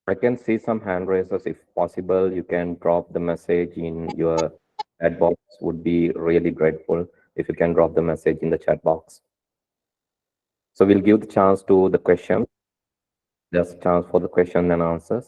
I can see some hand raisers. If possible, you can drop the message in your chat box. Would be really grateful if you can drop the message in the chat box. So we'll give the chance to the question. Just chance for the question and answers.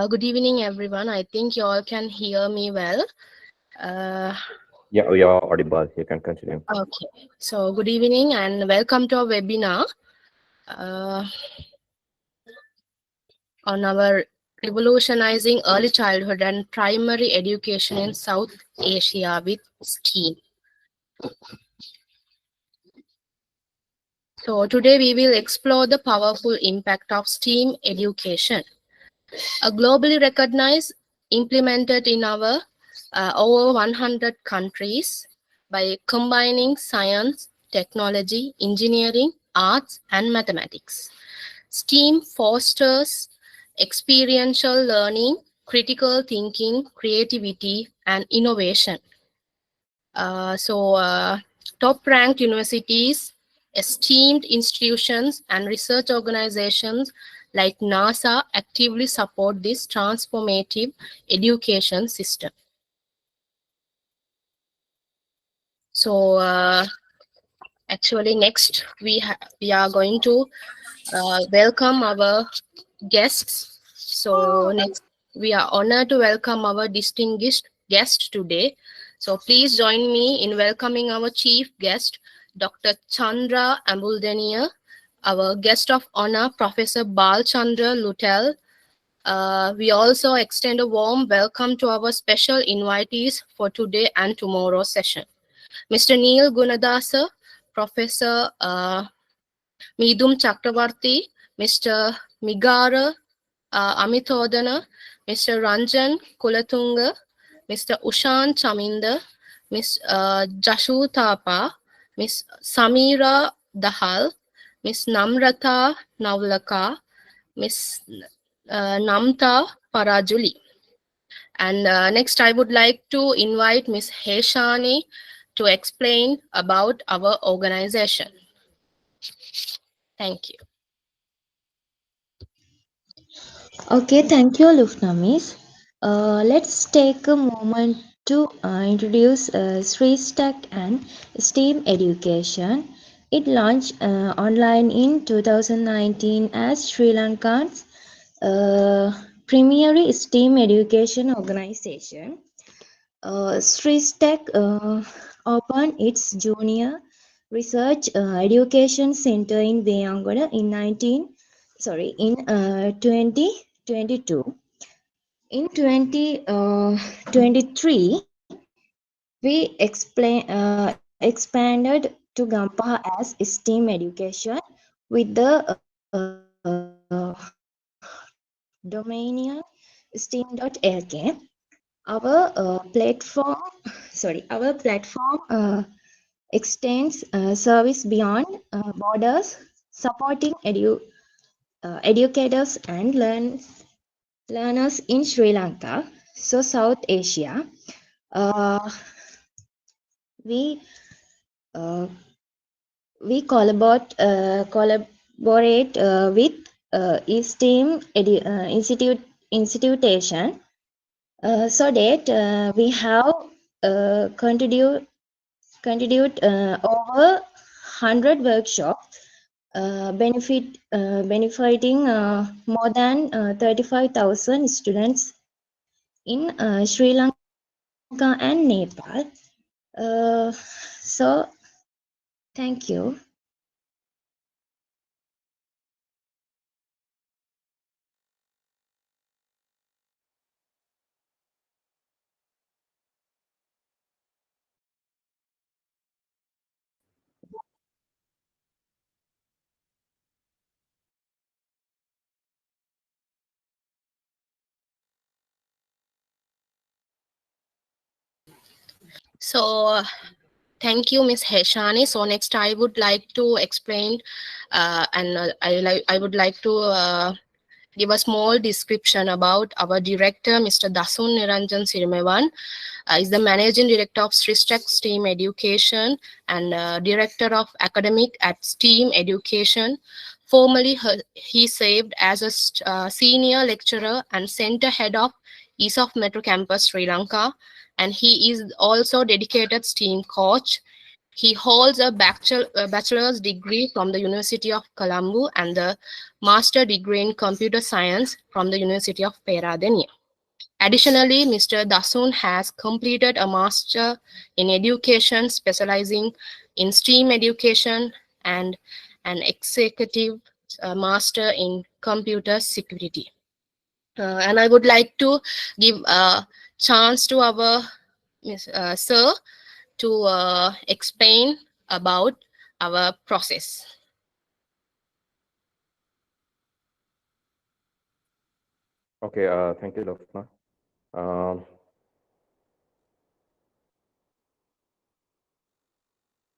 Good evening, everyone. I think you all can hear me well. Yeah, you're audible. You can continue. Okay. So, good evening and welcome to our webinar on our Revolutionizing Early Childhood and Primary Education in South Asia with STEAM. So, today we will explore the powerful impact of STEAM education. A globally recognized, implemented in our over 100 countries by combining science, technology, engineering, arts, and mathematics. STEAM fosters experiential learning, critical thinking, creativity, and innovation. Top-ranked universities, esteemed institutions, and research organizations like NASA actively support this transformative education system. So actually next we are going to welcome our guests. So next we are honored to welcome our distinguished guest today. So please join me in welcoming our chief guest, Dr. Chandra Ambula, our guest of honor, Professor Bal Chandra Lutel. We also extend a warm welcome to our special invitees for today and tomorrow's session. Mr. Neil Gunadasa, Professor Midum Chakravarti, Mr. Migara Amithodana, Mr. Ranjan Kulatunga, Mr. Ushan Chaminda, Ms. Jashu Thapa, Ms. Samira Dahal, Ms. Namrata Navlaka, Ms. Namta Parajuli. And next I would like to invite Ms. Heshani to explain about our organization. Thank you. Okay, thank you, Lufnamis. Let's take a moment to introduce Sri Stack and STEAM education. It launched online in 2019 as Sri Lanka's premier STEAM education organization. Sri Stack opened its junior research education center in Veyangoda in 2022. In 2023, we expanded to Gampaha as STEAM education with the domain steam.lk. Our platform extends service beyond borders, supporting educators and learners in Sri Lanka, so South Asia. We uh, we collaborate with STEAM institution, so that we have contribute over 100 workshops benefiting more than 35,000 students in Sri Lanka and Nepal. So thank you. So thank you, Ms. Heshani. So next I would like to explain I would like to give a small description about our director, Mr. Dasun Sirimevan. Is the Managing Director of Sri STEAM Education and Director of Academic at STEAM Education. Formerly, he served as a senior lecturer and center head of East of Metro Campus, Sri Lanka. And he is also dedicated STEAM coach. He holds a bachelor's degree from the University of Colombo and the master degree in computer science from the University of Peradeniya. Additionally, Mr. Dasun has completed a master in education specializing in STEAM education and an executive master in computer security. And I would like to give a chance to our sir to explain about our process. Okay, thank you, Lofna. Um,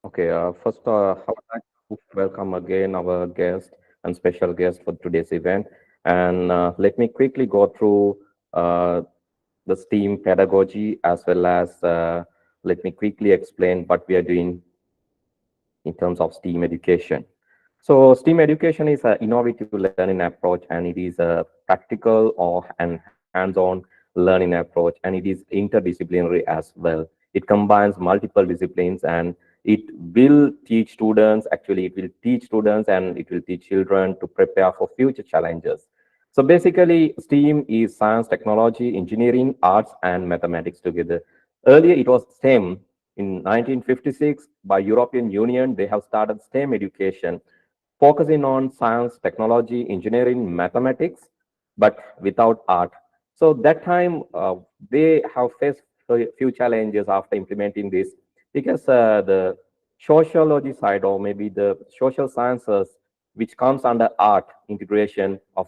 okay, first, I would like to welcome again our guest and special guest for today's event. And let me quickly go through the STEAM pedagogy, as well as let me quickly explain what we are doing in terms of STEAM education. So STEAM education is an innovative learning approach, and it is a practical or an hands-on learning approach, and it is interdisciplinary as well. It combines multiple disciplines, and it will teach students, actually it will teach students and it will teach children to prepare for future challenges. So basically, STEAM is science, technology, engineering, arts, and mathematics together. Earlier, it was STEM. In 1956, by European Union, they have started STEM education, focusing on science, technology, engineering, mathematics, but without art. So that time, they have faced a few challenges after implementing this, because the sociology side, or maybe the social sciences, which comes under art integration of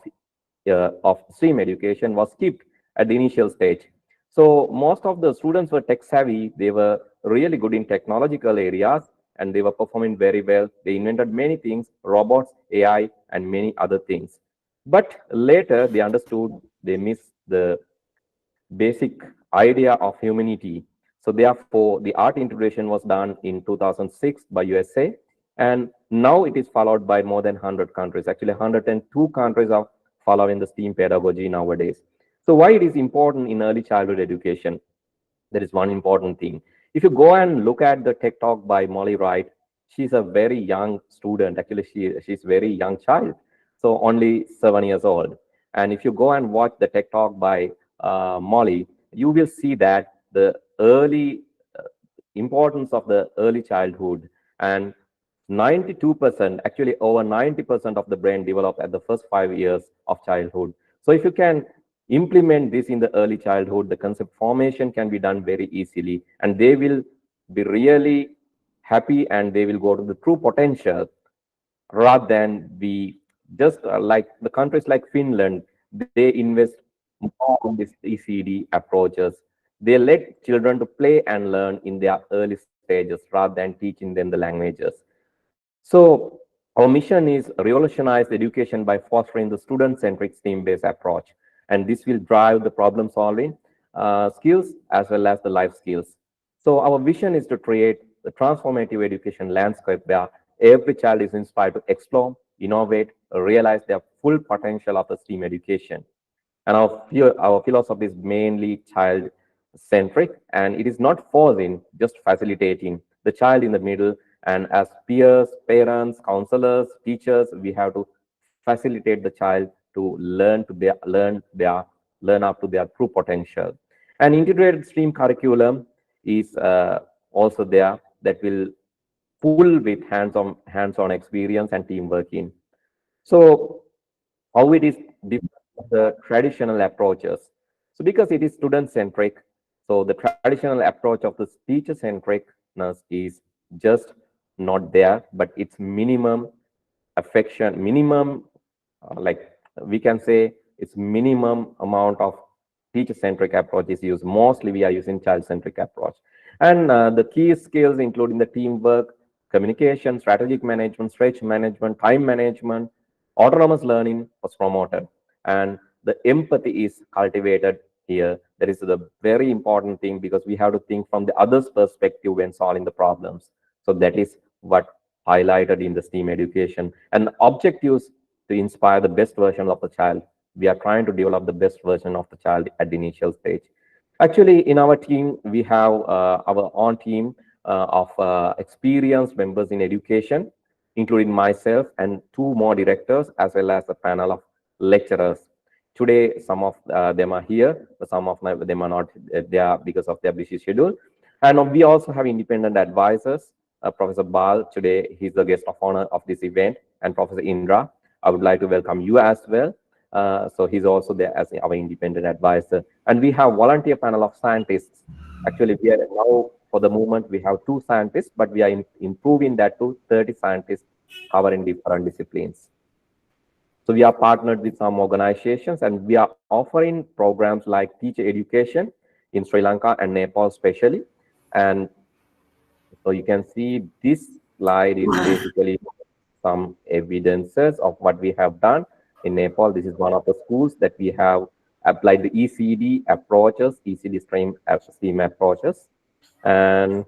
STEAM education, was skipped at the initial stage. So most of the students were tech savvy. They were really good in technological areas, and they were performing very well. They invented many things, robots, AI, and many other things. But later they understood they missed the basic idea of humanity. So therefore, the art integration was done in 2006 by USA, and now it is followed by more than 100 countries. Actually, 102 countries are following the STEAM pedagogy nowadays. So why it is important in early childhood education? There is one important thing. If you go and look at the TED Talk by Molly Wright, she's a very young student. Actually, she's very young child, so only 7 years old. And if you go and watch the TED Talk by Molly, you will see that the early importance of the early childhood, and 92%, actually over 90% of the brain develop at the first 5 years of childhood. So if you can implement this in the early childhood, the concept formation can be done very easily, and they will be really happy, and they will go to the true potential, rather than be just like the countries like Finland. They invest more on these ECD approaches, They let children to play and learn in their early stages rather than teaching them the languages. So our mission is revolutionize education by fostering the student-centric STEAM-based approach. And this will drive the problem-solving skills as well as the life skills. So our vision is to create the transformative education landscape where every child is inspired to explore, innovate, realize their full potential of the STEAM education. And our philosophy is mainly child-centric, and it is not forcing, just facilitating the child in the middle. And as peers, parents, counselors, teachers, we have to facilitate the child to learn up to their true potential. An integrated STEAM curriculum is also there that will pull with hands-on experience and team working. So how it is different from the traditional approaches. So because it is student-centric, so the traditional approach of the teacher-centricness is just not there, but it's minimum affection, minimum, like we can say it's minimum amount of teacher-centric approach is used. Mostly we are using child-centric approach. And the key skills including the teamwork, communication, strategic management, stretch management, time management, autonomous learning was promoted. And the empathy is cultivated here. That is the very important thing because we have to think from the other's perspective when solving the problems. So that is what highlighted in the STEAM education. And the objectives to inspire the best version of the child. We are trying to develop the best version of the child at the initial stage. Actually, in our team, we have our own team of experienced members in education, including myself and two more directors, as well as a panel of lecturers. Today, some of them are here, but some of them are not there because of their busy schedule. And we also have independent advisors. Professor Bal, today he's the guest of honor of this event, and Professor Indra. I would like to welcome you as well. So he's also there as our independent advisor. And we have volunteer panel of scientists. Actually, we are now, for the moment, we have 2 scientists, but we are improving that to 30 scientists covering different disciplines. So we are partnered with some organizations, and we are offering programs like teacher education in Sri Lanka and Nepal especially. And so you can see this slide is basically some evidences of what we have done in Nepal. This is one of the schools that we have applied the ECD approaches, ECD STEAM approaches. And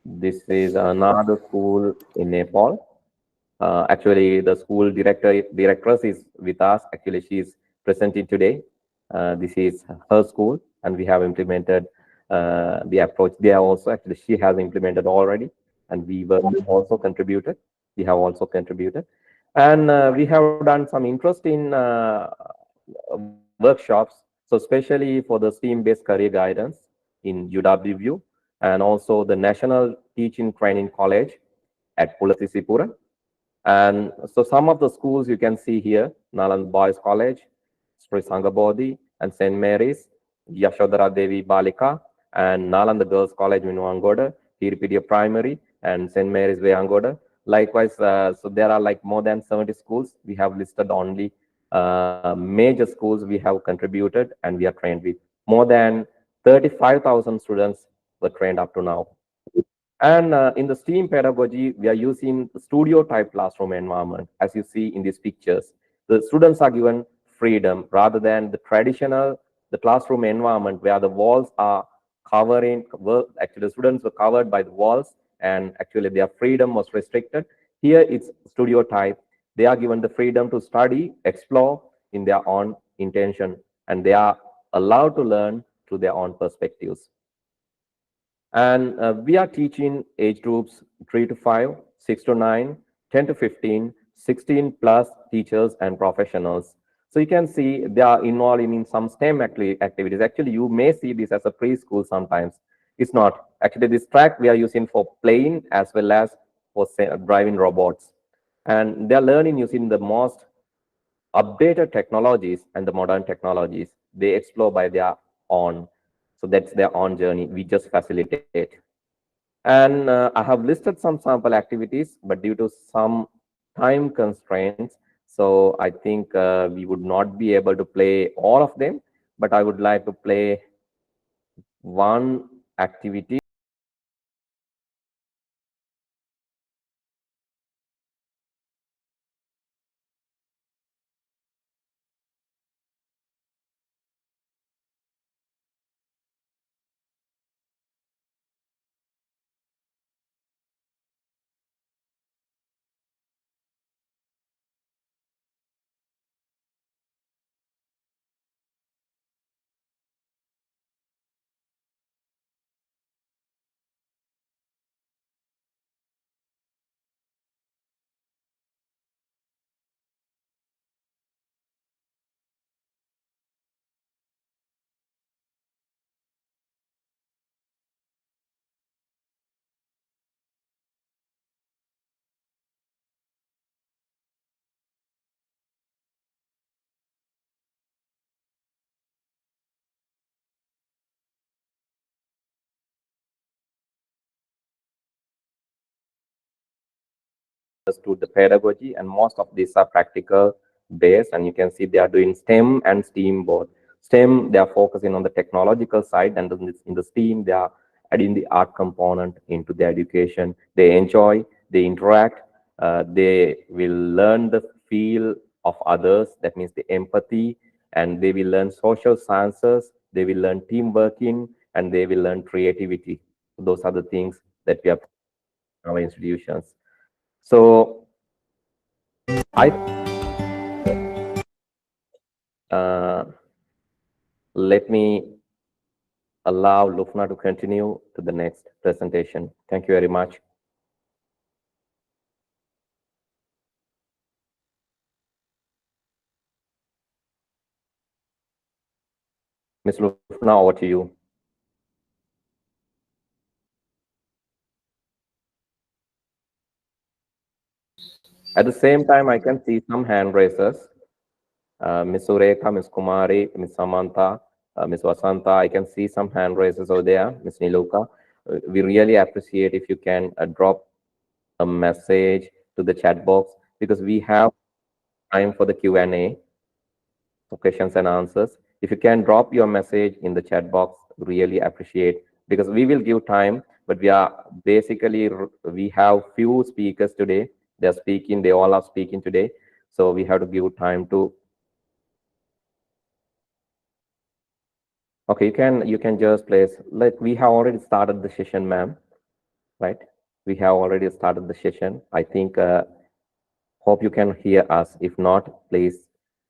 this is another school in Nepal. Actually, the school directress is with us. Actually, she is presenting today. This is her school, and we have implemented the approach there also. Actually, she has implemented already, and we were also contributed. We have also contributed. And we have done some interesting workshops. So especially for the STEAM-based career guidance in UWU, and also the National Teaching Training College at Pulasisipura. And so some of the schools you can see here, Nalanda Boys College, Sri Sangabodhi, and St. Mary's, Yashodhara Devi Balika, and Nalanda Girls College in Angoda, Tiripidia Primary, and St. Mary's Way Angoda. Likewise, so there are like more than 70 schools. We have listed only major schools we have contributed, and we are trained with. More than 35,000 students were trained up to now. And in the STEAM pedagogy, we are using studio type classroom environment, as you see in these pictures. The students are given freedom rather than the traditional, the classroom environment where the walls are covering, actually the students were covered by the walls, and actually their freedom was restricted. Here it's studio type. They are given the freedom to study, explore in their own intention, and they are allowed to learn through their own perspectives. And we are teaching age groups 3 to 5, 6 to 9, 10 to 15, 16 plus teachers and professionals. So you can see they are involved in some STEM activities. Actually, you may see this as a preschool sometimes. It's not. Actually, this track we are using for playing as well as for driving robots. And they're learning using the most updated technologies and the modern technologies. They explore by their own. So that's their own journey. We just facilitate. And I have listed some sample activities, but due to some time constraints, so I think we would not be able to play all of them, but I would like to play one activity understood the pedagogy, and most of these are practical based, and you can see they are doing STEM and STEAM both. STEM, they are focusing on the technological side, and in the STEAM, they are adding the art component into the education. They enjoy, they interact, they will learn the feel of others, that means the empathy, and they will learn social sciences, they will learn team working, and they will learn creativity. Those are the things that we have in our institutions. So let me allow Lufna to continue to the next presentation. Thank you very much. Ms. Lufna, over to you. At the same time, I can see some hand raisers. Ms. Sureka, Ms. Kumari, Ms. Samantha, Ms. Vasanta, I can see some hand raisers over there. Ms. Niluka, we really appreciate if you can drop a message to the chat box, because we have time for the Q&A, for questions and answers. If you can drop your message in the chat box, really appreciate, because we will give time, but we have few speakers today. They're speaking, they all are speaking today. So we have to give time to. Okay, you can just place, like, we have already started the session, ma'am, right? We have already started the session. I think, hope you can hear us. If not, please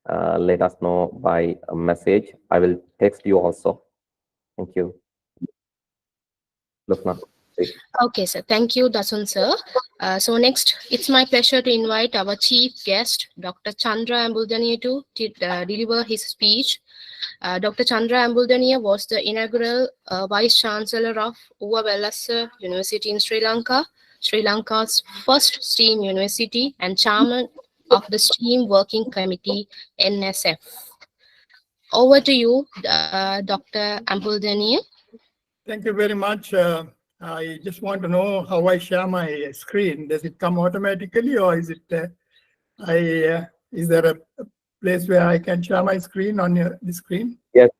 let us know by a message. I will text you also. Thank you. Lufna, please. Okay, sir. Thank you, Dasun, sir. So next, it's my pleasure to invite our chief guest, Dr. Chandra Ambula, to deliver his speech. Dr. Chandra Ambula was the inaugural Vice Chancellor of Uva Wellassa University in Sri Lanka, Sri Lanka's first STEAM university, and chairman of the STEAM Working Committee, NSF. Over to you, Dr. Ambula. Thank you very much. I just want to know how I share my screen. Does it come automatically, or is it? Is there a place where I can share my screen on the screen? Yes,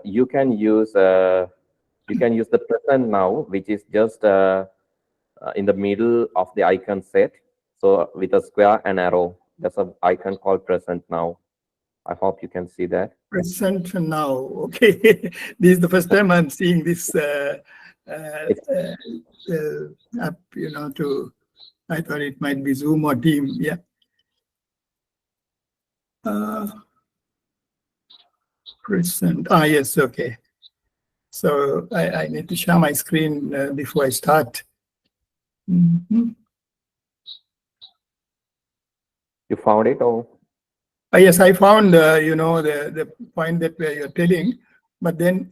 you can use the present now, which is just in the middle of the icon set. So with a square and arrow, there's an icon called present now. I hope you can see that. Present now. Okay, this is the first time I'm seeing this app. I thought it might be Zoom or Team. Yeah. Present. Yes. Okay. So I need to share my screen before I start. Mm-hmm. You found it, or? Yes, I found the point that you're telling, but then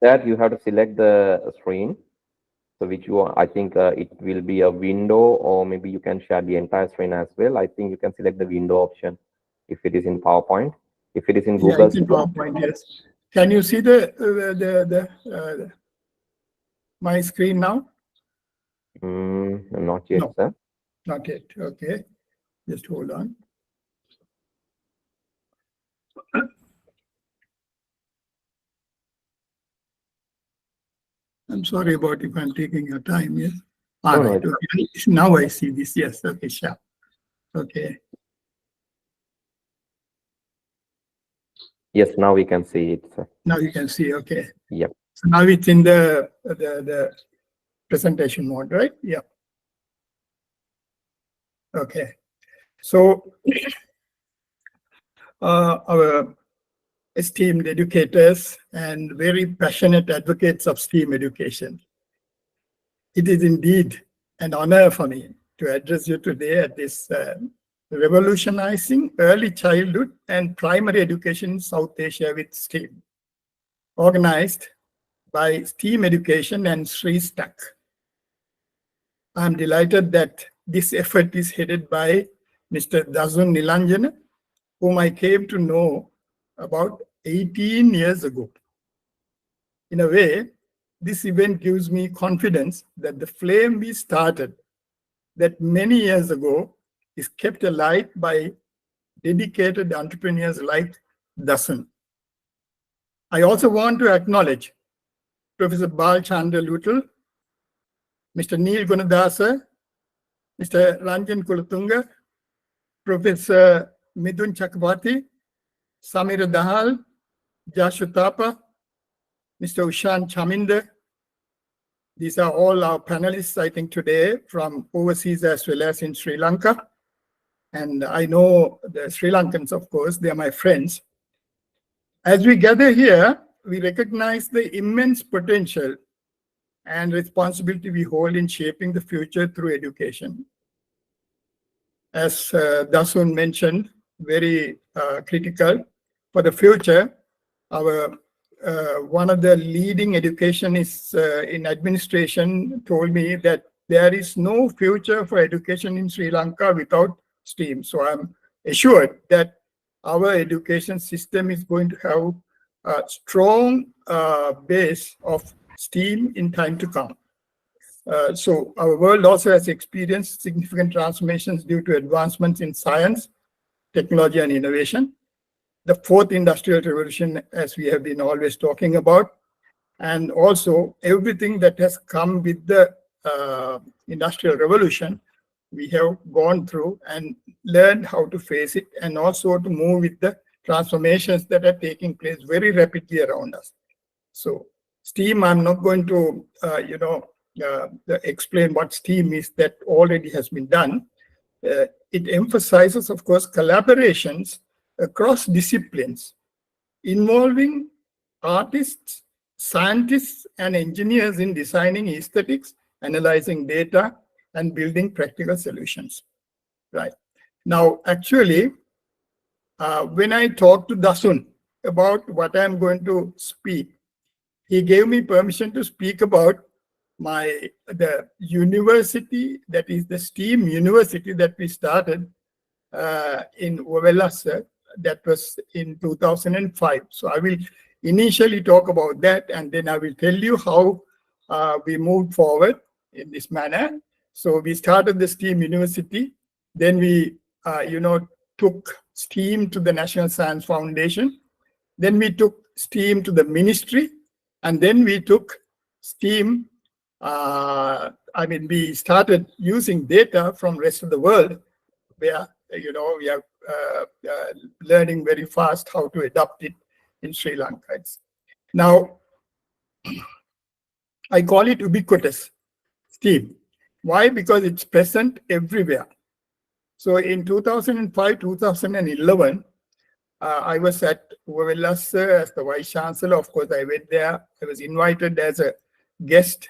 that you have to select the screen. So which you, I think it will be a window, or maybe you can share the entire screen as well. I think you can select the window option if it is in PowerPoint. If it is in Google, it's in PowerPoint. Yes. Can you see my screen now? Not yet, No, sir. Not yet. Okay, just hold on. I'm sorry about if I'm taking your time. Yes. No, All no, right. Okay. Now I see this. Yes. Okay. Sure. Okay. Yes, now we can see it, sir. Now you can see. Okay. Yep. So now it's in the presentation mode, right? Yeah. Okay. So our esteemed educators and very passionate advocates of STEAM education, it is indeed an honor for me to address you today at this Revolutionizing Early Childhood and Primary Education in South Asia with STEAM, organized by STEAM Education and Sri Stack. I'm delighted that this effort is headed by Mr. Dasun Nilanjana, whom I came to know about 18 years ago. In a way, this event gives me confidence that the flame we started that many years ago is kept alive by dedicated entrepreneurs like Dasun. I also want to acknowledge Professor Chandra, Mr. Neil Gunadasa, Mr. Ranjan Kulatunga, Professor Midun Chakrabarti, Samira Dahal, Jashu Thapa, Mr. Ushan Chaminda. These are all our panelists, I think, today from overseas as well as in Sri Lanka. And I know the Sri Lankans, of course, they are my friends. As we gather here, we recognize the immense potential and responsibility we hold in shaping the future through education. As Dasun mentioned, very critical for the future. Our one of the leading educationists in administration told me that there is no future for education in Sri Lanka without STEAM. So I'm assured that our education system is going to have a strong base of STEAM in time to come. So our world also has experienced significant transformations due to advancements in science, technology, and innovation. The fourth industrial revolution, as we have been always talking about, and also everything that has come with the industrial revolution, we have gone through and learned how to face it and also to move with the transformations that are taking place very rapidly around us. So STEAM, I'm not going to, explain what STEAM is, that already has been done. It emphasizes, of course, collaborations across disciplines involving artists, scientists, and engineers in designing aesthetics, analyzing data, and building practical solutions. Right. Now, actually, when I talked to Dasun about what I'm going to speak, he gave me permission to speak about the university, that is the STEAM university that we started in Wavellasa. That was in 2005. So I will initially talk about that, and then I will tell you how we moved forward in this manner. So we started the STEAM university. Then we, took STEAM to the National Science Foundation. Then we took STEAM to the ministry, and then we took STEAM. We started using data from rest of the world, where we are learning very fast how to adopt it in Sri Lanka. Now, I call it ubiquitous STEAM. Why? Because it's present everywhere. So in 2005, 2011, I was at Wavellasa as the Vice Chancellor. Of course, I went there. I was invited as a guest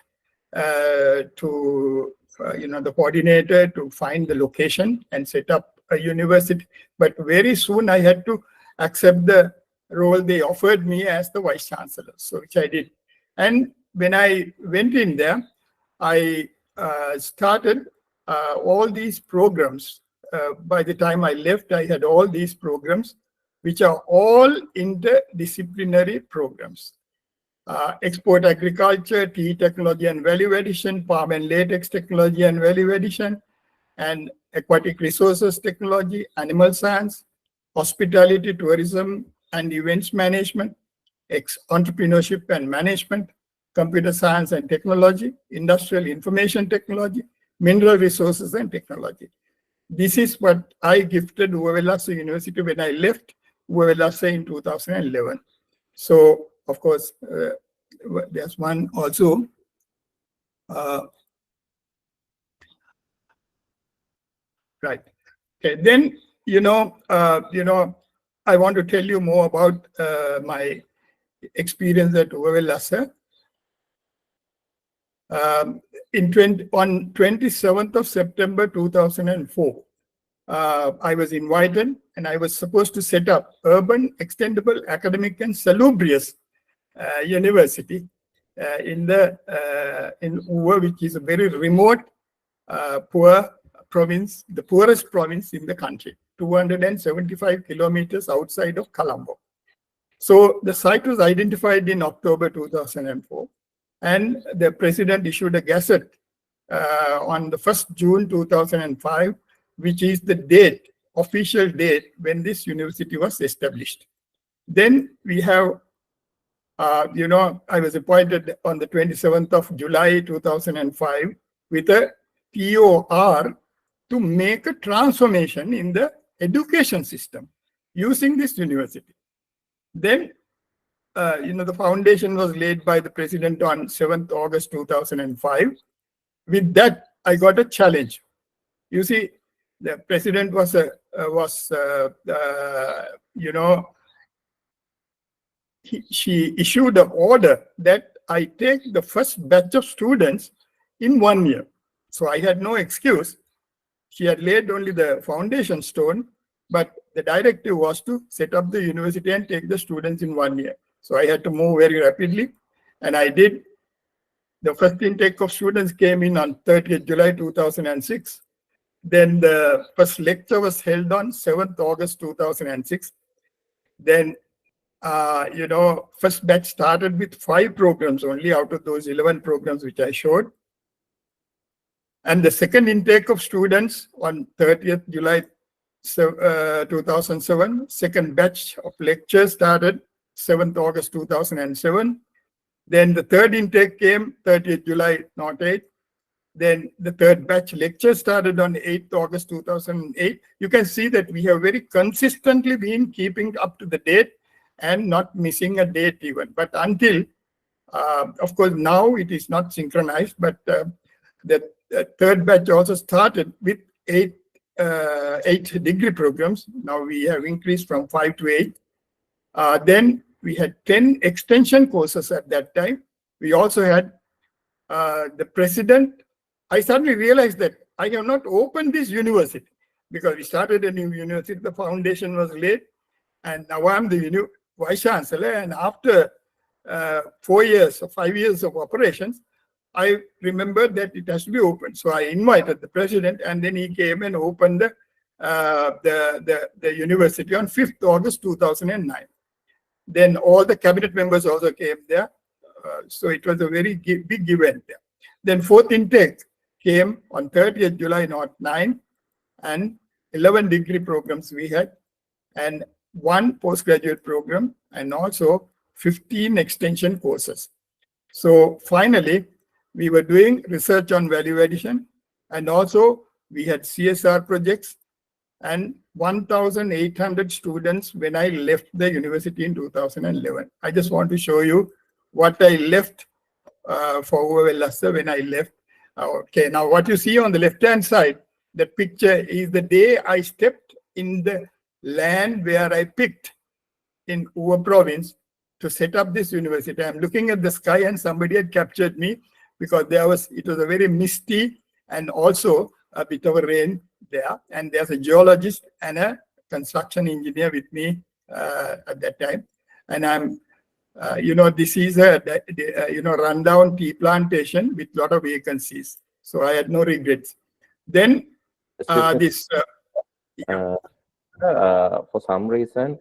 to, the coordinator to find the location and set up a university. But very soon I had to accept the role they offered me as the Vice Chancellor, so which I did. And when I went in there, I started all these programs. By the time I left, I had all these programs, which are all interdisciplinary programs. Export agriculture, tea technology and value addition, palm and latex technology and value addition, and aquatic resources technology, animal science, hospitality, tourism and events management, entrepreneurship and management, computer science and technology, industrial information technology, mineral resources and technology. This is what I gifted Uwelasa University when I left Uwelasa in 2011. So, of course, there's one also. Right. Okay. Then, I want to tell you more about my experience at Uwelasa. On 27th of September 2004, I was invited and I was supposed to set up urban, extendable, academic and salubrious university in Uwa, which is a very remote, poor province, the poorest province in the country, 275 kilometers outside of Colombo. So the site was identified in October 2004. And the president issued a gazette on the 1st June 2005, which is the date, official date, when this university was established. Then we have, I was appointed on the 27th of July 2005 with a TOR to make a transformation in the education system using this university. Then the foundation was laid by the president on 7th August 2005. With that, I got a challenge. You see, the president she issued an order that I take the first batch of students in 1 year. So I had no excuse. She had laid only the foundation stone, but the directive was to set up the university and take the students in 1 year. So I had to move very rapidly, and I did. The first intake of students came in on 30th July 2006. Then the first lecture was held on 7th August 2006. Then, first batch started with 5 programs only out of those 11 programs which I showed. And the second intake of students on 30th July 2007, second batch of lectures started 7th August 2007. Then the third intake came 30th July 08. Then the third batch lecture started on 8th August 2008. You can see that we have very consistently been keeping up to the date and not missing a date even. But until, of course, now it is not synchronized, but the third batch also started with 8 degree programs. Now we have increased from 5 to 8. Then we had 10 extension courses at that time. We also had the president. I suddenly realized that I have not opened this university because we started a new university. The foundation was laid, and now I'm the vice chancellor. And after 4 years or 5 years of operations, I remembered that it has to be opened. So I invited the president, and then he came and opened the university on 5th August 2009. Then all the cabinet members also came there. So it was a very big event there. Then fourth intake came on 30th July 09, and 11 degree programs we had, and 1 postgraduate program, and also 15 extension courses. So finally, we were doing research on value addition, and also we had CSR projects, and 1,800 students when I left the university in 2011. I just want to show you what I left for Uwelasa when I left. Okay, now what you see on the left-hand side, the picture is the day I stepped in the land where I picked in Uwa province to set up this university. I'm looking at the sky, and somebody had captured me because it was a very misty and also a bit of a rain there. And there's a geologist and a construction engineer with me at that time. And I'm, this is a rundown tea plantation with a lot of vacancies. So I had no regrets. Then for some reason,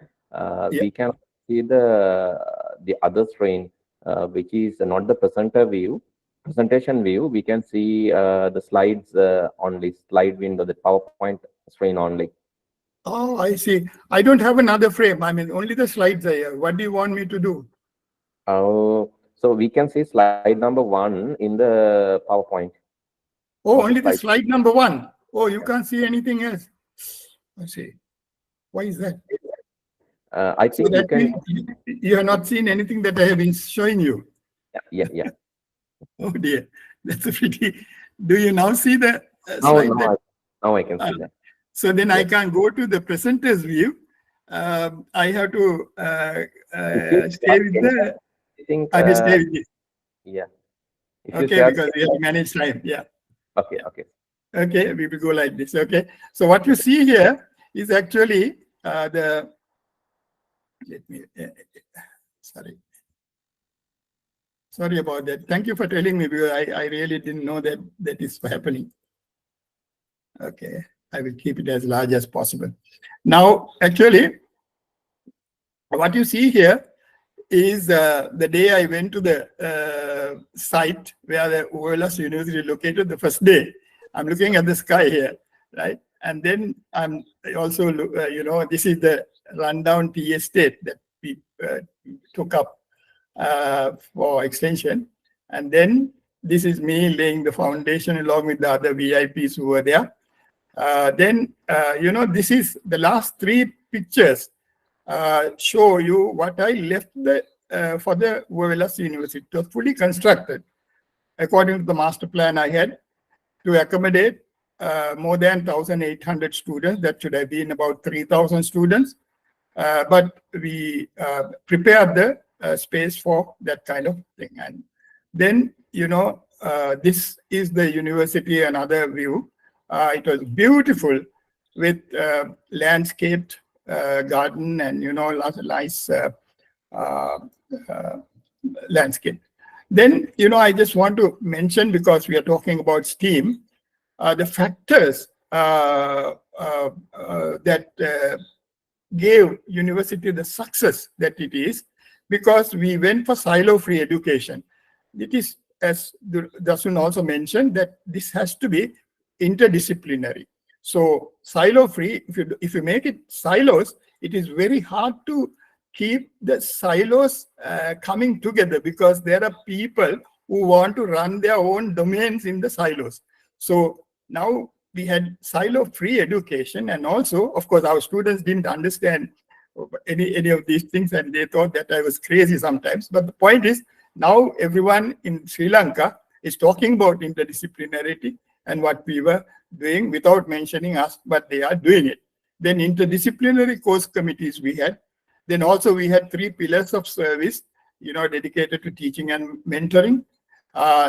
we can see the other screen, which is not the presentation view. We can see the slides only, slide window, the PowerPoint screen only. Oh, I see. I don't have another frame. I mean, only the slides are here. What do you want me to do? So So we can see slide number 1 in the PowerPoint. Oh, only the slide number 1. Oh, you can't see anything else. Let's see. Why is that? I think so you can. You have not seen anything that I have been showing you. Yeah. Oh dear, that's a pretty. Do you now see the Now slide? Now I can see that. So then I can't go to the presenter's view. I have to stay with the. I will stay with this. Yeah. Okay, because we have to manage time. Yeah. Okay. Okay, we will go like this. Okay. So what you see here is actually the. Let me. Sorry about that. Thank you for telling me, because I really didn't know that that is happening. Okay, I will keep it as large as possible. Now, actually, what you see here is the day I went to the site where the OLS University is located. The first day, I'm looking at the sky here, right? And then I'm also, this is the rundown tea estate that we took up for extension. And then this is me laying the foundation along with the other VIPs who were there. This is the last 3 pictures show you what I left for the OLS University. It was fully constructed according to the master plan I had to accommodate more than 1,800 students. That should have been about 3,000 students. But we prepared the space for that kind of thing. And then, this is the university, another view. It was beautiful with landscaped garden and, lots of nice landscape. Then, I just want to mention, because we are talking about STEAM, the factors that gave university the success that it is, because we went for silo-free education. It is, as Dasun also mentioned, that this has to be interdisciplinary. So silo-free, if you make it silos, it is very hard to keep the silos coming together, because there are people who want to run their own domains in the silos. So now we had silo-free education, and also, of course, our students didn't understand any of these things, and they thought that I was crazy sometimes. But the point is, now everyone in Sri Lanka is talking about interdisciplinarity and what we were doing without mentioning us, but they are doing it. Then interdisciplinary course committees we had. Then also we had 3 pillars of service, dedicated to teaching and mentoring,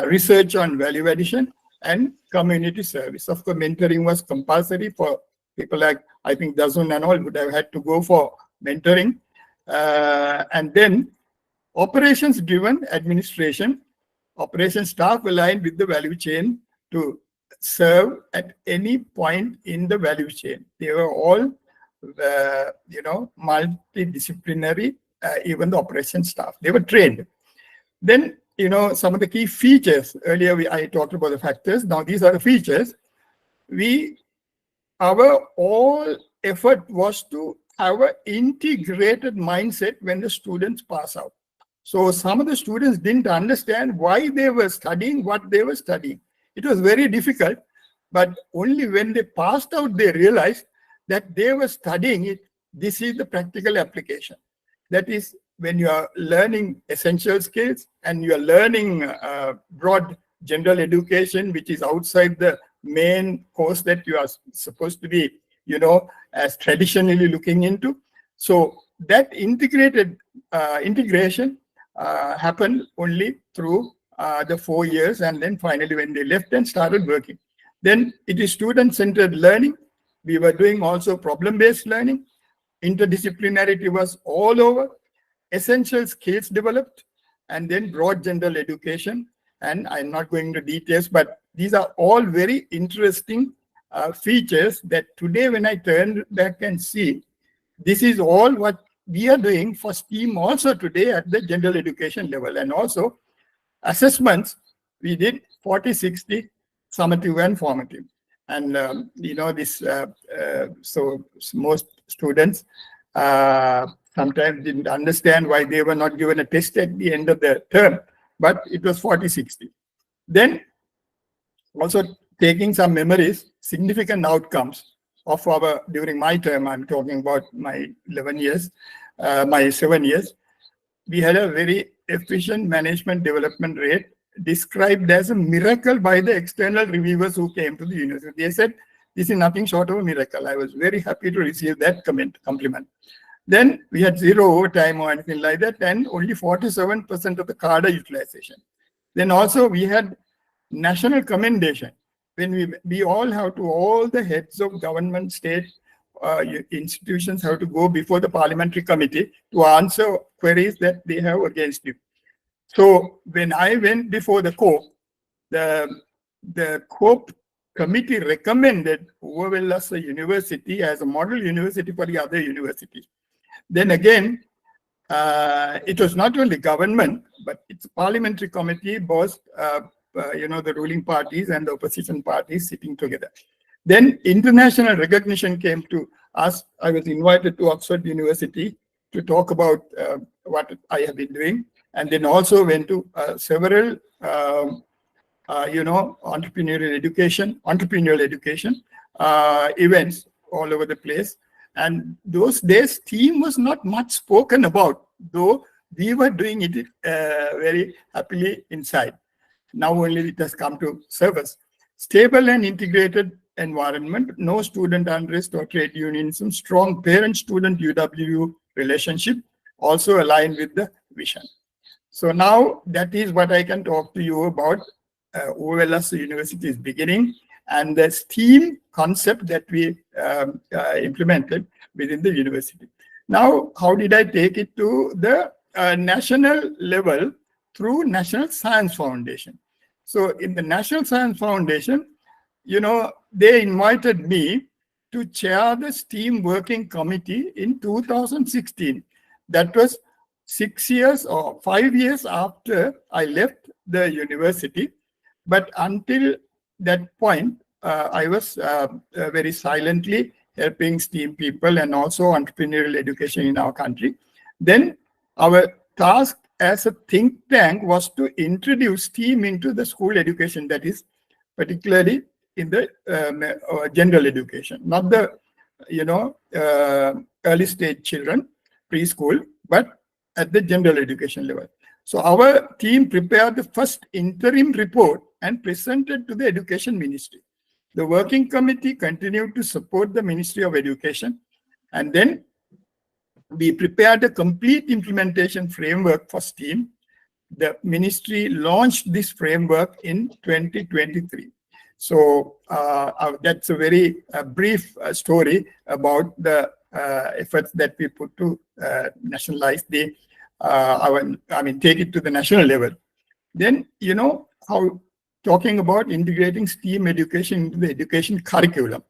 research on value addition, and community service. Of course, mentoring was compulsory for people like, I think, Dasun and all would have had to go for mentoring. And then operations-driven administration, operations staff aligned with the value chain to serve at any point in the value chain. They were all, multidisciplinary, even the operations staff. They were trained. Then, some of the key features. Earlier, I talked about the factors. Now, these are the features. Our all effort was to have an integrated mindset when the students pass out. So some of the students didn't understand why they were studying what they were studying. It was very difficult, but only when they passed out, they realized that they were studying it. This is the practical application. That is, when you are learning essential skills and you are learning broad general education, which is outside the main course that you are supposed to be, as traditionally looking into. So that integration happened only through the 4 years, and then finally when they left and started working. Then it is student-centered learning. We were doing also problem-based learning. Interdisciplinarity was all over. Essential skills developed, and then broad general education. And I'm not going into details, but these are all very interesting features that today, when I turn back and see, this is all what we are doing for STEAM also today at the general education level. And also assessments, we did 40, 60, summative and formative. And, so most students sometimes didn't understand why they were not given a test at the end of the term. but it was 40-60. Then also taking some memories, significant outcomes of our, during my term, I'm talking about my 11 years, my 7 years, we had a very efficient management development rate described as a miracle by the external reviewers who came to the university. They said, this is nothing short of a miracle. I was very happy to receive that compliment. Then we had zero overtime or anything like that, and only 47% of the cadre utilization. Then also we had national commendation. When we all have to, all the heads of government, state institutions have to go before the parliamentary committee to answer queries that they have against you. So when I went before the COPE, the COPE committee recommended Overwell as a university, as a model university for the other universities. Then again, it was not only government, but it's a parliamentary committee, both the ruling parties and the opposition parties sitting together. Then international recognition came to us. I was invited to Oxford University to talk about what I have been doing, and then also went to several entrepreneurial education events all over the place. And those days, STEAM was not much spoken about, though we were doing it very happily inside. Now only it has come to surface. Stable and integrated environment, no student unrest or trade unionism, strong parent-student UW relationship, also aligned with the vision. So now that is what I can talk to you about OLS University's beginning and the STEAM concept that we implemented within the university. Now, how did I take it to the national level through National Science Foundation? So in the National Science Foundation, they invited me to chair the STEAM Working Committee in 2016. That was 6 years or 5 years after I left the university. But until that point, I was very silently helping STEAM people and also entrepreneurial education in our country. Then our task as a think tank was to introduce STEAM into the school education, that is particularly in the general education, not the early stage children, preschool, but at the general education level. So our team prepared the first interim report and presented to the Education Ministry. The working committee continued to support the Ministry of Education, and then we prepared a complete implementation framework for STEAM. The ministry launched this framework in 2023. So that's a very brief story about the efforts that we put to nationalize the, take it to the national level. Then, how talking about integrating STEAM education into the education curriculum.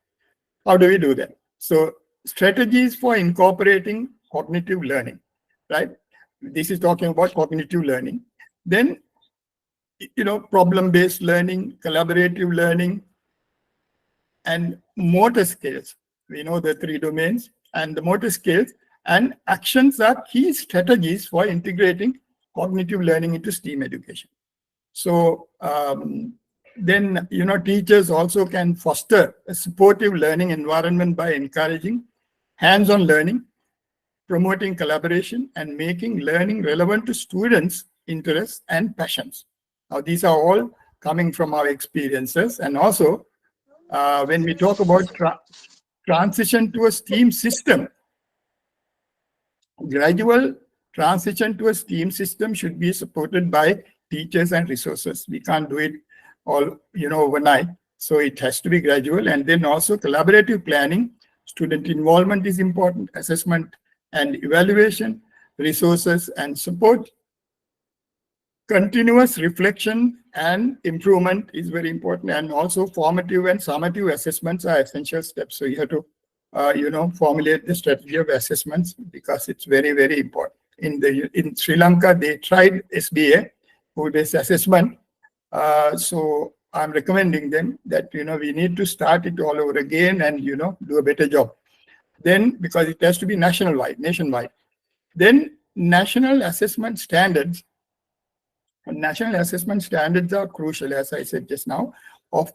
How do we do that? So strategies for incorporating cognitive learning, right? This is talking about cognitive learning. Then, problem-based learning, collaborative learning, and motor skills. We know the 3 domains, and the motor skills and actions are key strategies for integrating cognitive learning into STEAM education. So then, teachers also can foster a supportive learning environment by encouraging hands-on learning, promoting collaboration, and making learning relevant to students' interests and passions. Now, these are all coming from our experiences. And also, when we talk about transition to a STEAM system, gradual transition to a STEAM system should be supported by teachers and resources. We can't do it all, overnight. So it has to be gradual. And then also collaborative planning, student involvement is important, assessment and evaluation, resources and support. Continuous reflection and improvement is very important. And also formative and summative assessments are essential steps. So you have to, formulate the strategy of assessments because it's very, very important. In Sri Lanka, they tried SBA, who-based assessment. So I'm recommending them that, we need to start it all over again and, do a better job. Then, because it has to be nationwide. Then national assessment standards national assessment standards are crucial, as I said just now,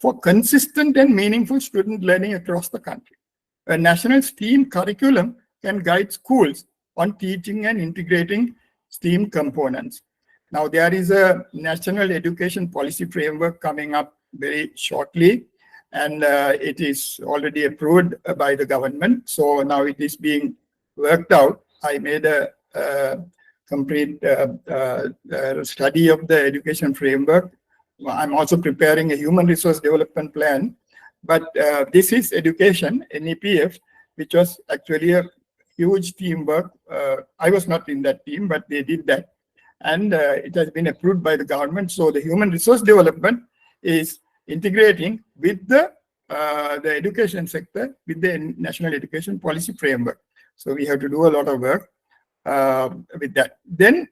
for consistent and meaningful student learning across the country. A national STEAM curriculum can guide schools on teaching and integrating STEAM components. Now, there is a national education policy framework coming up very shortly, and it is already approved by the government. So now it is being worked out. I made a complete study of the education framework. I'm also preparing a human resource development plan. But this is education, NEPF, which was actually a huge teamwork. I was not in that team, but they did that. And it has been approved by the government. So the human resource development is integrating with the education sector with the national education policy framework. So we have to do a lot of work with that. Then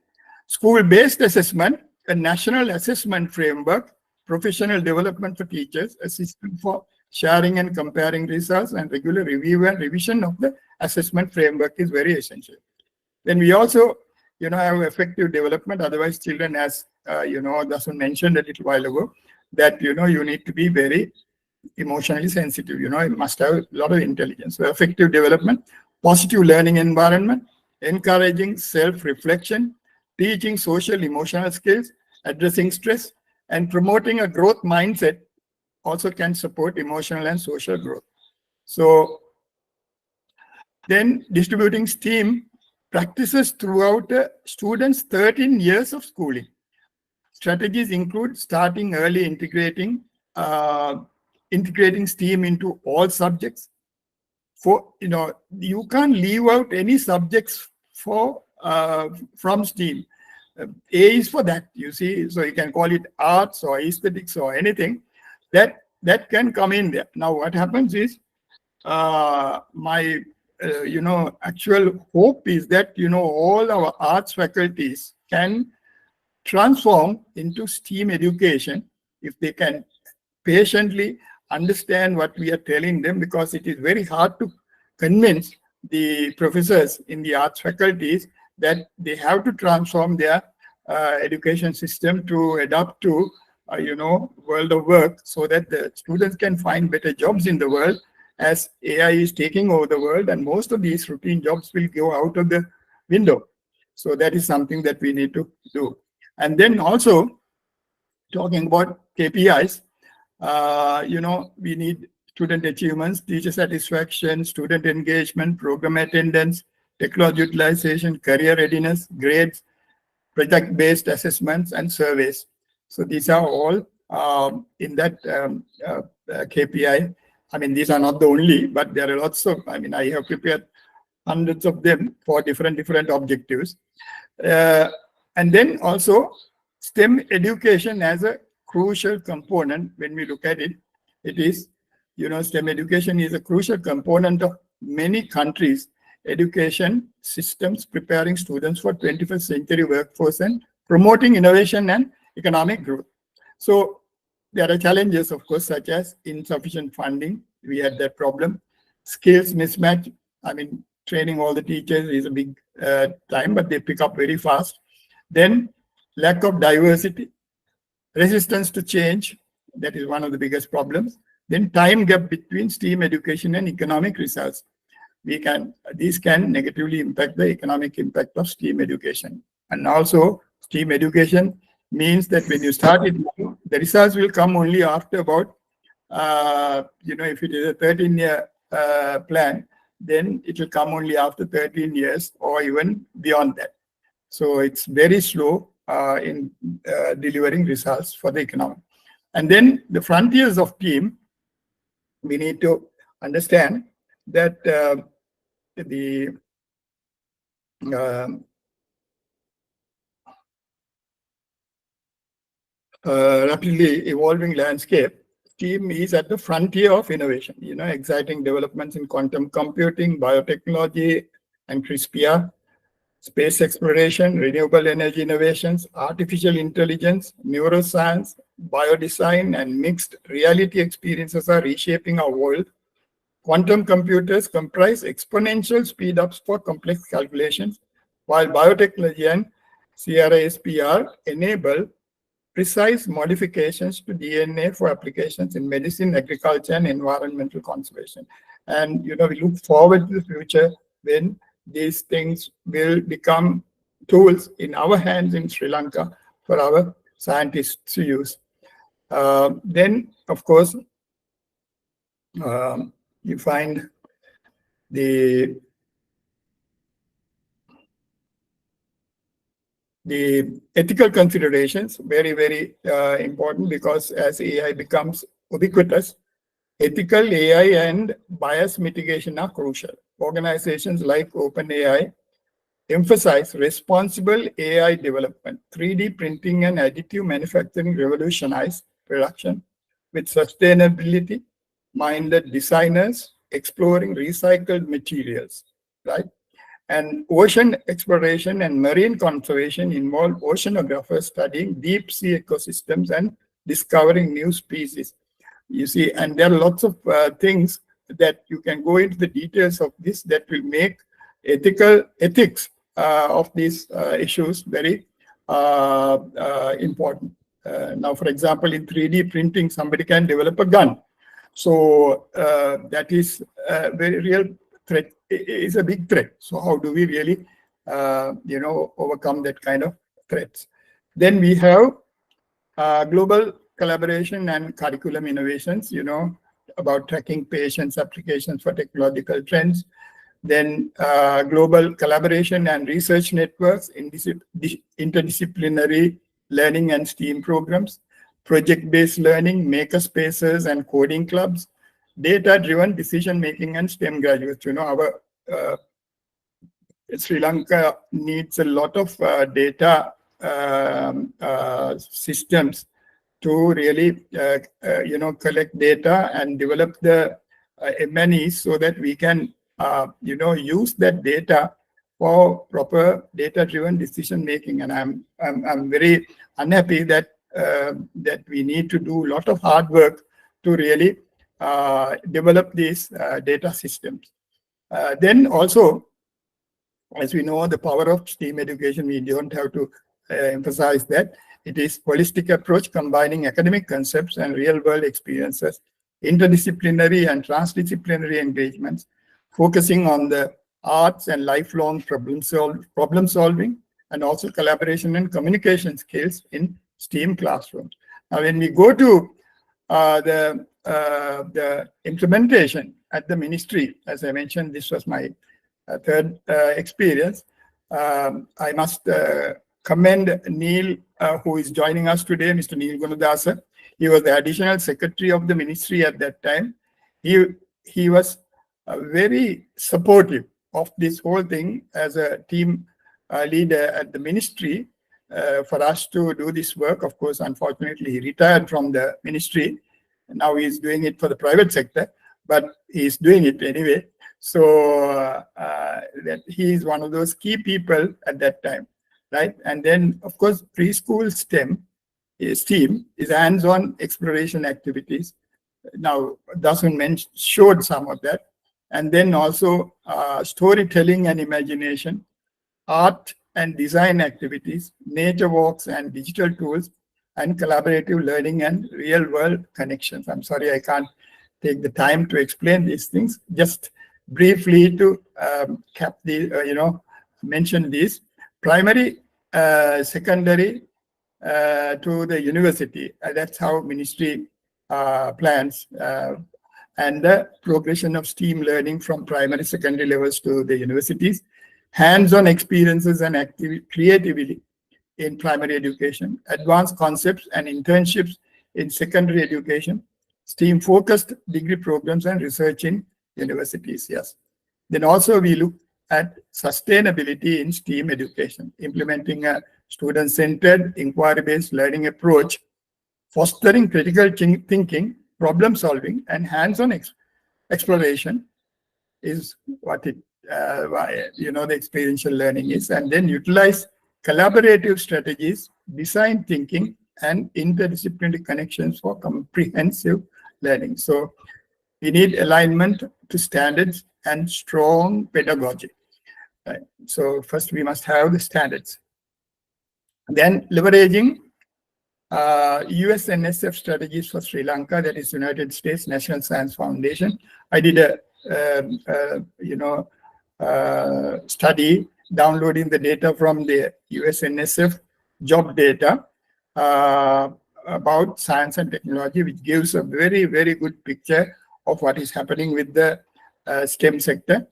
school-based assessment, a national assessment framework, professional development for teachers, a system for sharing and comparing results, and regular review and revision of the assessment framework is very essential. Then we also, have effective development. Otherwise, children, as Dasun mentioned a little while ago, that you need to be very emotionally sensitive. You must have a lot of intelligence. So effective development, positive learning environment, encouraging self-reflection, teaching social emotional skills, addressing stress, and promoting a growth mindset also can support emotional and social growth. So then distributing STEAM practices throughout a student's 13 years of schooling. Strategies include starting early, integrating STEAM into all subjects. You can't leave out any subjects from STEAM. A is for that, you see, so you can call it arts or aesthetics or anything that can come in there. Now, what happens is my actual hope is that all our arts faculties can transform into STEAM education if they can patiently understand what we are telling them, because it is very hard to convince the professors in the arts faculties that they have to transform their education system to adapt to world of work, so that the students can find better jobs in the world, as AI is taking over the world, and most of these routine jobs will go out of the window. So that is something that we need to do. And then also talking about KPIs, we need student achievements, teacher satisfaction, student engagement, program attendance, technology utilization, career readiness, grades, project-based assessments, and surveys. So these are all in that KPI. I mean, these are not the only, but there are lots of, I have prepared hundreds of them for different objectives. And then also STEM education as a crucial component. When we look at it, it is, STEM education is a crucial component of many countries' education systems, preparing students for 21st century workforce and promoting innovation and economic growth. So there are challenges, of course, such as insufficient funding. We had that problem. Skills mismatch. Training all the teachers is a big time, but they pick up very fast. Then lack of diversity, resistance to change. That is one of the biggest problems. Then time gap between STEAM education and economic results. These can negatively impact the economic impact of STEAM education. And also STEAM education means that when you start it, the results will come only after about, if it is a 13-year plan, then it will come only after 13 years or even beyond that. So it's very slow in delivering results for the economy. And then the frontiers of STEAM, we need to understand that the rapidly evolving landscape, STEAM is at the frontier of innovation. Exciting developments in quantum computing, biotechnology, and CRISPR, space exploration, renewable energy innovations, artificial intelligence, neuroscience, biodesign, and mixed reality experiences are reshaping our world. Quantum computers comprise exponential speed-ups for complex calculations, while biotechnology and CRISPR enable precise modifications to DNA for applications in medicine, agriculture, and environmental conservation. And we look forward to the future when these things will become tools in our hands in Sri Lanka for our scientists to use. Then, of course, you find the ethical considerations very, very important, because as AI becomes ubiquitous, ethical AI and bias mitigation are crucial. Organizations like OpenAI emphasize responsible AI development. 3D printing and additive manufacturing revolutionize production with sustainability-minded designers exploring recycled materials, right? And ocean exploration and marine conservation involve oceanographers studying deep sea ecosystems and discovering new species. You see, and there are lots of things that you can go into the details of this that will make ethics of these issues very important. Now, for example, in 3D printing, somebody can develop a gun. So that is a very real threat. It's a big threat. So how do we really, overcome that kind of threats? Then we have global collaboration and curriculum innovations, about tracking patients' applications for technological trends. Then global collaboration and research networks in interdisciplinary learning and STEAM programs, project-based learning, maker spaces and coding clubs, data-driven decision-making and STEM graduates. Our Sri Lanka needs a lot of data systems to really, collect data and develop the M&Es so that we can, use that data for proper data-driven decision-making. And I'm very unhappy that that we need to do a lot of hard work to really develop these data systems. Then also, as we know, the power of STEAM education, we don't have to emphasize that. It is holistic approach combining academic concepts and real-world experiences, interdisciplinary and transdisciplinary engagements, focusing on the arts and lifelong problem solving, and also collaboration and communication skills in STEAM classrooms. Now, when we go to the implementation at the ministry, as I mentioned, this was my third experience. I must commend Neil, who is joining us today, Mr. Neil Gunadasa. He was the additional secretary of the ministry at that time. He was very supportive of this whole thing as a team leader at the ministry for us to do this work. Of course, unfortunately, he retired from the ministry. Now he's doing it for the private sector, but he's doing it anyway. So that he is one of those key people at that time, right? And then, of course, preschool STEAM is hands-on exploration activities. Now, Dasun showed some of that. And then also storytelling and imagination, art and design activities, nature walks and digital tools, and collaborative learning and real-world connections. I'm sorry, I can't take the time to explain these things. Just briefly to mention these. Primary, secondary to the university. That's how ministry plans. And the progression of STEAM learning from primary, secondary levels to the universities. Hands-on experiences and creativity in primary education. Advanced concepts and internships in secondary education. STEAM-focused degree programs and research in universities, yes. Then also we look at sustainability in STEAM education, implementing a student-centered, inquiry-based learning approach, fostering critical thinking, problem solving, and hands-on exploration is what it, the experiential learning is. And then utilize collaborative strategies, design thinking, and interdisciplinary connections for comprehensive learning. So we need alignment to standards and strong pedagogy. Right? So first we must have the standards. Then leveraging USNSF strategies for Sri Lanka, that is United States National Science Foundation. I did a study downloading the data from the USNSF job data about science and technology, which gives a very, very good picture of what is happening with the STEM sector.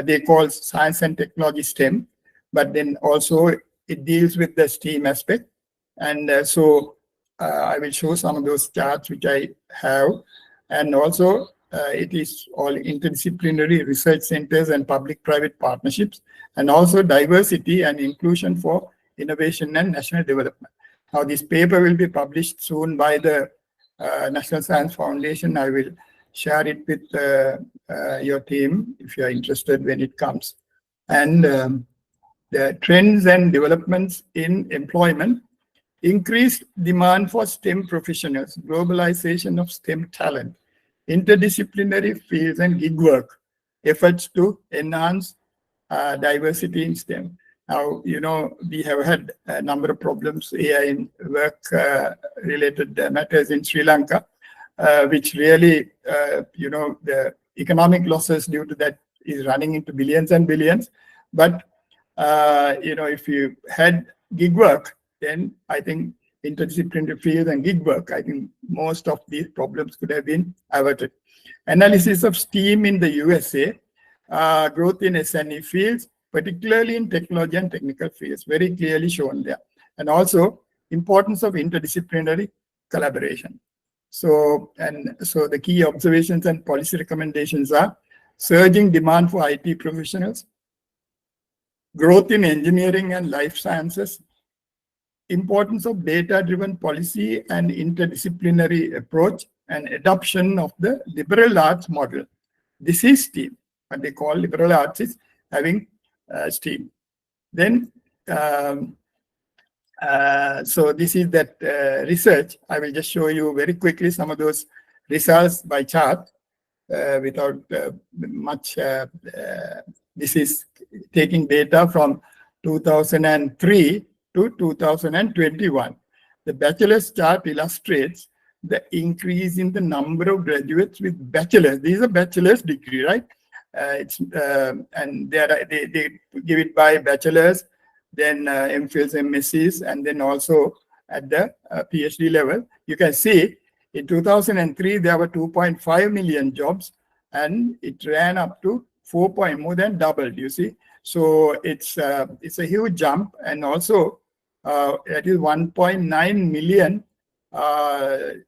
They call science and technology STEM, but then also it deals with the STEAM aspect. And so I will show some of those charts which I have. And also it is all interdisciplinary research centers and public-private partnerships, and also diversity and inclusion for innovation and national development. Now, this paper will be published soon by the National Science Foundation. I will share it with your team if you are interested when it comes. And the trends and developments in employment, increased demand for STEM professionals, globalization of STEM talent, interdisciplinary fields and gig work, efforts to enhance diversity in STEM. Now, you know, we have had a number of problems, AI in work-related matters in Sri Lanka, which really, you know, the economic losses due to that is running into billions and billions. But, you know, if you had gig work, then I think interdisciplinary field and gig work, I think most of these problems could have been averted. Analysis of STEAM in the USA, growth in SNE fields, particularly in technology and technical fields, very clearly shown there. And also importance of interdisciplinary collaboration. So the key observations and policy recommendations are surging demand for IT professionals, growth in engineering and life sciences, importance of data-driven policy and interdisciplinary approach, and adoption of the liberal arts model. This is STEAM. What they call liberal arts is having STEAM. Then, so this is that research. I will just show you very quickly some of those results by chart without much. This is taking data from 2003 to 2021. The bachelor's chart illustrates the increase in the number of graduates with bachelor's. These are bachelor's degree, right? And they give it by bachelor's, then MPhils, MScs, and then also at the PhD level. You can see in 2003 there were 2.5 million jobs, and it ran up to more than doubled. You see, so it's a huge jump, and also it is 1.9 million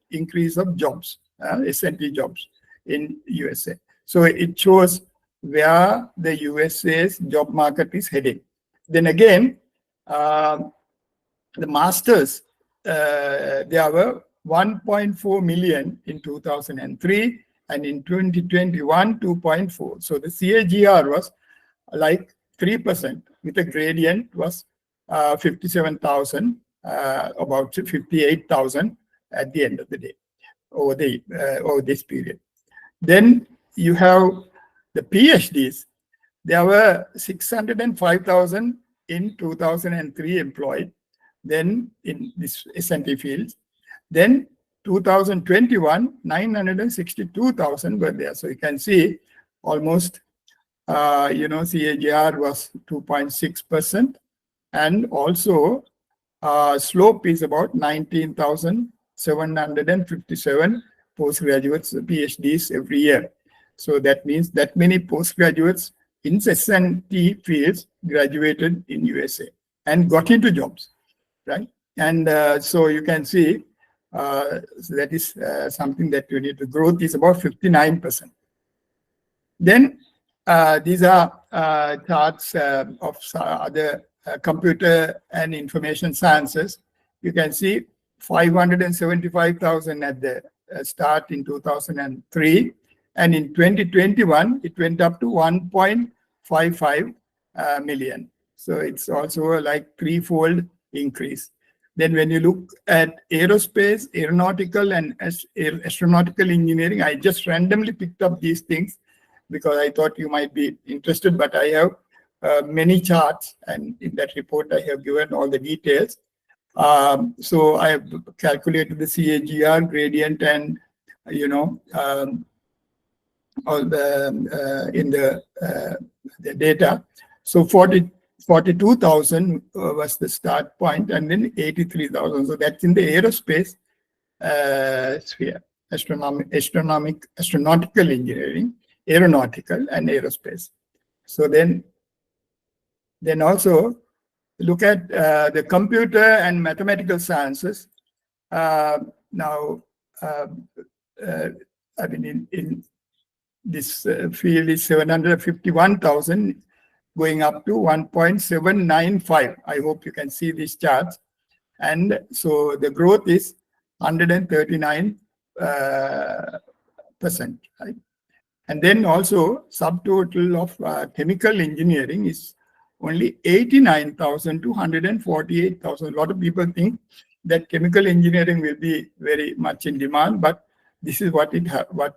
increase of jobs, SNT jobs in USA. So it shows where the USA's job market is heading. Then again, the masters, there were 1.4 million in 2003, and in 2021, 2.4. So the CAGR was like 3%, with a gradient was 57,000, about 58,000 at the end of the day, over this period. Then you have the PhDs. There were 605,000 in 2003 employed, then in this SNT fields. Then 2021, 962,000 were there. So you can see almost, you know, CAGR was 2.6%, and also slope is about 19,757 postgraduates, PhDs every year. So that means that many postgraduates in SNT fields graduated in USA and got into jobs, right? And so you can see so that is something that you need. The growth is about 59%. Then these are charts of other computer and information sciences. You can see 575,000 at the start in 2003. And in 2021, it went up to 1.55 million. So it's also like threefold increase. Then when you look at aerospace, aeronautical, and astronautical engineering, I just randomly picked up these things because I thought you might be interested, but I have many charts, and in that report I have given all the details. So I have calculated the CAGR gradient and, all the in the data. So 42,000 was the start point, and then 83,000. So that's in the aerospace sphere, astronautical engineering, aeronautical and aerospace. So then also look at the computer and mathematical sciences. Now, I mean, in this field is 751,000 going up to 1.795. I hope you can see these charts. And so the growth is 139%, right? And then also subtotal of chemical engineering is only 89,000 to 148,000. A lot of people think that chemical engineering will be very much in demand, but this is what the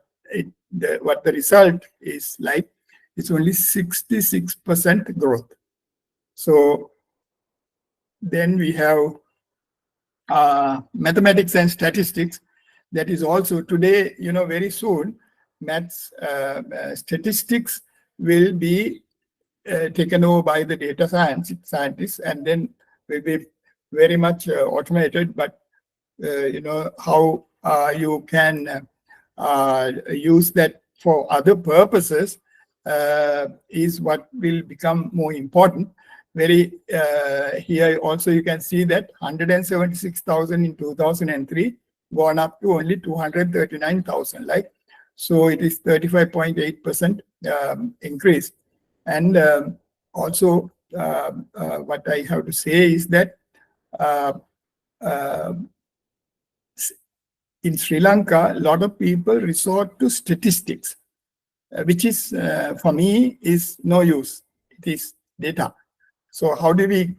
result is like. It's only 66% growth. So then we have mathematics and statistics. That is also today, very soon, maths, statistics will be taken over by the data scientists, and then will be very much automated. But how you can use that for other purposes is what will become more important. Here also you can see that 176,000 in 2003 gone up to only 239,000. Like, so it is 35.8% increase. And also what I have to say is that in Sri Lanka, a lot of people resort to statistics, which is, for me, is no use. It is data. So how do we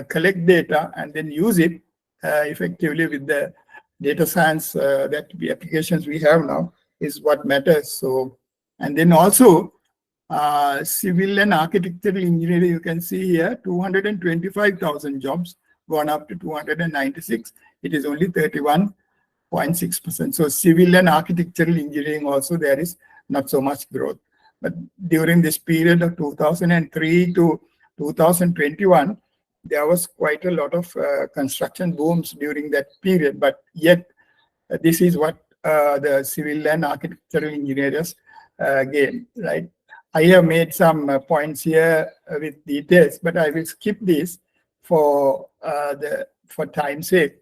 collect data and then use it effectively with the data science applications we have now is what matters. So, and then also civil and architectural engineering, you can see here, 225,000 jobs gone up to 296. It is only 31.6%. So civil and architectural engineering also, there is not so much growth. But during this period of 2003 to 2021, there was quite a lot of construction booms during that period. But yet, this is what the civil and architectural engineers gain, right? I have made some points here with details, but I will skip this for time's sake.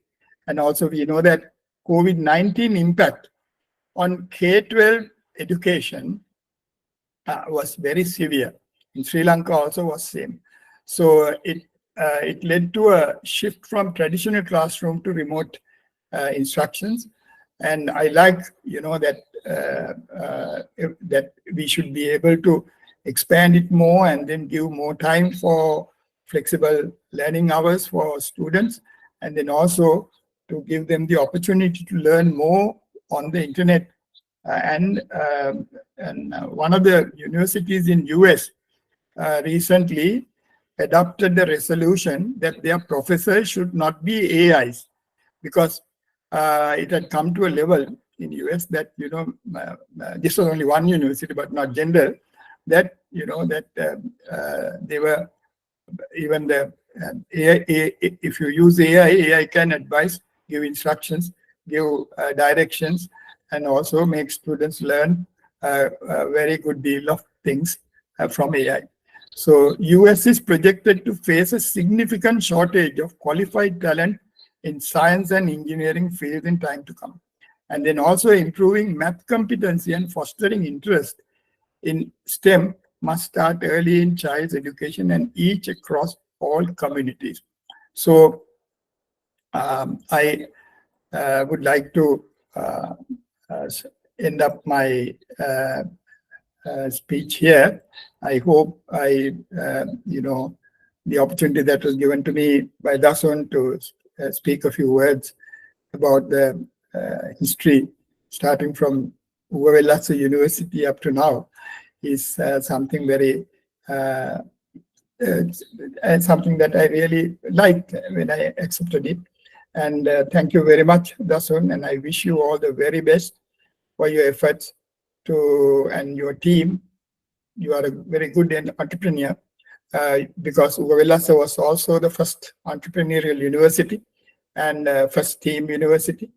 And also, we know that COVID-19 impact on K-12 education was very severe. In Sri Lanka also was same. So it led to a shift from traditional classroom to remote instructions. And I like, that we should be able to expand it more and then give more time for flexible learning hours for students, and then also to give them the opportunity to learn more on the internet. And one of the universities in US recently adopted the resolution that their professors should not be AIs, because it had come to a level in US that, this was only one university, but not general, that, they were, even the AI, if you use AI can advise, give instructions, give directions, and also make students learn a very good deal of things from AI. So US is projected to face a significant shortage of qualified talent in science and engineering fields in time to come. And then also improving math competency and fostering interest in STEM must start early in child's education and each across all communities. So I would like to end up my speech here. I hope the opportunity that was given to me by Dasun to speak a few words about the history, starting from Uwelasa University up to now, is something very something that I really liked when I accepted it. And thank you very much, Dasun, and I wish you all the very best for your efforts and your team. You are a very good entrepreneur because Ugavelasa was also the first entrepreneurial university and first team university.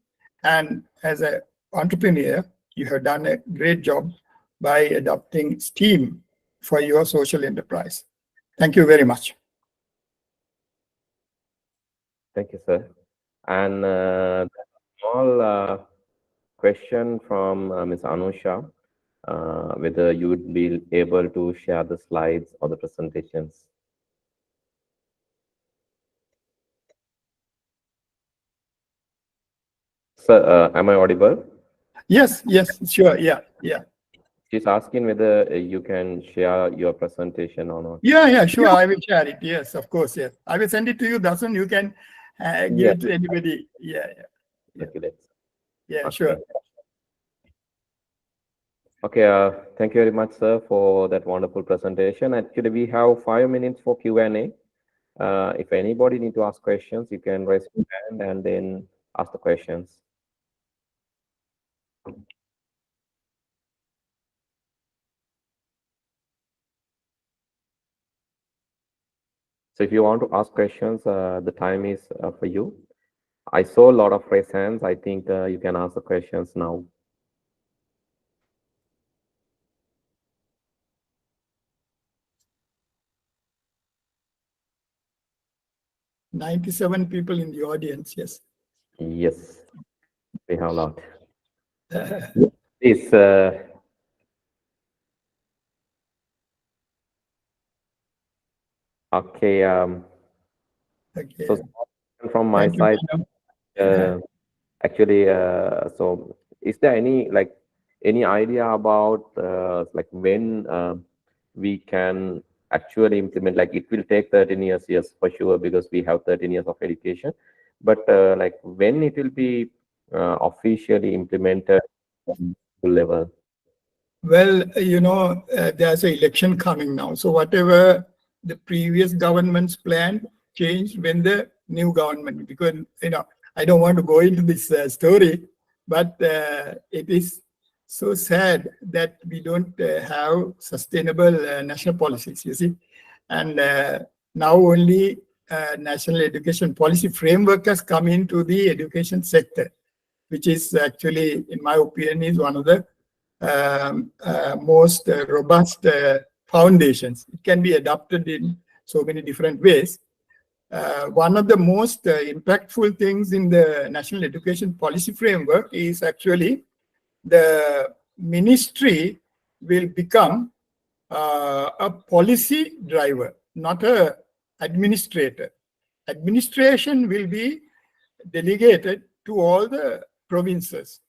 And as an entrepreneur, you have done a great job by adopting STEAM for your social enterprise. Thank you very much. Thank you, sir. And small question from Ms. Anusha, whether you would be able to share the slides or the presentations. Sir, am I audible? Yes, sure, yeah. She's asking whether you can share your presentation or not. Yeah, sure, I will share it, yes, of course, yes. I will send it to you, Dasun, you can give it to anybody. Yeah. Yeah, sure. Okay, thank you very much, sir, for that wonderful presentation. Actually, we have 5 minutes for Q&A. If anybody need to ask questions, you can raise your hand and then ask the questions. So if you want to ask questions, the time is for you. I saw a lot of raised hands. I think you can ask the questions now. "97 people in the audience, yes. Yes, we have a lot. Please. Okay. Okay. So from my side, actually, so is there any idea about like when we can actually implement? Like it will take 13 years, yes, for sure, because we have 13 years of education. But like when it will be officially implemented at the level? Well, there's an election coming now. So whatever the previous government's plan changed when the new government, because, I don't want to go into this story, but it is so sad that we don't have sustainable national policies, you see. And now only national education policy framework has come into the education sector, which is actually, in my opinion, is one of the most robust foundations. It can be adopted in so many different ways. One of the most impactful things in the national education policy framework is actually the ministry will become a policy driver, not a administrator. Administration will be delegated to all the provinces,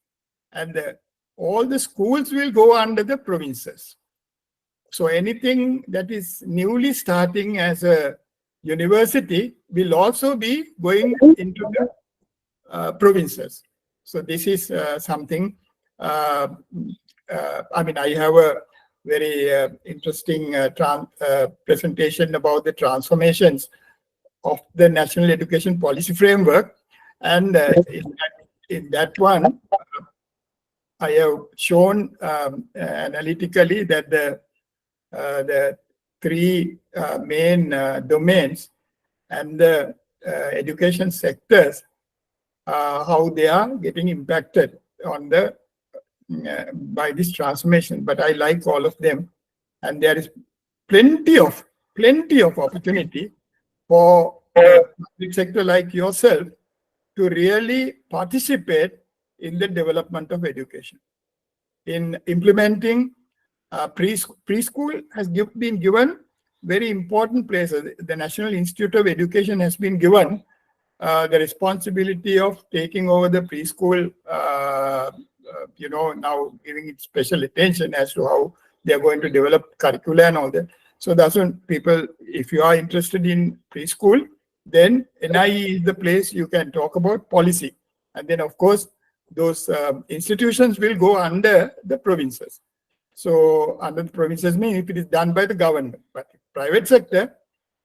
and all the schools will go under the provinces. So anything that is newly starting as a university will also be going into the provinces. So this is something, I have a very interesting presentation about the transformations of the National Education Policy Framework. And in that one, I have shown analytically that the three main domains and the education sectors, how they are getting impacted on by this transformation. But I like all of them, and there is plenty of opportunity for the public sector like yourself to really participate in the development of education. In implementing preschool has been given very important places. The National Institute of Education has been given the responsibility of taking over the preschool, now giving it special attention as to how they are going to develop curricula and all that. So that's when people, if you are interested in preschool, then NIE is the place you can talk about policy. And then, of course, those institutions will go under the provinces. So under the provinces means if it is done by the government. But private sector,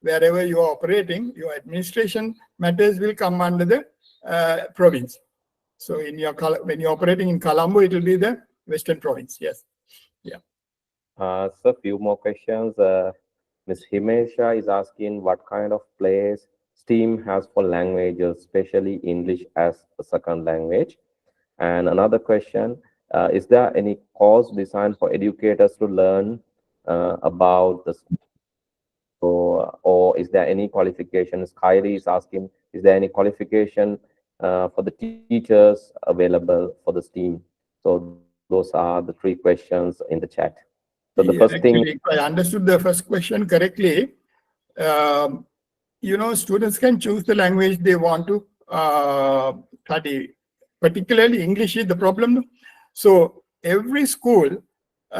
wherever you are operating, your administration matters will come under the province. So in your when you're operating in Colombo, it will be the Western province. Yes. Yeah. So few more questions. Ms. Himesha is asking what kind of place STEAM has for languages, especially English as a second language. And another question, is there any course designed for educators to learn about the, or is there any qualifications? Kyrie is asking, is there any qualification for the teachers available for the STEAM? So those are the three questions in the chat. So the first thing, if I understood the first question correctly, you know, students can choose the language they want to study. Particularly English is the problem. So every school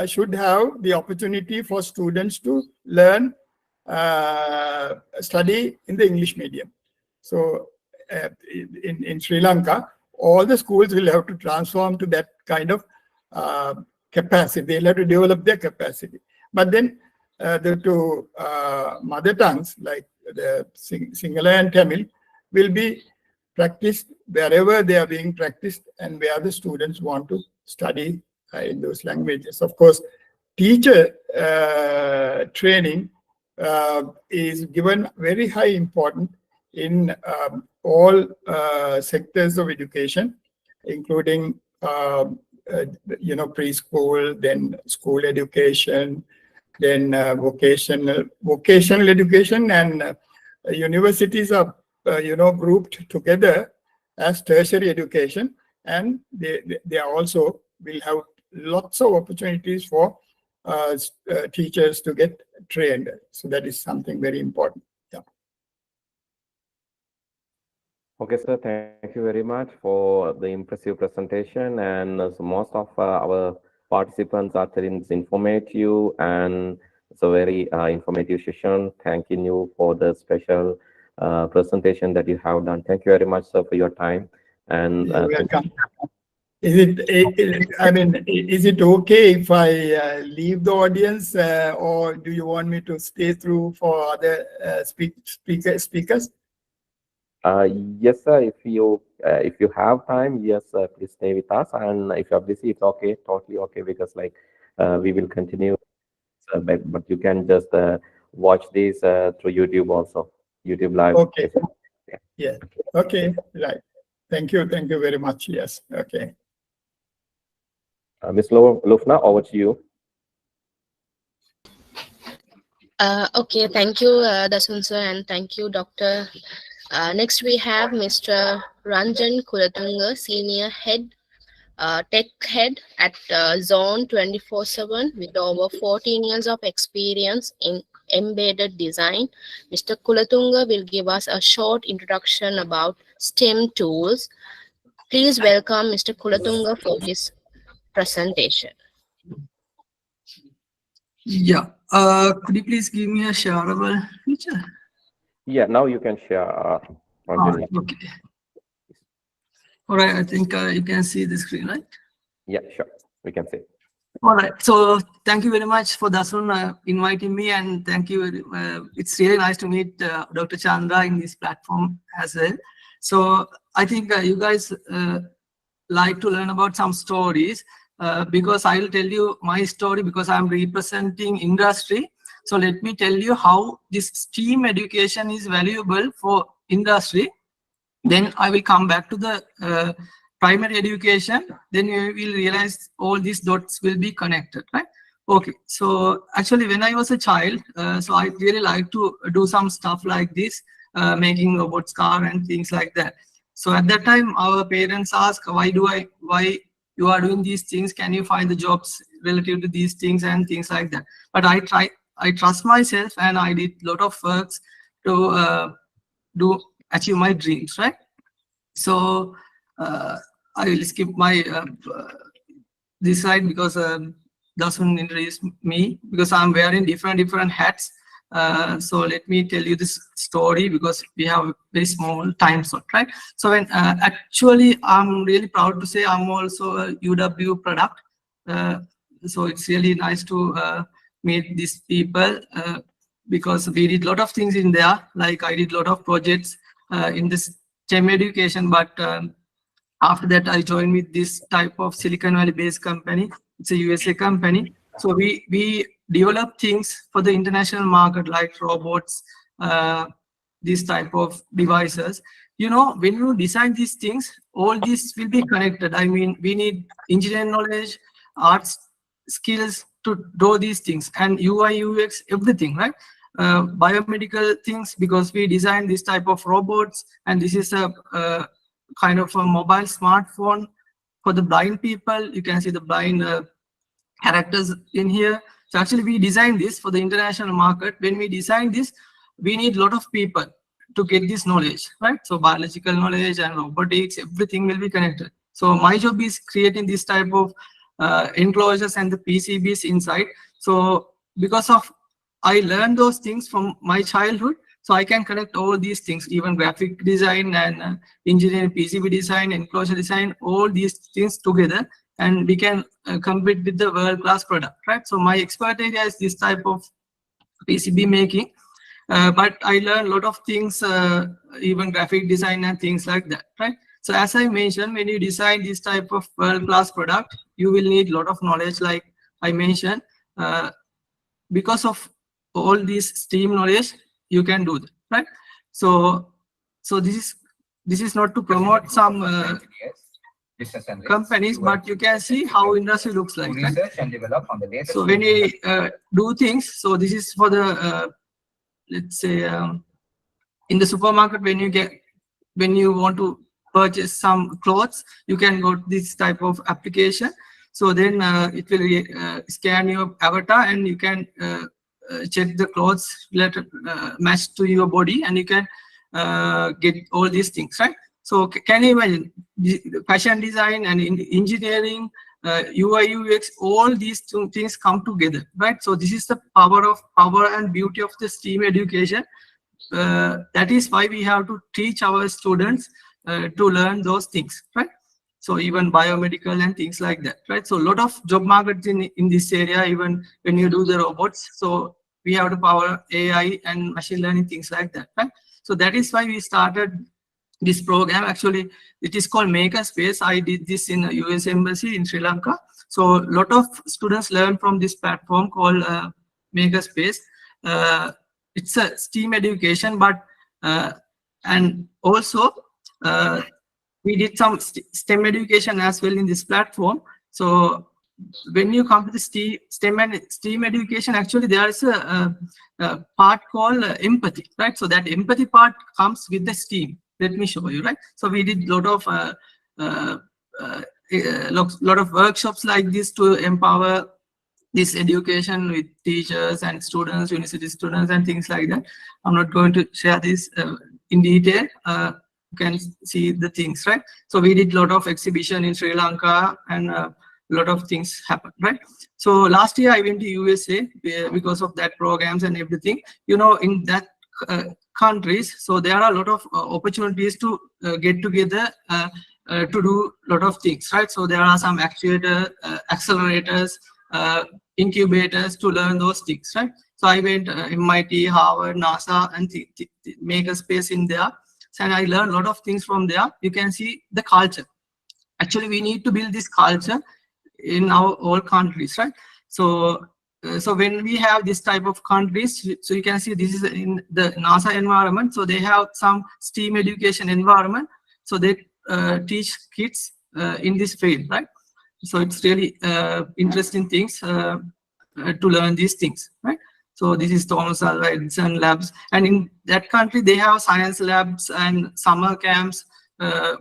should have the opportunity for students to learn, study in the English medium. So in Sri Lanka, all the schools will have to transform to that kind of capacity. They'll have to develop their capacity. But then the two mother tongues, like the Sinhala and Tamil, will be practiced wherever they are being practiced and where the students want to study in those languages. Of course, teacher training is given very high importance in all sectors of education, including you know, preschool, then school education, then vocational education, and universities are you know, grouped together as tertiary education, and they also will have lots of opportunities for teachers to get trained. So that is something very important. Yeah. okay, sir, thank you very much for the impressive presentation. And so most of our participants are telling it's informative, and it's a very informative session. Thanking you for the special presentation that you have done. Thank you very much, sir, for your time. And welcome. Is it okay if I leave the audience, or do you want me to stay through for other speakers? Yes, sir. If you have time, yes, please stay with us. And if you're busy, it's okay, totally okay, because like we will continue. But you can just watch this through YouTube also, YouTube Live. Okay. Yeah. Okay. Right. Thank you. Thank you very much. Yes. Okay. Ms. Lufna, over to you. Okay, thank you, Dasun sir, and thank you, Doctor. Next, we have Mr. Ranjan Kulatunga, Senior Head, Tech Head at Zone 24/7 with over 14 years of experience in embedded design. Mr. Kulatunga will give us a short introduction about STEM tools. Please welcome Mr. Kulatunga for his presentation. Yeah. Could you please give me a shareable feature? Yeah, now you can share. Okay. All right. I think you can see the screen, right? Yeah, sure. We can see. All right. So thank you very much for Dasun inviting me, and thank you. It's really nice to meet Dr. Chandra in this platform as well. So I think you guys like to learn about some stories. Because I will tell you my story because I'm representing industry. So let me tell you how this STEAM education is valuable for industry. Then I will come back to the primary education. Then you will realize all these dots will be connected, right? Okay. So actually when I was a child, so I really like to do some stuff like this, making robots car and things like that. So at that time, our parents asked, why you are doing these things, can you find the jobs relative to these things and things like that. But I trust myself, and I did a lot of works to achieve my dreams, right? So I will skip my this slide because Dasun introduced me, because I'm wearing different hats. So let me tell you this story because we have a very small time slot, right? So when actually I'm really proud to say I'm also a UW product. So it's really nice to meet these people because we did a lot of things in there. Like I did a lot of projects in this STEM education, but after that I joined with this type of Silicon Valley based company. It's a USA company. So we develop things for the international market, like robots, this type of devices. You know, when you design these things, all these will be connected. I mean, we need engineering knowledge, arts skills to do these things, and UI, UX, everything, right? Biomedical things, because we design this type of robots, and this is a kind of a mobile smartphone for the blind people. You can see the blind characters in here. So actually we designed this for the international market. When we design this, we need a lot of people to get this knowledge, right? So biological knowledge and robotics, everything will be connected. So my job is creating this type of enclosures and the PCBs inside. So because of I learned those things from my childhood, so I can connect all these things, even graphic design and engineering, PCB design, enclosure design, all these things together, and we can compete with the world-class product, right? So my expert area is this type of PCB making, but I learned a lot of things, even graphic design and things like that, right? So as I mentioned, when you design this type of world-class product, you will need a lot of knowledge, like I mentioned. Because of all this STEAM knowledge, you can do that, right? So this is not to promote some companies, but you can see how industry looks like, right? So when we do things, so this is for the let's say in the supermarket, when you want to purchase some clothes, you can go to this type of application. So then it will scan your avatar, and you can check the clothes match to your body, and you can get all these things, right? So can you imagine fashion design and engineering, UI, UX, all these two things come together, right? So this is the power and beauty of the STEAM education. That is why we have to teach our students to learn those things, right? So even biomedical and things like that, right? So a lot of job markets in this area, even when you do the robots. So we have to power AI and machine learning, things like that, right? So that is why we started this program. Actually, it is called Makerspace. I did this in the US Embassy in Sri Lanka. So a lot of students learn from this platform called Makerspace. It's a STEAM education, but and also we did some STEM education as well in this platform. So when you come to the STEM and STEAM education, actually there is a part called empathy, right? So that empathy part comes with the STEAM. Let me show you, right? So we did a lot of workshops like this to empower this education with teachers and students, university students, and things like that. I'm not going to share this in detail. You can see the things, right? So we did a lot of exhibition in Sri Lanka, and a lot of things happened, right? So last year I went to USA because of that programs and everything. You know, in that countries, so there are a lot of opportunities to get together to do a lot of things, right? So there are some accelerators, incubators to learn those things, right? So I went MIT, Harvard, NASA, and make a space in there. And I learned a lot of things from there. You can see the culture. Actually, we need to build this culture in our all countries, right? So when we have this type of countries, so you can see this is in the NASA environment. So they have some STEAM education environment. So they teach kids in this field, right? So it's really interesting things to learn these things, right? So this is Thomas Alva Edison labs, and in that country they have science labs and summer camps,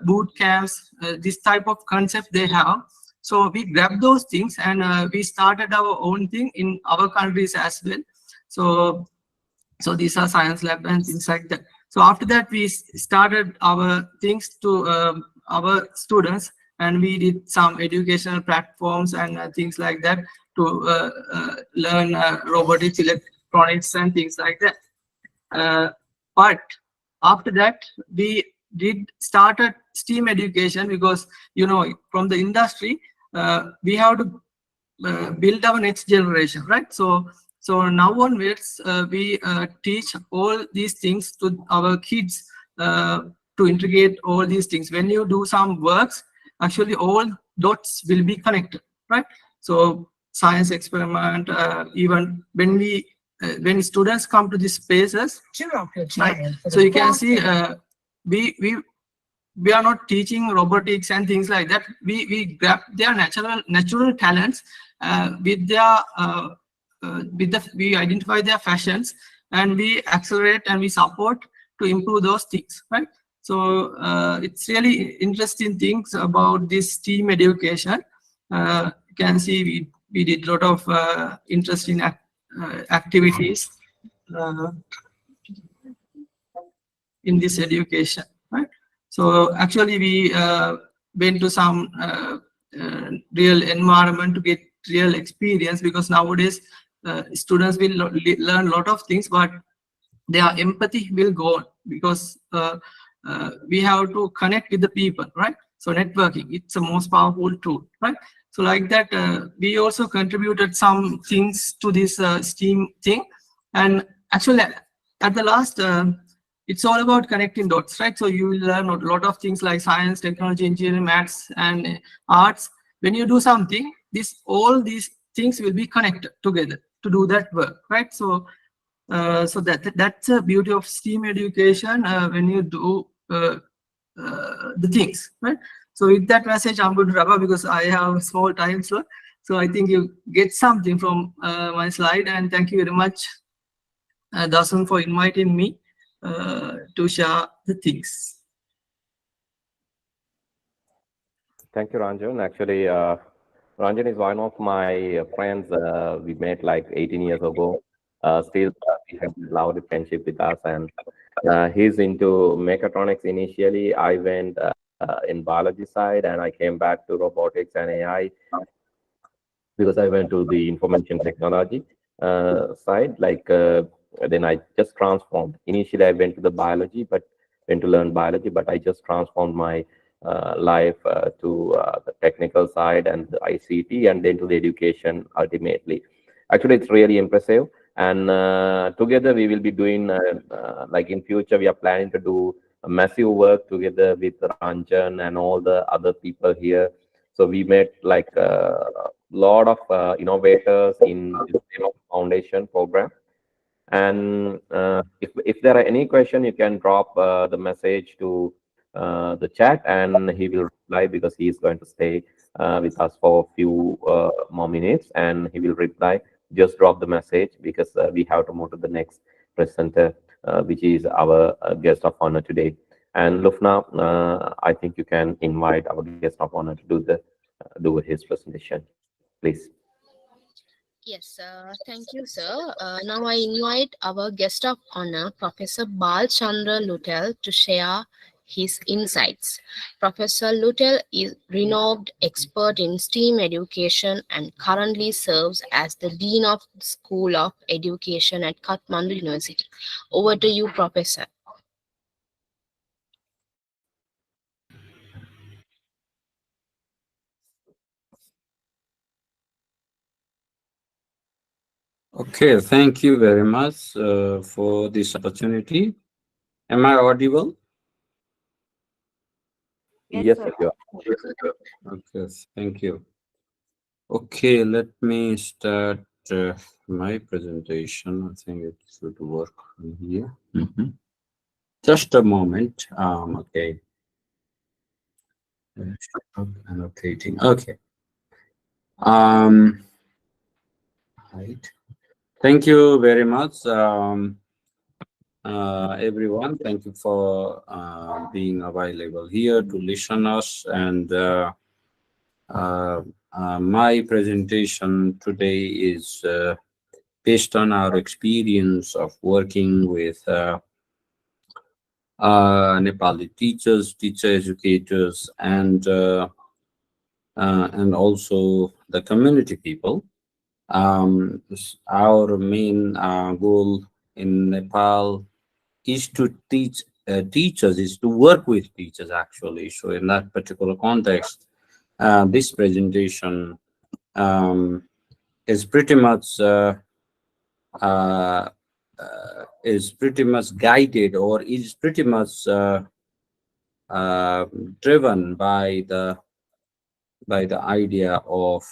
boot camps, this type of concept they have. So we grabbed those things, and we started our own thing in our countries as well. So these are science lab and things like that. So after that we started our things to our students, and we did some educational platforms and things like that to learn robotics, electronics, and things like that. But after that, we started STEAM education, because, you know, from the industry, we have to build our next generation, right? So now onwards, we teach all these things to our kids to to integrate all these things. When you do some works, actually all dots will be connected, right? So science experiment, even when students come to these spaces, right? So you can see we are not teaching robotics and things like that. We grab their natural talents with their we identify their fashions, and we accelerate and we support to improve those things, right? So it's really interesting things about this STEAM education. You can see we did a lot of interesting activities in this education, right? So actually we went to some real environment to get real experience, because nowadays students will learn a lot of things, but their empathy will go on, because we have to connect with the people, right? So networking, it's the most powerful tool, right? So like that, we also contributed some things to this STEAM thing. And actually at the last, it's all about connecting dots, right? So you will learn a lot of things like science, technology, engineering, maths, and arts. When you do something, all these things will be connected together to do that work, right? So so that's the beauty of STEAM education when you do the things, right? So with that message, I'm going to wrap up because I have a small time slot. So I think you get something from my slide, and thank you very much, Dasun, for inviting me to share the things. Thank you, Ranjan. Actually, Ranjan is one of my friends. We met like 18 years ago. Still, we have lovely friendship with us, and he's into mechatronics initially. I went in biology side, and I came back to robotics and AI because I went to the information technology side. Then I just transformed. Initially, I went to the biology, but went to learn biology, but I just transformed my life to the technical side and the ICT, and then to the education ultimately. Actually, it's really impressive. And together we will be doing, like in future, we are planning to do a massive work together with Ranjan and all the other people here. So we met like a lot of innovators in the foundation program. And if there are any question, you can drop the message to the chat, and he will reply, because he is going to stay with us for a few more minutes, and he will reply. Just drop the message, because we have to move to the next presenter, which is our guest of honor today. And Lufna, I think you can invite our guest of honor to do his presentation, please. Yes, thank you, sir. Now I invite our guest of honor, Professor Chandra Lutel, to share his insights. Professor Lutel is renowned expert in STEAM education and currently serves as the Dean of the School of Education at Kathmandu University. Over to you, Professor. Okay, thank you very much for this opportunity. Am I audible? Yes, sir. You are. Okay, thank you. Okay, let me start my presentation. I think it should work here. Just a moment. Okay. Annotating. Okay. Right. Thank you very much, everyone. Thank you for being available here to listen us. And my presentation today is based on our experience of working with Nepali teachers, teacher educators, and also the community people. Our main goal in Nepal is to teach teachers, is to work with teachers actually. So in that particular context, this presentation is pretty much guided, or is pretty much driven by the idea of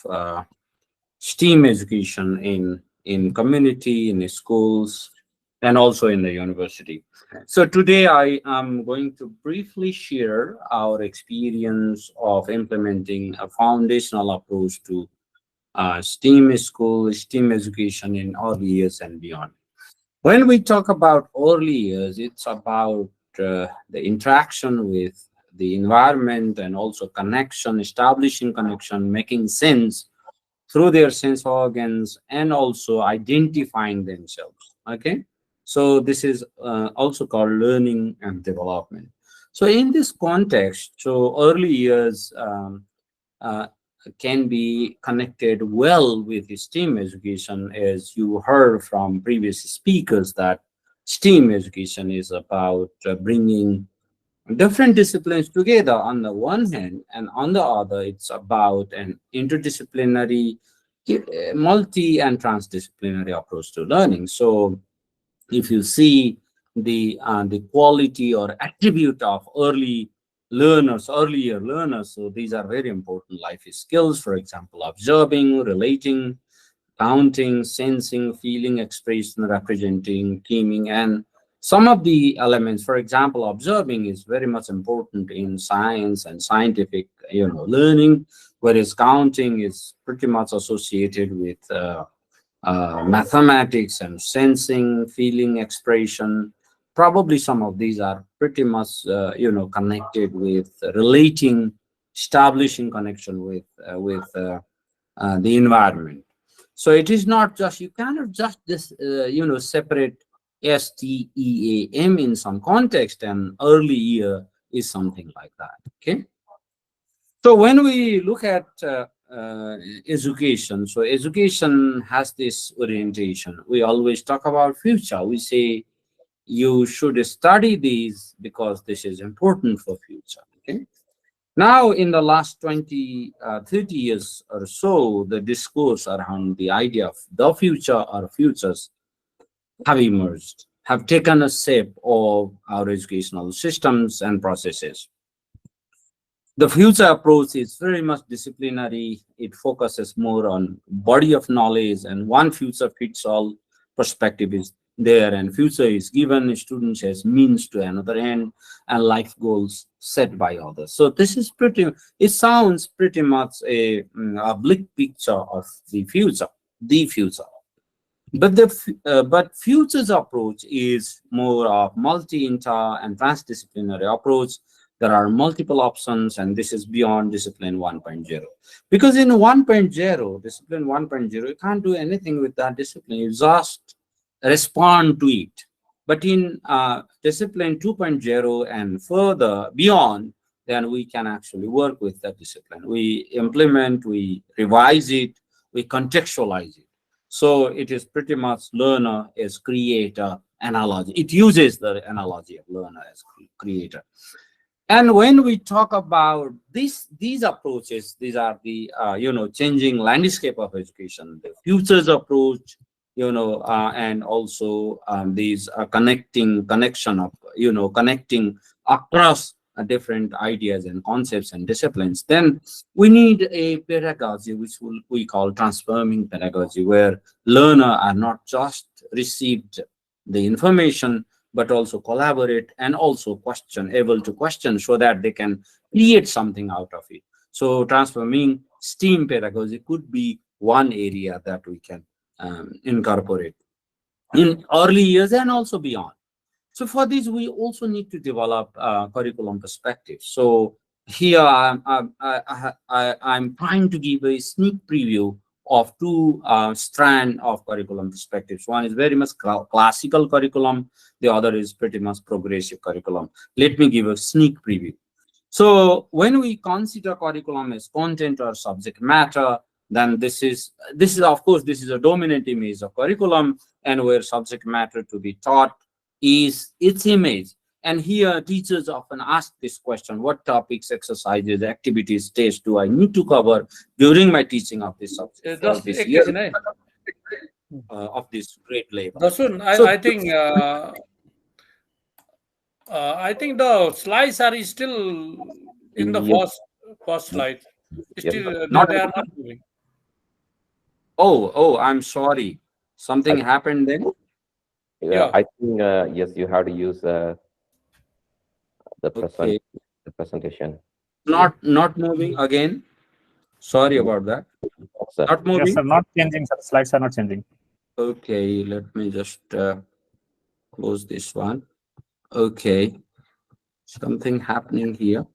STEAM education in community, in schools, and also in the university. So today I am going to briefly share our experience of implementing a foundational approach to STEAM school, STEAM education in early years and beyond. When we talk about early years, it's about the interaction with the environment and also connection, establishing connection, making sense through their sense organs, and also identifying themselves. Okay, so this is also called learning and development. So in this context, so early years can be connected well with STEAM education, as you heard from previous speakers, that STEAM education is about bringing different disciplines together on the one hand, and on the other, it's about an interdisciplinary, multi and transdisciplinary approach to learning. So if you see the quality or attribute of earlier learners, so these are very important life skills. For example, observing, relating, counting, sensing, feeling, expression, representing, teaming, and some of the elements. For example, observing is very much important in science and scientific learning, whereas counting is pretty much associated with mathematics, and sensing, feeling, expression. Probably some of these are pretty much connected with relating, establishing connection with the environment. So it is not just, you cannot just separate STEAM in some context, and early year is something like that. Okay, so when we look at education, so education has this orientation. We always talk about future. We say you should study these because this is important for future. Okay, now in the last 20 30 years or so, the discourse around the idea of the future or futures have emerged, have taken a shape of our educational systems and processes. The future approach is very much disciplinary. It focuses more on body of knowledge, and one future fits all perspective is there, and future is given students as means to another end, and life goals set by others. So this is it sounds pretty much a bleak picture of the future. But future's approach is more of multi, inter, and transdisciplinary approach. There are multiple options, and this is beyond discipline 1.0. Because in 1.0, discipline 1.0, you can't do anything with that discipline. You just respond to it. But in discipline 2.0 and further beyond, then we can actually work with that discipline. We implement, we revise it, we contextualize it. So it is pretty much learner as creator analogy. It uses the analogy of learner as creator. And when we talk about these approaches, these are the changing landscape of education, the futures approach, and also these connecting across different ideas and concepts and disciplines. Then we need a pedagogy which we call transforming pedagogy, where learners are not just received the information, but also collaborate and also able to question, so that they can create something out of it. So transforming STEAM pedagogy could be one area that we can incorporate in early years and also beyond. So for this, we also need to develop curriculum perspective. So here I'm trying to give a sneak preview of two strands of curriculum perspectives. One is very much classical curriculum. The other is pretty much progressive curriculum. Let me give a sneak preview. So when we consider curriculum as content or subject matter, then this is of course, this is a dominant image of curriculum, and where subject matter to be taught is its image. And here teachers often ask this question: what topics, exercises, activities, tests do I need to cover during my teaching of this subject, of this year, of this great labor? Dasun, So I think I think the slides are still in the Yep. first slide. Yep. Still, Not they are not moving. Oh, I'm sorry. Something I- happened then. Yeah. I think yes, you have to use the Okay. presentation. Not moving again. Sorry about that. Sir. Not Yes, moving. sir. Not changing, sir. Slides are not changing. Okay, let me just close this one. Okay, something happening here.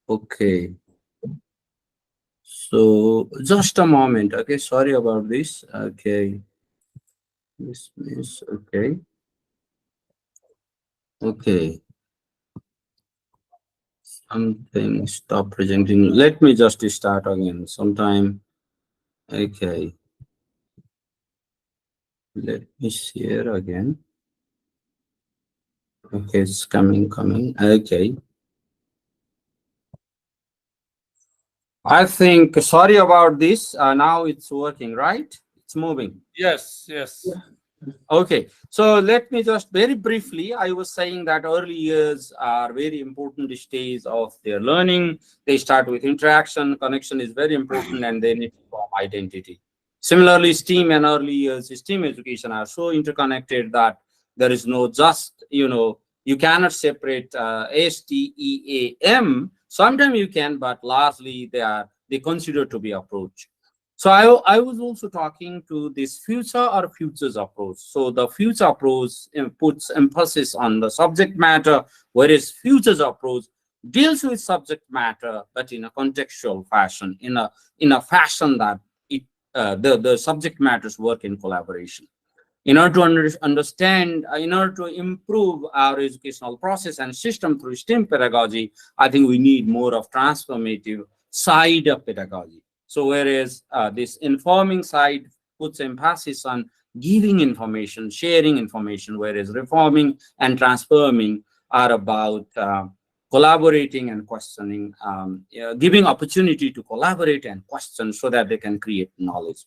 Okay. So just a moment. Okay, sorry about this. Okay. This is okay. Okay. Something stop presenting. Let me just start again sometime. Okay. Let me share again. Okay, it's coming. Okay. I think, sorry about this. Now it's working, right? It's moving. Yes. Okay, so let me just very briefly, I was saying that early years are very important stage of their learning. They start with interaction, connection is very important, and they need to form identity. Similarly, STEAM and early years STEAM education are so interconnected that there is no just, you cannot separate STEAM. Sometimes you can, but largely they consider to be approach. So I was also talking to this future or futures approach. So the future approach puts emphasis on the subject matter, whereas futures approach deals with subject matter, but in a contextual fashion, in a fashion that the subject matters work in collaboration. In order to understand, in order to improve our educational process and system through STEAM pedagogy, I think we need more of transformative side of pedagogy. So whereas this informing side puts emphasis on giving information, sharing information, whereas reforming and transforming are about collaborating and questioning, giving opportunity to collaborate and question so that they can create knowledge.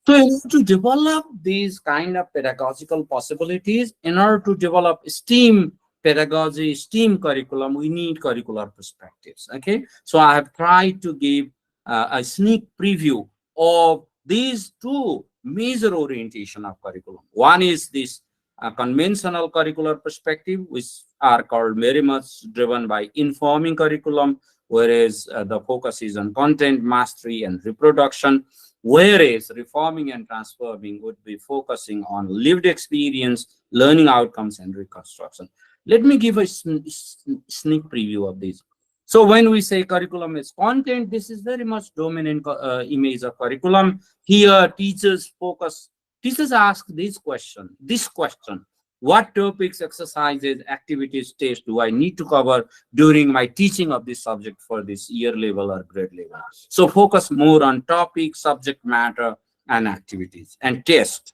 So in order to develop these kind of pedagogical possibilities, in order to develop STEAM pedagogy, STEAM curriculum, we need curricular perspectives. Okay, so I have tried to give a sneak preview of these two major orientation of curriculum. One is this conventional curricular perspective, which are called very much driven by informing curriculum, whereas the focus is on content mastery and reproduction. Whereas reforming and transforming would be focusing on lived experience, learning outcomes, and reconstruction. Let me give a sneak preview of this. So when we say curriculum is content, this is very much dominant image of curriculum. Here, teachers ask this question, what topics, exercises, activities, tests do I need to cover during my teaching of this subject for this year level or grade level? So focus more on topic, subject matter, and activities and test.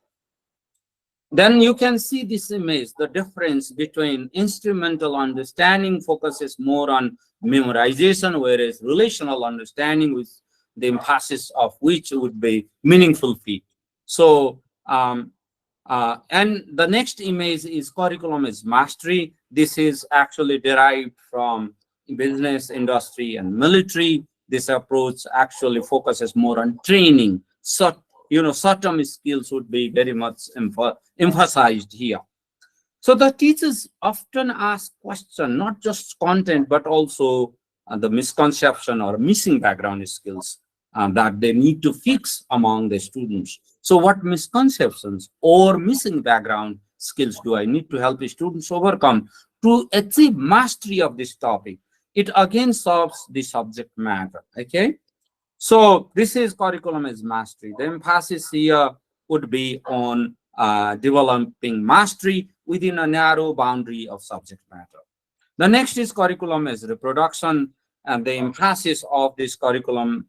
Then you can see this image, the difference between instrumental understanding focuses more on memorization, whereas relational understanding with the emphasis of which would be meaningful feat. So, and the next image is curriculum is mastery. This is actually derived from business, industry, and military. This approach actually focuses more on training. So, certain skills would be very much emphasized here. So the teachers often ask questions, not just content, but also the misconception or missing background skills that they need to fix among the students. So what misconceptions or missing background skills do I need to help the students overcome to achieve mastery of this topic? It again solves the subject matter, okay? So this is curriculum as mastery. The emphasis here would be on developing mastery within a narrow boundary of subject matter. The next is curriculum as reproduction, and the emphasis of this curriculum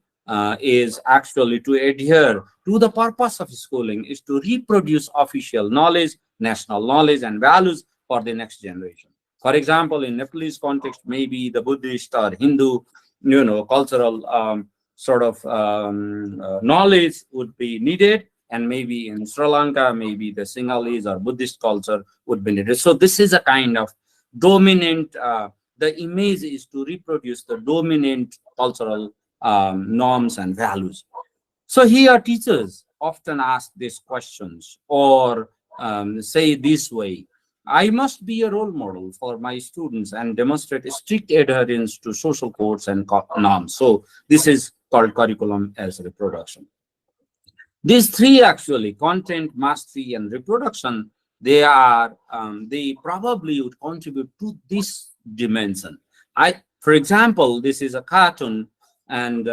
is actually to adhere to the purpose of schooling, is to reproduce official knowledge, national knowledge, and values for the next generation. For example, in Nepalese context, maybe the Buddhist or Hindu, cultural sort of knowledge would be needed, and maybe in Sri Lanka, maybe the Sinhalese or Buddhist culture would be needed. So this is a kind of dominant, the image is to reproduce the dominant cultural norms and values. So here teachers often ask these questions or say this way: I must be a role model for my students and demonstrate strict adherence to social codes and norms. So this is called curriculum as reproduction. These three actually, content, mastery, and reproduction, they are they probably would contribute to this dimension. For example, this is a cartoon, and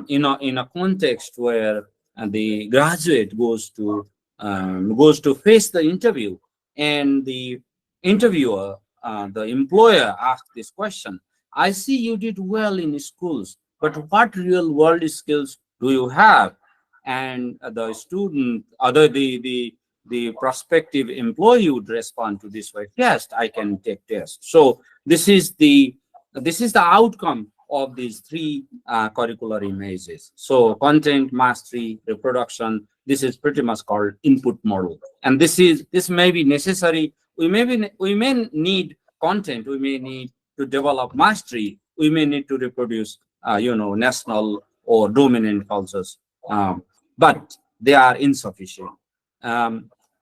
in a context where the graduate goes to face the interview, and the interviewer, the employer, asks this question: I see you did well in schools, but what real world skills do you have? And the student, the prospective employee would respond to this way: yes, I can take tests. So this is the outcome of these three curricular images. So content, mastery, reproduction, this is pretty much called input model. And this may be necessary. We may need content, we may need to develop mastery, we may need to reproduce national or dominant cultures, but they are insufficient.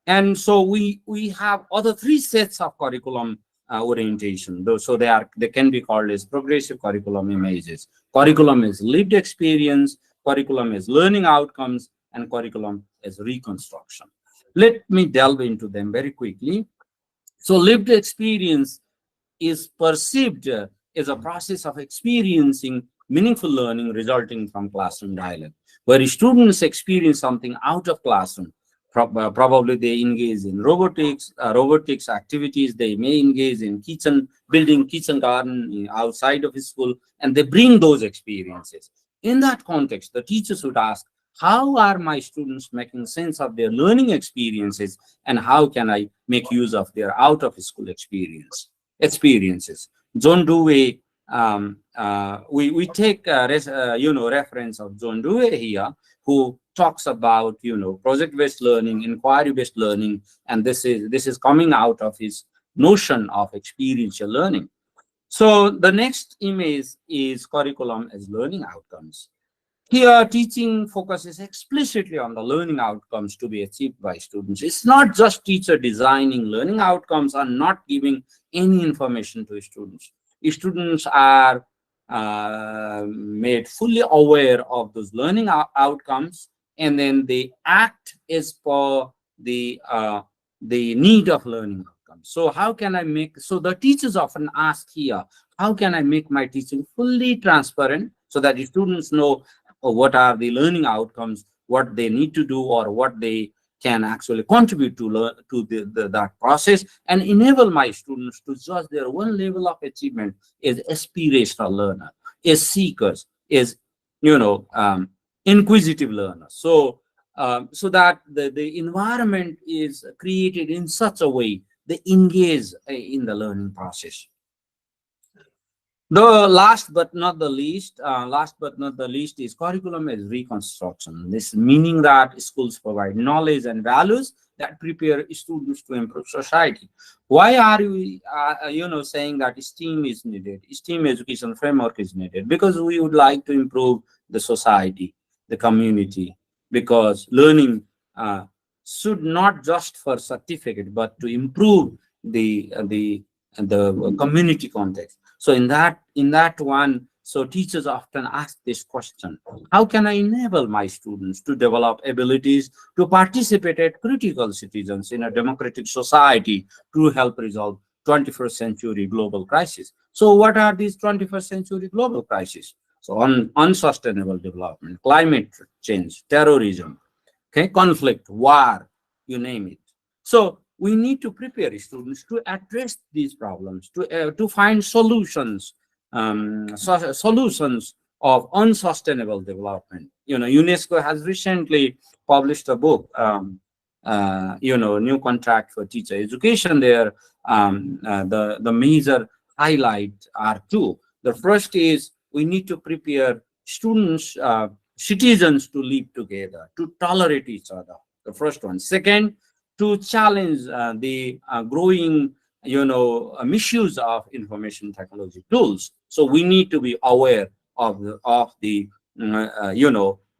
And so we have other three sets of curriculum orientation. So they can be called as progressive curriculum images. Curriculum is lived experience, curriculum is learning outcomes, and curriculum is reconstruction. Let me delve into them very quickly. So lived experience is perceived as a process of experiencing meaningful learning resulting from classroom dialogue, where students experience something out of classroom. Probably they engage in robotics activities, they may engage in building kitchen garden outside of his school, and they bring those experiences. In that context, the teachers would ask, how are my students making sense of their learning experiences, and how can I make use of their out of school experiences? John Dewey, we take reference of John Dewey here, who talks about project-based learning, inquiry-based learning, and this is coming out of his notion of experiential learning. So the next image is curriculum as learning outcomes. Here, teaching focuses explicitly on the learning outcomes to be achieved by students. It's not just teacher designing learning outcomes and not giving any information to students. Students are made fully aware of those learning outcomes, and then they act as per the need of learning outcomes. So how can I make, so the teachers often ask here, how can I make my teaching fully transparent so that the students know what are the learning outcomes, what they need to do, or what they can actually contribute to that process, and enable my students to judge their own level of achievement as aspirational learner, as seekers, as inquisitive learners. So so that the environment is created in such a way they engage in the learning process. The last but not the least is curriculum as reconstruction. This meaning that schools provide knowledge and values that prepare students to improve society. Why are we, saying that STEAM is needed? STEAM education framework is needed because we would like to improve the society, the community, because learning should not just for certificate, but to improve the community context. So in that one, so teachers often ask this question: how can I enable my students to develop abilities to participate as critical citizens in a democratic society to help resolve 21st century global crisis? So what are these 21st century global crises? So unsustainable development, climate change, terrorism, conflict, war, you name it. So we need to prepare students to address these problems, to find solutions, solutions of unsustainable development. UNESCO has recently published a book, New Contract for Teacher Education. There, the major highlights are two. The first is we need to prepare students, citizens to live together, to tolerate each other. The first one. Second, to challenge the growing misuse of information technology tools. So we need to be aware of the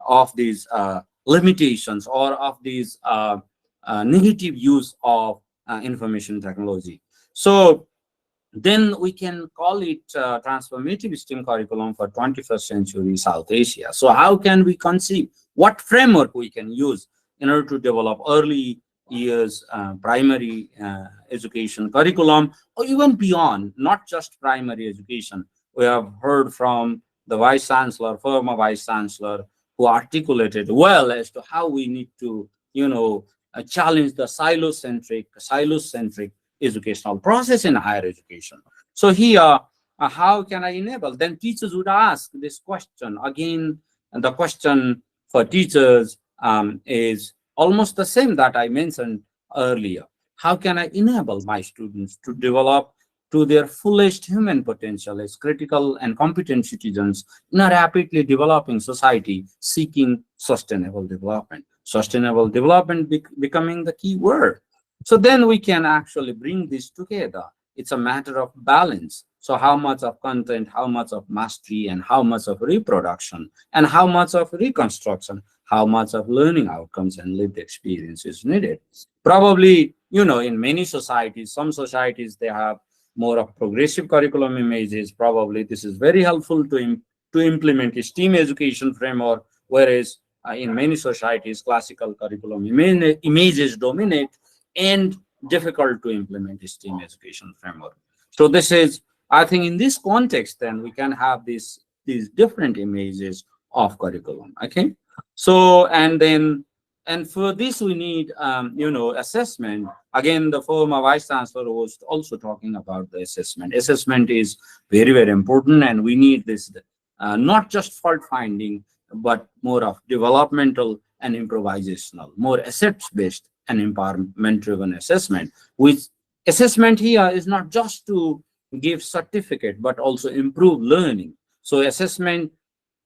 of these limitations or of these negative use of information technology. So then we can call it transformative STEAM curriculum for 21st century South Asia. So how can we conceive what framework we can use in order to develop early years primary education curriculum, or even beyond, not just primary education? We have heard from the Vice Chancellor, former Vice Chancellor, who articulated well as to how we need to, challenge the silo-centric educational process in higher education. So here, how can I enable? Then teachers would ask this question. Again, and the question for teachers is almost the same that I mentioned earlier. How can I enable my students to develop to their fullest human potential as critical and competent citizens in a rapidly developing society seeking sustainable development? Sustainable development becoming the key word. So then we can actually bring this together. It's a matter of balance. So how much of content, how much of mastery, and how much of reproduction, and how much of reconstruction, how much of learning outcomes and lived experience is needed. Probably, in many societies, some societies, they have more of progressive curriculum images. Probably this is very helpful to implement a STEAM education framework, whereas in many societies, classical curriculum images dominate and difficult to implement a STEAM education framework. So this is, I think, in this context, then we can have these different images of curriculum. Okay. So, and for this we need, assessment. Again, the former Vice Chancellor was also talking about the assessment. Assessment is very, very important, and we need this, not just fault finding, but more of developmental and improvisational, more assets-based and empowerment-driven assessment. Which assessment here is not just to give certificate, but also improve learning. So assessment,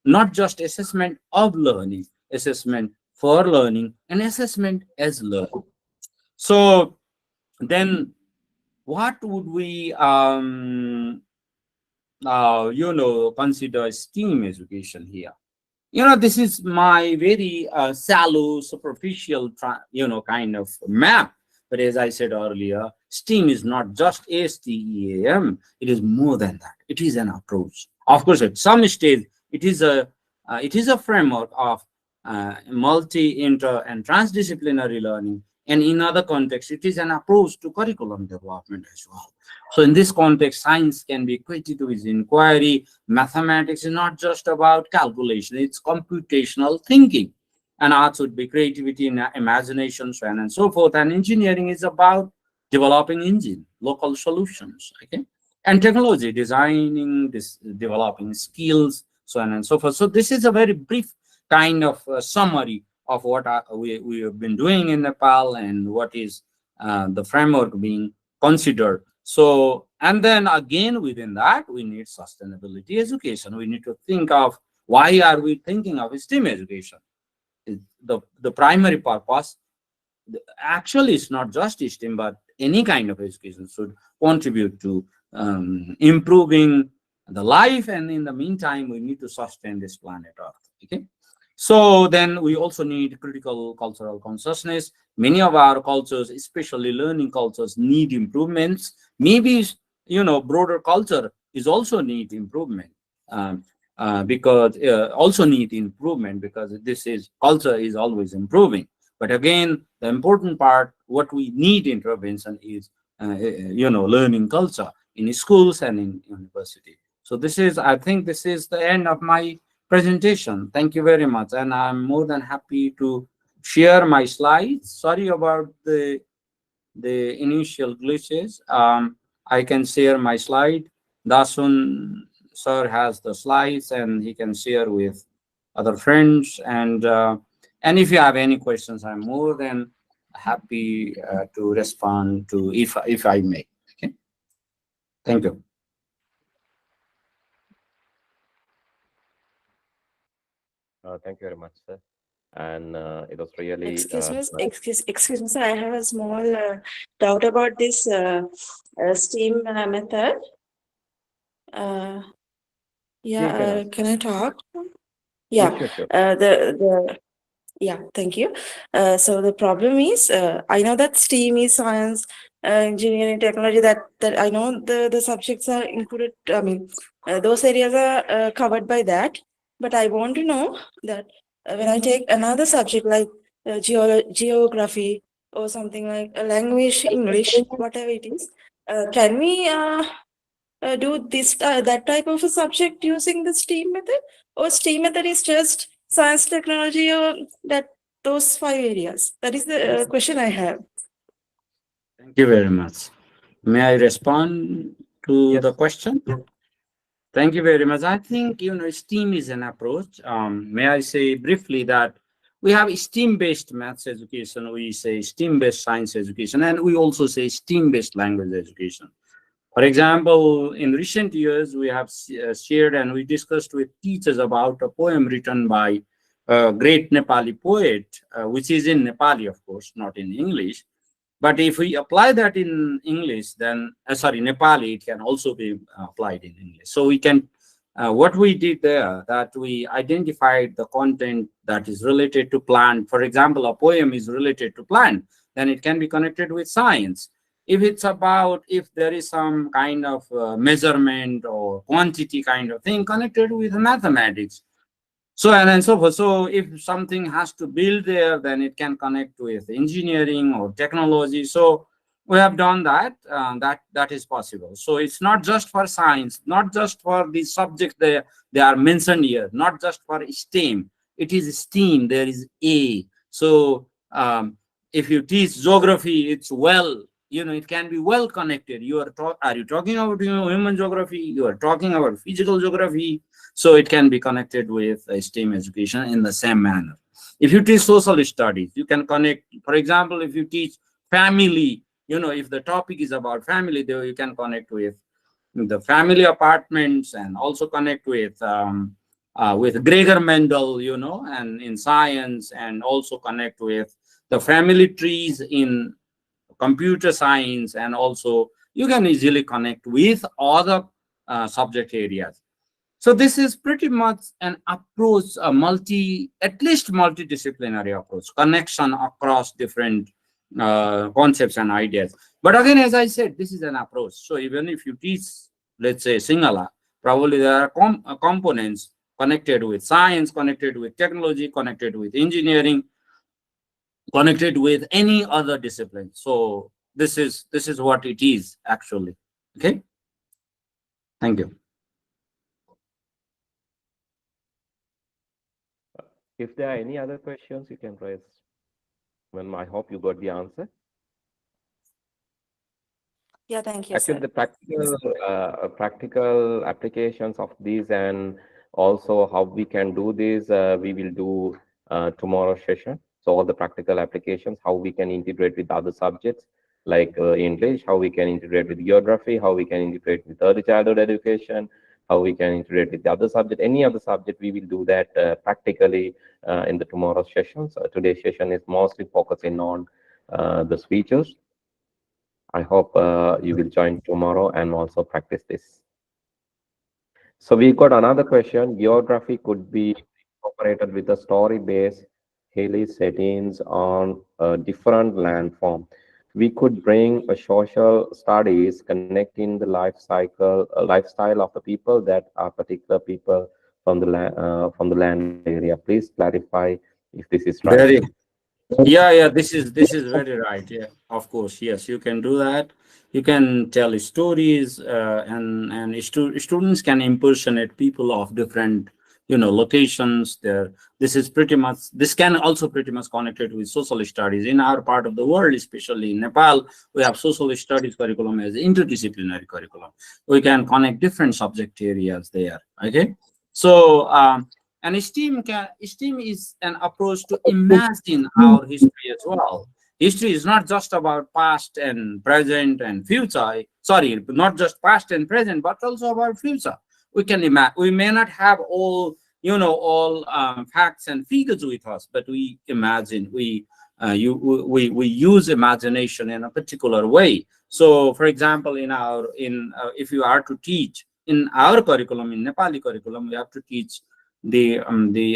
not just assessment of learning, assessment for learning, and assessment as learning. So then what would we consider STEAM education here? This is my very shallow, superficial, kind of map. But as I said earlier, STEAM is not just STEAM. It is more than that. It is an approach. Of course, at some stage, it is a framework of multi, inter, and transdisciplinary learning. And in other contexts, it is an approach to curriculum development as well. So in this context, science can be equated with inquiry. Mathematics is not just about calculation, it's computational thinking. And arts would be creativity and imagination, so on and so forth. And engineering is about developing engine, local solutions, okay? And technology, designing, developing skills, so on and so forth. So this is a very brief kind of summary of what we have been doing in Nepal and what is the framework being considered. So, and then again, within that, we need sustainability education. We need to think of why are we thinking of STEAM education? The primary purpose, actually, it's not just STEAM, but any kind of education should contribute to improving the life. And in the meantime, we need to sustain this planet Earth. Okay. So then we also need critical cultural consciousness. Many of our cultures, especially learning cultures, need improvements. Maybe, broader culture is also need improvement because this is culture is always improving. But again, the important part, what we need intervention is, learning culture in schools and in university. So this is, I think this is the end of my presentation. Thank you very much. And I'm more than happy to share my slides. Sorry about the initial glitches. I can share my slide. Dasun sir has the slides and he can share with other friends. And if you have any questions, I'm more than happy to respond to if I may. Okay. Thank you. Thank you very much, sir. and it was really excuse me, sir. I have a small doubt about this STEAM method. Can I talk? Yeah, sure. Yeah, thank you. So the problem is, I know that STEAM is science, engineering, technology. That I know the subjects are included. I mean, those areas are covered by that. But I want to know that when I take another subject like geography or something like a language, English, whatever it is, can we do this that type of a subject using the STEAM method, or STEAM method is just science, technology, or that those 5 areas? That is the question I have. Thank you very much. May I respond to Yes. the question? Thank you very much. I think, STEAM is an approach. May I say briefly that we have STEAM-based maths education, we say STEAM-based science education, and we also say STEAM-based language education. For example, in recent years, we have shared and we discussed with teachers about a poem written by a great Nepali poet, which is in Nepali, of course, not in English. But if we apply that in English, then, Nepali, it can also be applied in English. So we can, what we did there, that we identified the content that is related to plant. For example, a poem is related to plant, then it can be connected with science. If it's about, if there is some kind of measurement or quantity kind of thing connected with mathematics, so on and so forth. So if something has to build there, then it can connect with engineering or technology. So we have done that. That is possible. So it's not just for science, not just for the subjects they are mentioned here, not just for STEAM. It is STEAM. There is A. So if you teach geography, it's it can be well connected. Are you talking about human geography? You are talking about physical geography. So it can be connected with STEAM education in the same manner. If you teach social studies, you can connect. For example, if you teach family, if the topic is about family, there you can connect with the family apartments and also connect with Gregor Mendel, and in science, and also connect with the family trees in computer science, and also you can easily connect with other subject areas. So this is pretty much an approach, at least multidisciplinary approach, connection across different concepts and ideas. But again, as I said, this is an approach. So even if you teach, let's say, Sinhala, probably there are components connected with science, connected with technology, connected with engineering, connected with any other discipline. So this is what it is actually. Okay. Thank you. If there are any other questions, you can raise. I hope you got the answer. Yeah, thank you. Actually, Sir. the practical applications of these, and also how we can do this, we will do tomorrow's session. So all the practical applications, how we can integrate with other subjects like English, how we can integrate with geography, how we can integrate with early childhood education, how we can integrate with the other subject, any other subject, we will do that practically in the tomorrow's session. So today's session is mostly focusing on the speeches. I hope you will join tomorrow and also practice this. So we got another question. Geography could be incorporated with a story-based Haley settings on a different landform. We could bring a social studies connecting the lifestyle of the people that are particular people from the land area. Please clarify if this is right. Yeah, this is very right. Yeah, of course, yes, you can do that. You can tell stories, and students can impersonate people of different locations there. This can also pretty much connected with social studies. In our part of the world, especially in Nepal, we have social studies curriculum as interdisciplinary curriculum. We can connect different subject areas there. Okay, so and STEAM is an approach to imagine our history as well. History is not just about past and present and future. Sorry, not just past and present, but also about future. We can imagine. We may not have all all facts and figures with us, but we imagine, we use imagination in a particular way. So, for example, if you are to teach in our curriculum, in Nepali curriculum, we have to teach the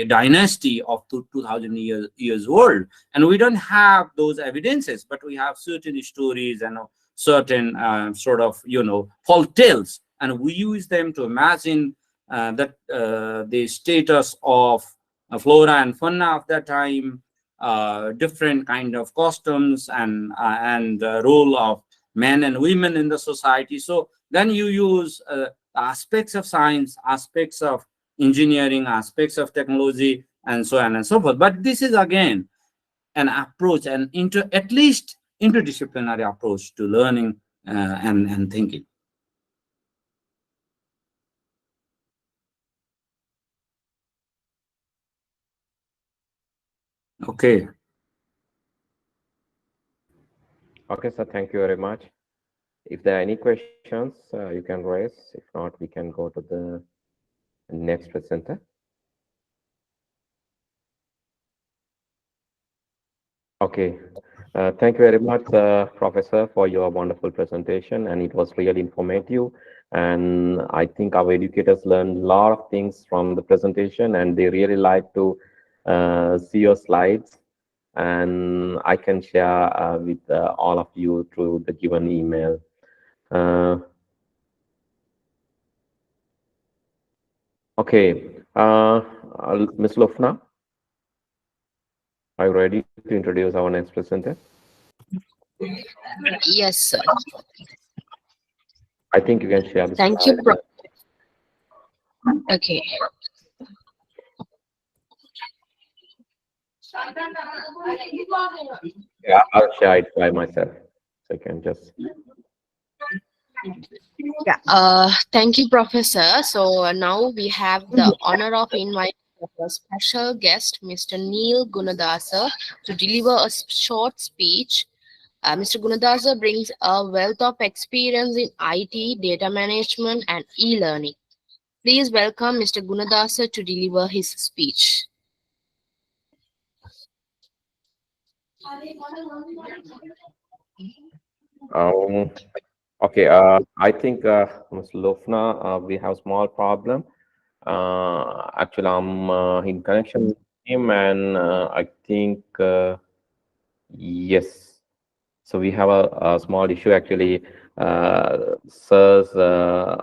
dynasty of 2000 years old, and we don't have those evidences, but we have certain stories and certain sort of folk tales, and we use them to imagine that the status of flora and fauna of that time, different kind of customs, and role of men and women in the society. So then you use aspects of science, aspects of engineering, aspects of technology, and so on and so forth. But this is again an approach, at least interdisciplinary approach to learning and thinking. Okay. Okay, sir. Thank you very much. If there are any questions, you can raise. If not, we can go to the next presenter. Okay. Thank you very much, Professor, for your wonderful presentation, and it was really informative. And I think our educators learned a lot of things from the presentation, and they really like to see your slides. And I can share with all of you through the given email. Okay, Ms. Lufna, are you ready to introduce our next presenter? Yes, sir. I think you can share the Thank you. Okay. Yeah, I'll share it by myself. So I can just. Yeah. Thank you, Professor. So now we have the honor of inviting a special guest, Mr. Neil Gunadasa, to deliver a short speech. Mr. Gunadasa brings a wealth of experience in IT, data management, and e-learning. Please welcome Mr. Gunadasa to deliver his speech. Okay, I think Ms. Lufna, we have small problem. Actually, I'm in connection with him, and I think yes. So we have a small issue actually. Sir's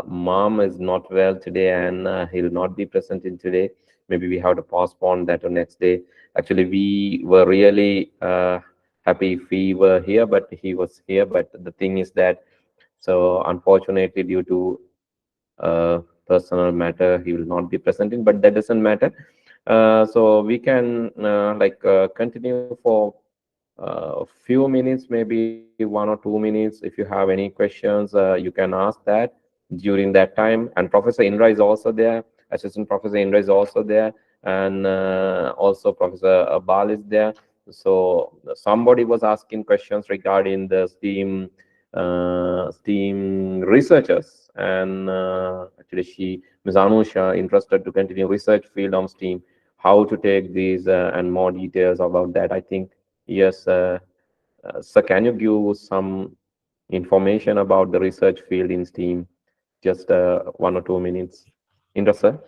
mom is not well today, and he'll not be present in today. Maybe we have to postpone that to next day. Actually, we were really happy if we were here, but he was here. But the thing is that, so unfortunately, due to personal matter, he will not be presenting. But that doesn't matter. So we can continue for a few minutes, maybe 1 or 2 minutes. If you have any questions, you can ask that during that time. And Professor Indra is also there. Assistant Professor Indra is also there, and also Professor Bal is there. So somebody was asking questions regarding the STEAM researchers, and actually Ms. Anusha interested to continue research field on STEAM, how to take these and more details about that. I think, yes, sir, can you give some information about the research field in STEAM? Just 1 or 2 minutes. Indra, sir.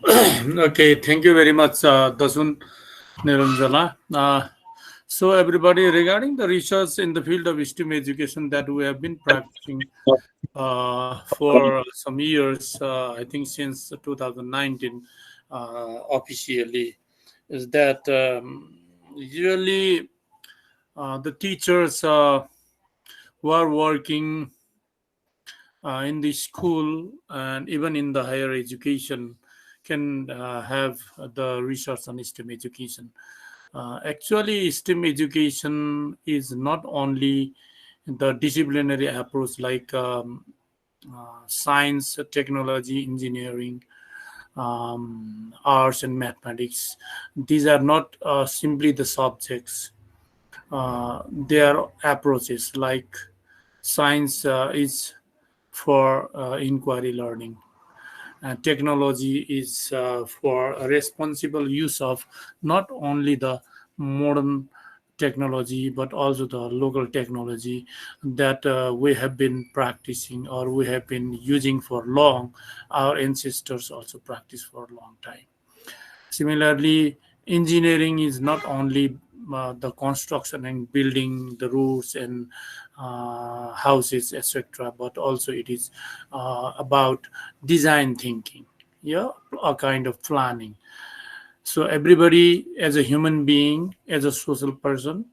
Okay, thank you very much, Dasun, Nilanjana. So everybody, regarding the research in the field of STEAM education that we have been practicing for some years, I think since 2019 officially, is that usually the teachers who are working in the school and even in the higher education can have the research on STEM education. Actually, STEM education is not only the disciplinary approach like science, technology, engineering, arts, and mathematics. These are not simply the subjects. They are approaches. Like science is for inquiry learning, technology is for a responsible use of not only the modern technology but also the local technology that we have been practicing or we have been using for long. Our ancestors also practiced for a long time. Similarly, engineering is not only the construction and building the roads and houses, etc., but also it is about design thinking, yeah, a kind of planning. So everybody, as a human being, as a social person,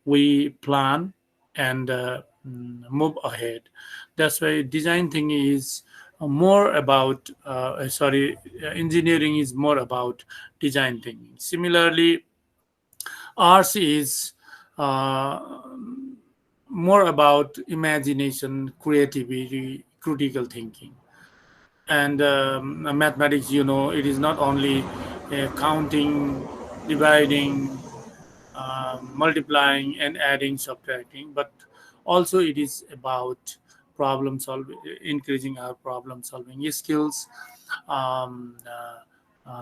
we plan and move ahead. That's why design thinking is more about engineering is more about design thinking. Similarly, arts is uh, more about imagination, creativity, critical thinking. And mathematics, it is not only counting, dividing, multiplying and adding, subtracting, but also it is about problem solving, increasing our problem solving skills,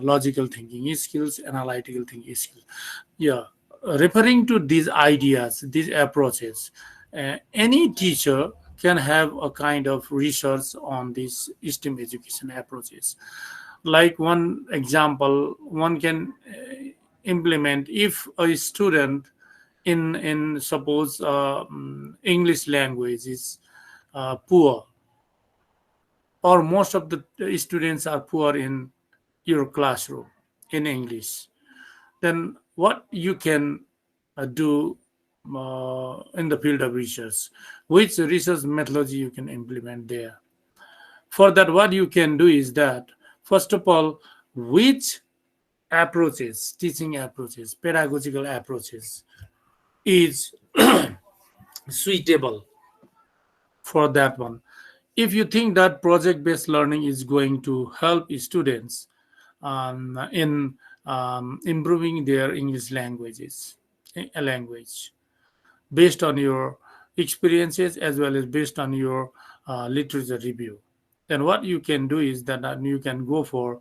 logical thinking skills, analytical thinking skills. Yeah, referring to these ideas, these approaches, any teacher can have a kind of research on these STEM education approaches. Like one example, one can implement if a student in suppose English language is poor, or most of the students are poor in your classroom in English, then what you can do in the field of research, which research methodology you can implement there. For that, what you can do is that, first of all, which approaches, teaching approaches, pedagogical approaches is suitable for that one. If you think that project-based learning is going to help students in improving their English language, based on your experiences as well as based on your literature review, then what you can do is that you can go for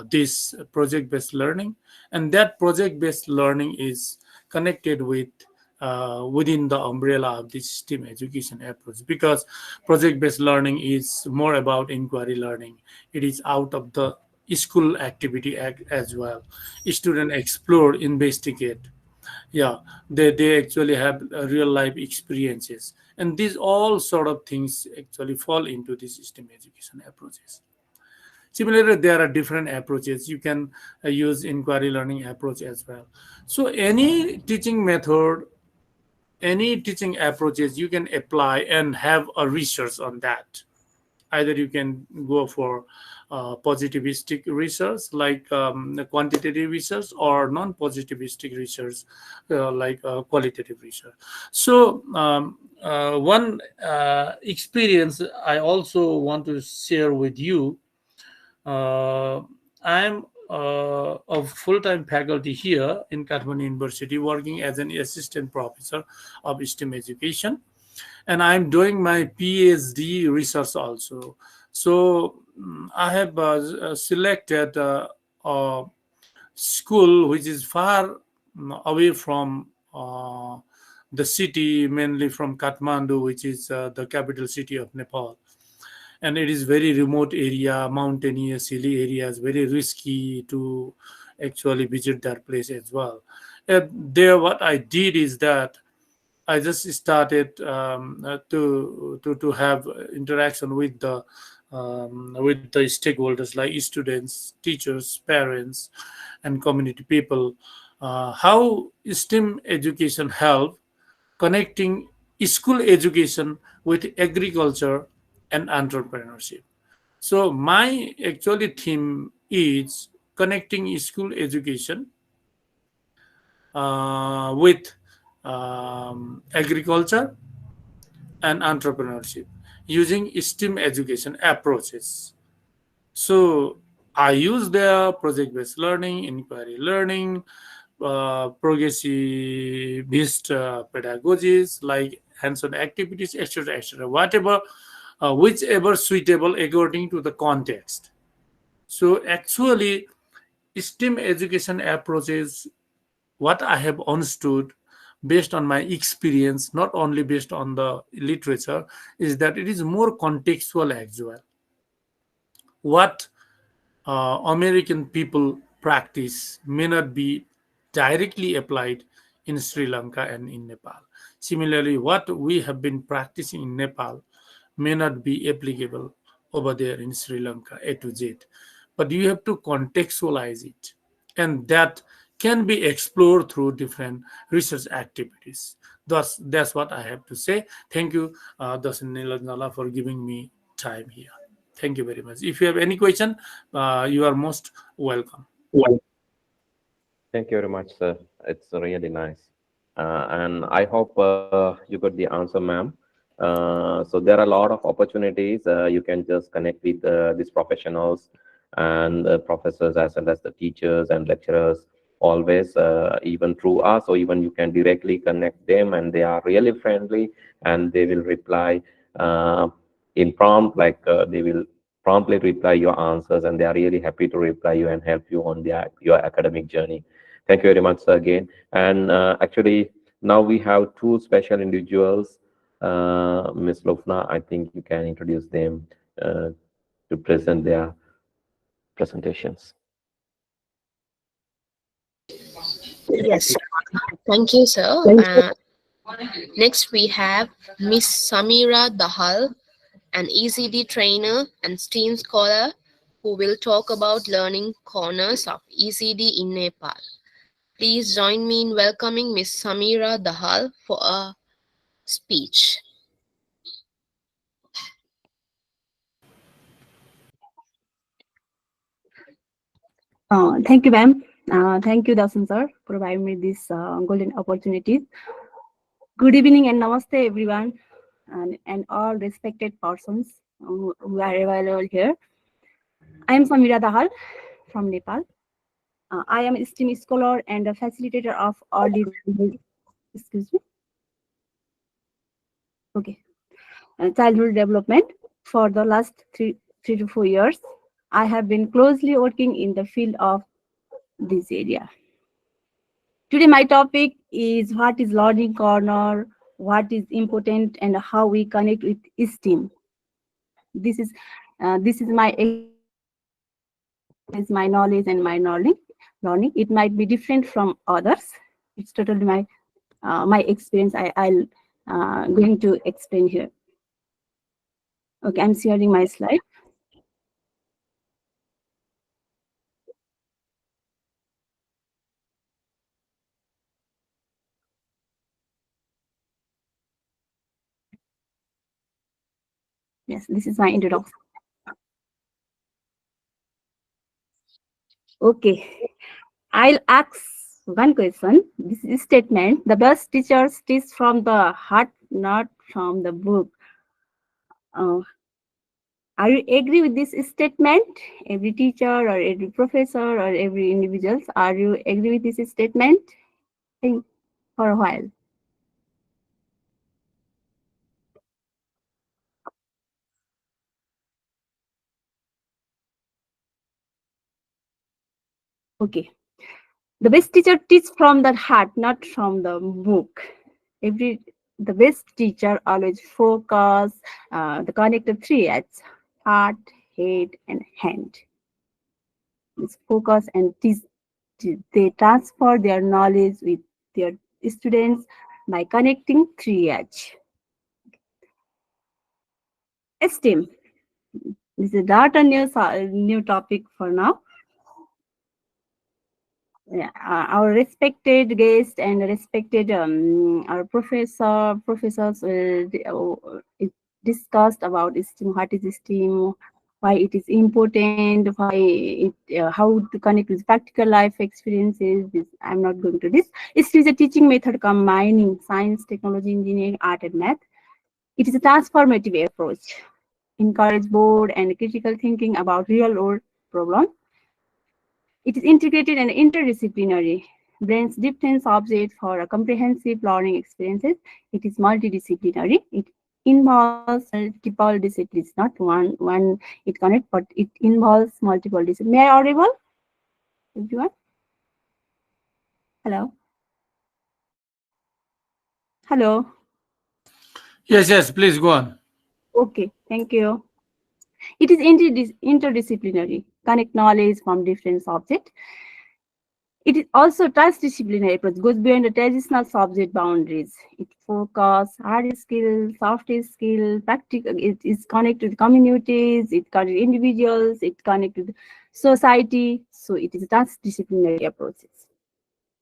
this project-based learning, and that project-based learning is connected with within the umbrella of this STEAM education approach, because project-based learning is more about inquiry learning. It is out of the school activity as well. Students explore, investigate. Yeah, they actually have real life experiences, and these all sort of things actually fall into these STEM education approaches. Similarly, there are different approaches. You can use inquiry learning approach as well. So any teaching method, any teaching approaches you can apply and have a research on that. Either you can go for positivistic research like quantitative research, or non-positivistic research like qualitative research. So one experience I also want to share with you. I'm a full-time faculty here in Kallmani University, working as an assistant professor of STEM education, and I'm doing my PhD research also. So I have selected a school which is far away from the city, mainly from Kathmandu, which is the capital city of Nepal. And it is very remote area, mountainous, hilly areas, very risky to actually visit that place as well. And there, what I did is that I just started to have interaction with the stakeholders like students, teachers, parents, and community people. How STEM education help connecting school education with agriculture and entrepreneurship. So my actually theme is connecting school education with agriculture and entrepreneurship using STEM education approaches. So I use their project-based learning, inquiry learning, progressive-based pedagogies like hands-on activities, etc., etc., whatever, whichever suitable according to the context. So actually, STEAM education approaches, what I have understood based on my experience, not only based on the literature, is that it is more contextual as well. What American people practice may not be directly applied in Sri Lanka and in Nepal. Similarly, what we have been practicing in Nepal may not be applicable over there in Sri Lanka, A to Z. But you have to contextualize it. And that can be explored through different research activities. That's what I have to say. Thank you, Dasun Nilanjana, for giving me time here. Thank you very much. If you have any question, you are most welcome. Thank you very much, sir. It's really nice. And I hope you got the answer, ma'am. So there are a lot of opportunities. You can just connect with these professionals and professors as well as the teachers and lecturers always, even through us, or even you can directly connect them, and they are really friendly and they will reply in prompt, like they will promptly reply your answers, and they are really happy to reply you and help you on your academic journey. Thank you very much, sir, again. And actually, now we have two special individuals. Ms. Lofna, I think you can introduce them to present their presentations. Yes, thank you, sir. Next, we have Miss Samira Dahal, an ECD trainer and STEAM scholar who will talk about learning corners of ECD in Nepal. Please join me in welcoming Miss Samira Dahal for a speech. Thank you, ma'am. Thank you, Dasun sir, for providing me this golden opportunity. Good evening and namaste, everyone, and all respected persons who are available here. I am Samira Dahal from Nepal. I am a STEAM scholar and a facilitator of early childhood development for the last three to 4 years. I have been closely working in the field of this area. Today, my topic is what is learning corner, what is important, and how we connect with STEAM. This is my knowledge and my learning. It might be different from others. It's totally my experience. I'll going to explain here. Okay, I'm sharing my slide. Yes, this is my introduction. Okay, I'll ask one question. This is statement: the best teachers teach from the heart, not from the book. Are you agree with this statement? Every teacher or every professor or every individual, are you agree with this statement? Think for a while. Okay. The best teacher teach from the heart, not from the book. The best teacher always focus the connected three H's: heart, head, and hand. This focus and teach. They transfer their knowledge with their students by connecting three H. STEAM. This is not a new topic for now. Yeah, our respected guest and respected our professors discussed about STEAM, what is STEAM, why it is important, why how to connect with practical life experiences. I'm not going to this. It is a teaching method combining science, technology, engineering, art, and math. It is a transformative approach. Encourage bold and critical thinking about real-world problems. It is integrated and interdisciplinary, blends different subjects for a comprehensive learning experiences. It is multidisciplinary. It involves multiple disciplines, not one it connects, but it involves multiple disciplines. May I audible? Everyone? Hello? Hello? Yes, yes, please go on. Okay, thank you. It is interdisciplinary, connect knowledge from different subjects. It is also transdisciplinary approach, goes beyond the traditional subject boundaries. It focuses hard skill, soft skill, practical. It is connected to communities, it connects individuals, it connects to society. So it is transdisciplinary approaches.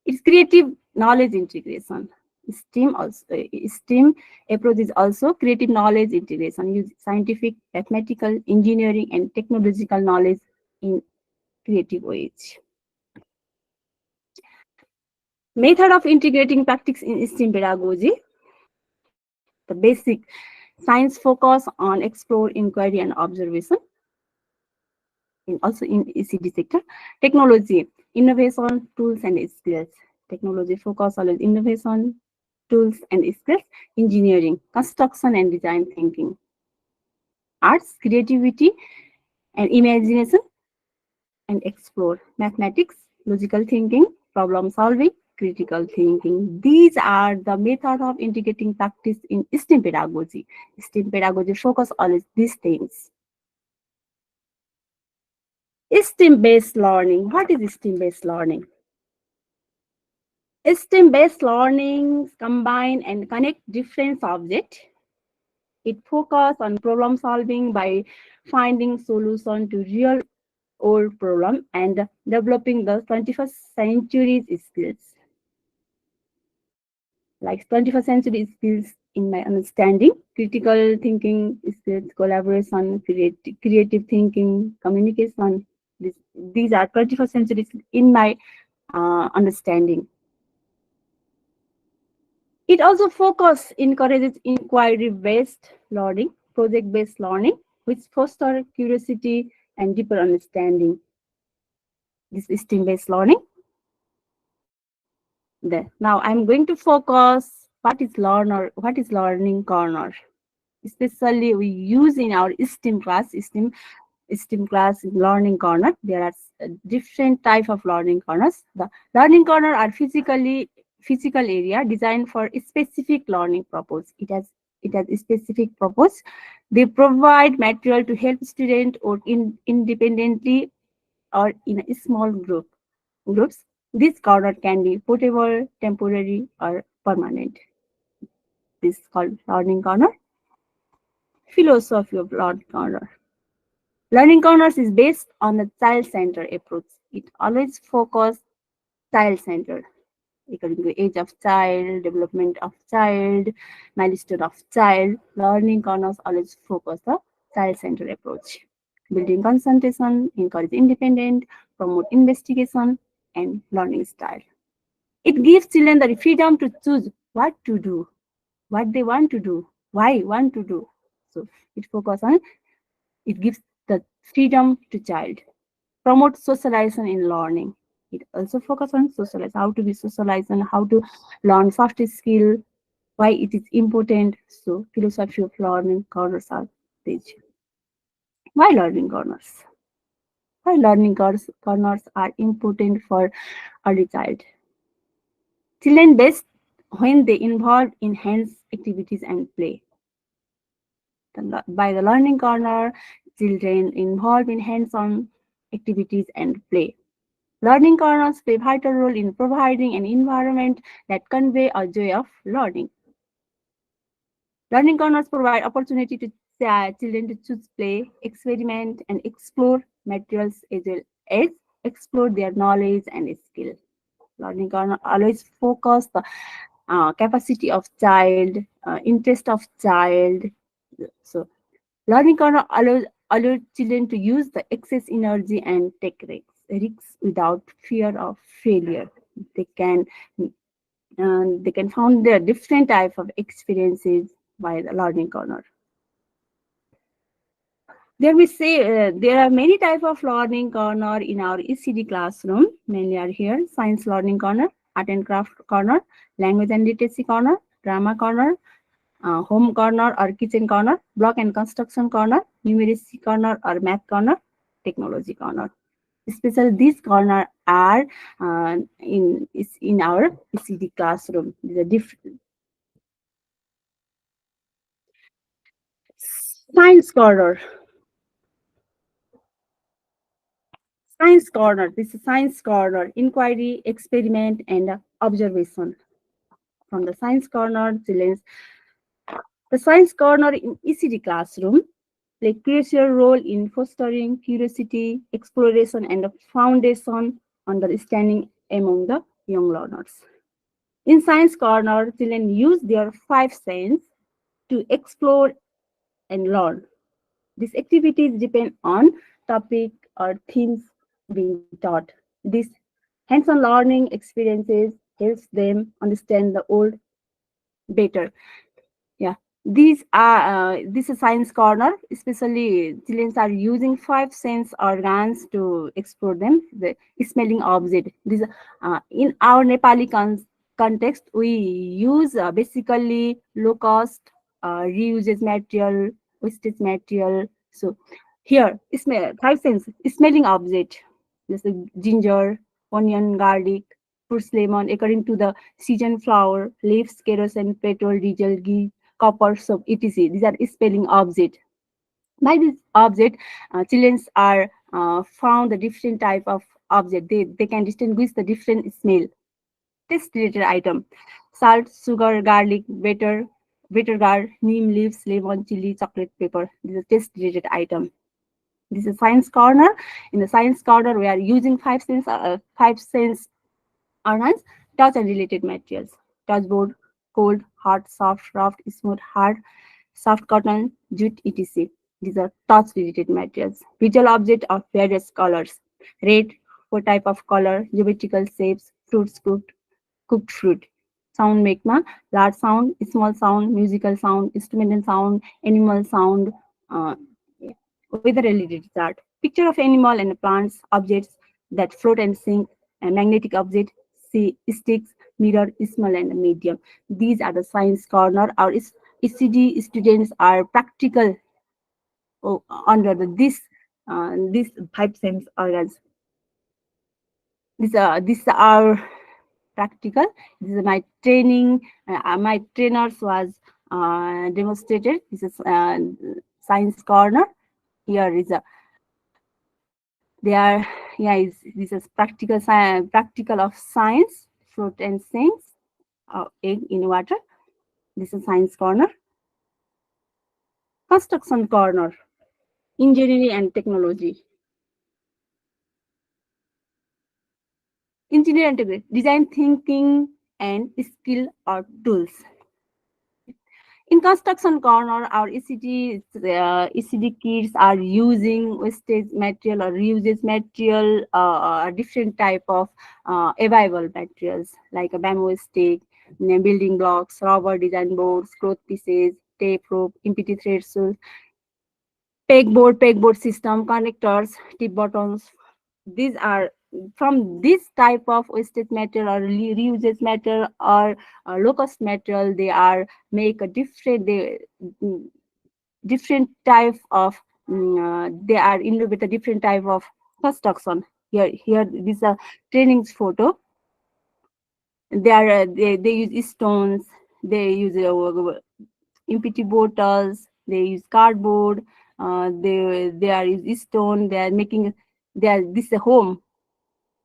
It's creative knowledge integration. STEAM approach is also creative knowledge integration, use scientific, mathematical, engineering, and technological knowledge in creative ways. Method of integrating practice in STEAM pedagogy. The basic science focus on explore, inquiry, and observation. Also in ECD sector. Technology, innovation, tools, and skills. Technology focus on innovation, tools, and skills. Engineering, construction and design thinking. Arts, creativity, and imagination, and explore. Mathematics, logical thinking, problem solving, critical thinking. These are the methods of integrating practice in STEAM pedagogy. STEAM pedagogy focus on these things. STEAM-based learning. What is STEAM-based learning? STEAM-based learning combine and connect different subjects. It focuses on problem solving by finding solution to real world problem and developing the 21st century skills. Like 21st century skills in my understanding, critical thinking skills, collaboration, creative thinking, communication. These are 21st century in my understanding. It also encourages inquiry-based learning, project-based learning, which foster curiosity and deeper understanding. This is STEAM-based learning. There. Now I'm going to focus what is learning corner. Especially we use in our STEAM class, STEAM class learning corner. There are different type of learning corners. The learning corner are physical area designed for a specific learning purpose. It has a specific purpose. They provide material to help students or independently or in a small groups. This corner can be portable, temporary, or permanent. This is called learning corner. Philosophy of learning corner. Learning corners is based on a child-centered approach. It always focuses child-centered, according to age of child, development of child, milestone of child. Learning corners always focus the child-centered approach. Building concentration, encourage independent, promote investigation, and learning style. It gives children the freedom to choose what to do, what they want to do, why want to do. So it gives the freedom to child. Promote socialization in learning. It also focuses on socialize, how to be socialized and how to learn soft skill, why it is important. So philosophy of learning corners are these. Why learning corners? Why learning corners are important for early child? Children best when they involve in hands activities and play. By the learning corner, children involved in hands-on activities and play. Learning corners play a vital role in providing an environment that conveys a joy of learning. Learning corners provide opportunity to children to choose play, experiment, and explore materials as well as explore their knowledge and skill. Learning corner always focus the capacity of child, interest of child. So learning corner allow children to use the excess energy and take risks without fear of failure. They can find their different type of experiences by the learning corner. There we say there are many types of learning corner in our ECD classroom. Many are here: science learning corner, art and craft corner, language and literacy corner, drama corner, home corner or kitchen corner, block and construction corner, numeracy corner or math corner, technology corner. Especially these corner are in our ECD classroom. These are different. Science corner. Science corner. This is science corner. Inquiry, experiment, and observation. From the science corner, children. The science corner in ECD classroom play crucial role in fostering curiosity, exploration, and a foundation understanding among the young learners. In science corner, children use their 5 senses to explore and learn. These activities depend on topic or themes being taught. These hands-on learning experiences helps them understand the world better. Yeah, this is science corner. Especially children are using 5 sense organs to explore them. The smelling object. This in our Nepali context, we use basically low cost, reuses material, wastage material. So here, smell 5 sense smelling object. This is ginger, onion, garlic, fruits, lemon, according to the season, flour, leaves, kerosene, petrol, diesel, ghee, copper, soap, etc. These are spelling object. By this object, children are found the different type of object. They can distinguish the different smell. Taste related item: salt, sugar, garlic, vinegar, neem leaves, lemon, chili, chocolate, pepper. This is a taste related item. This is science corner. In the science corner, we are using 5 sense organs: touch and related materials. Touch board, cold, hot, soft, rough, smooth, hard, soft cotton, jute, etc. These are touch related materials. Visual object of various colors: red, 4 type of color, geometrical shapes, fruits, cooked fruit. Sound magma, large sound, small sound, musical sound, instrumental sound, animal sound, weather related chart. Picture of animal and plants, objects that float and sink, a magnetic object, sticks, mirror, small and medium. These are the science corner. Our ECD students are practical under these 5 sense organs. These are practical. This is my training. My trainers was demonstrated. This is science corner. Here is a this is practical science, practical of science, fruit and things, egg in water. This is science corner. Construction corner, engineering and technology. Engineering and technology, design thinking and skill or tools. In construction corner, our ECD kids are using wastage material or reuses material, different type of available materials like a bamboo stick, building blocks, rubber design boards, cloth pieces, tape, rope, MPT threads, pegboard system, connectors, tip buttons. These are from this type of wastage material or reuses material or low cost material. They are make a different type of they are innovate a different type of construction. Here this is a training photo. They use stones, they use empty bottles, they use cardboard, they are use stone, they are making this is a home.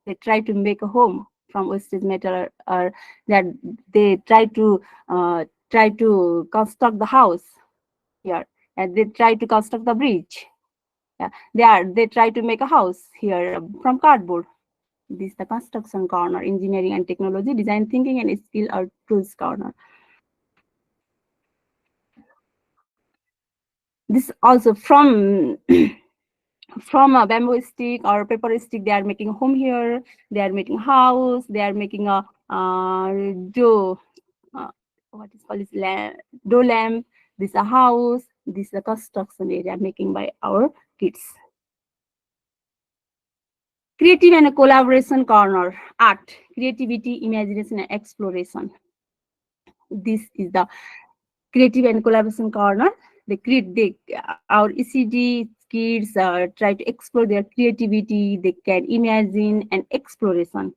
They try to make a home from wastage material, or that they try to construct the house here, and they try to construct the bridge. Yeah, they try to make a house here from cardboard. This is the construction corner, engineering and technology, design thinking and skill or tools corner. This also from from a bamboo stick or paper stick, they are making a home here. They are making a house. They are making a what is called door lamp. This is a house. This is a construction area making by our kids. Creative and a collaboration corner, art, creativity, imagination, and exploration. This is the creative and collaboration corner. Our ECD kids try to explore their creativity. They can imagine and exploration.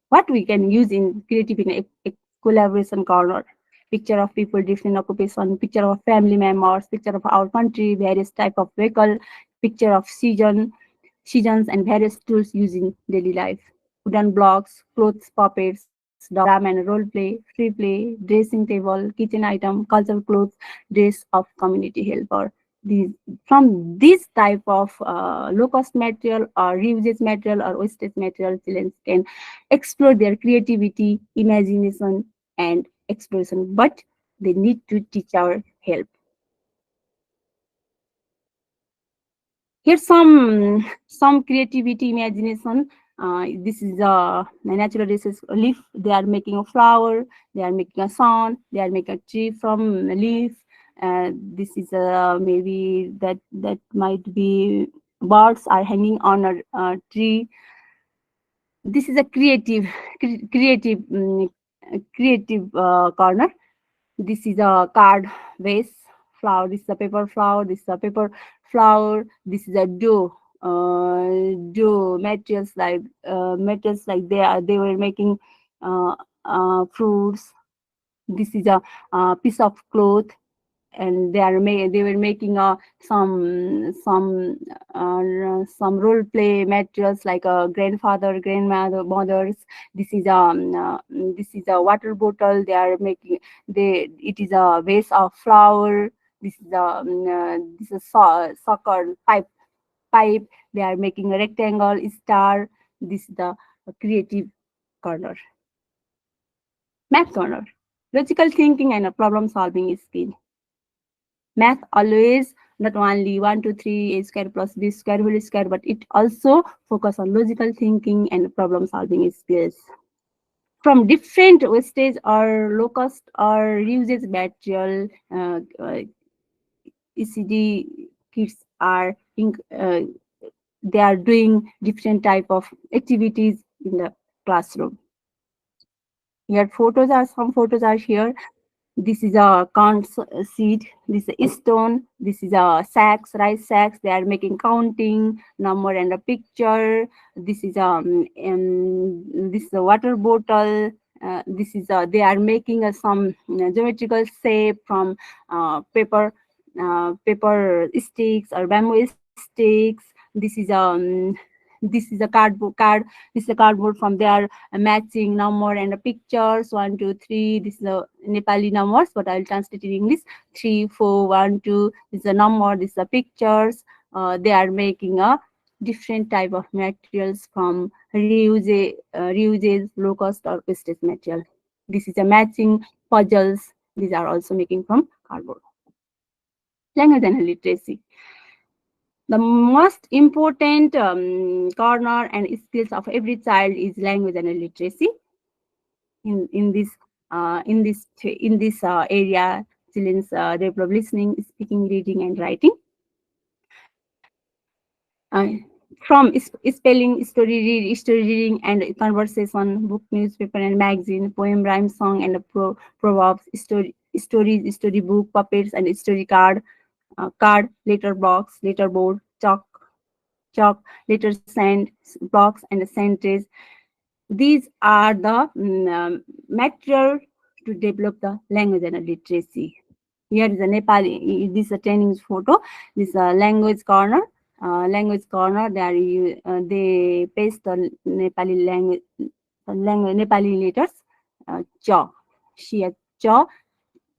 What we can use in creative in a collaboration corner. Picture of people, different occupation, picture of family members, picture of our country, various type of vehicle, picture of seasons and various tools using daily life. Wooden blocks, clothes, puppets, drum and role play, free play, dressing table, kitchen item, cultural clothes, dress of community helper. From this type of low-cost material or reusage material or wastage material, children can explore their creativity, imagination, and expression, but they need to teach our help. Here's some creativity, imagination. This is a natural resource leaf. They are making a flower. They are making a sun. They are making a tree from a leaf. This is maybe that might be birds are hanging on a tree. This is a creative corner. This is a card vase flower. This is a paper flower. This is a paper flower. This is a dough materials like they were making fruits. This is a piece of cloth, and they were making some role play materials like a grandfather, grandmother, mothers. This is a water bottle. They are making it is a vase of flower. This is a soccer pipe. They are making a rectangle, star. This is the creative corner. Math corner. Logical thinking and a problem solving skill. Math always not only 1, 2, 3 a square plus b square whole square, but it also focus on logical thinking and problem solving skills. From different wastage or low cost or reusage material, ECD kids are they are doing different type of activities in the classroom. Here some photos are here. This is a corn seed. This is a stone. This is a sacks, rice sacks. They are making counting number and a picture. This is a water bottle. This is they are making some geometrical shape from paper sticks or bamboo sticks. This is a cardboard. This is a cardboard from their matching number and the pictures 1, 2, 3. This is a Nepali numbers, but I'll translate in English. 3, 4, 1, 2. This is a number. This is a pictures. They are making a different type of materials from reuses, low cost or wastage material. This is a matching puzzles. These are also making from cardboard. Language and literacy. The most important corner and skills of every child is language and literacy. In this area, children's develop listening, speaking, reading, and writing. From spelling, story reading, and conversation, book, newspaper, and magazine, poem, rhyme, song, and proverbs, stories, storybook, puppets, and story card, letter box, letter board, chalk, letter sand, blocks, and sandtrays. These are the material to develop the language and literacy. Here is a Nepali. This is a training photo. This is a language corner. There they paste the Nepali language Nepali letters. Cha, shia, cha,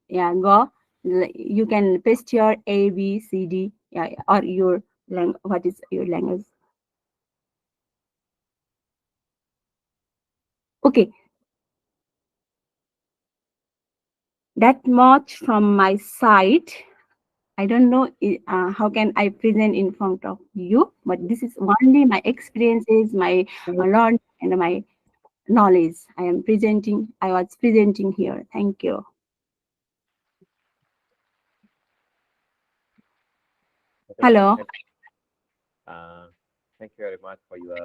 yeah, go. You can paste here A, B, C, D, yeah, or your what is your language. Okay. That much from my side. I don't know how can I present in front of you, but this is only my experiences, my learning, and my knowledge. I was presenting here. Thank you. Hello. Thank you very much for your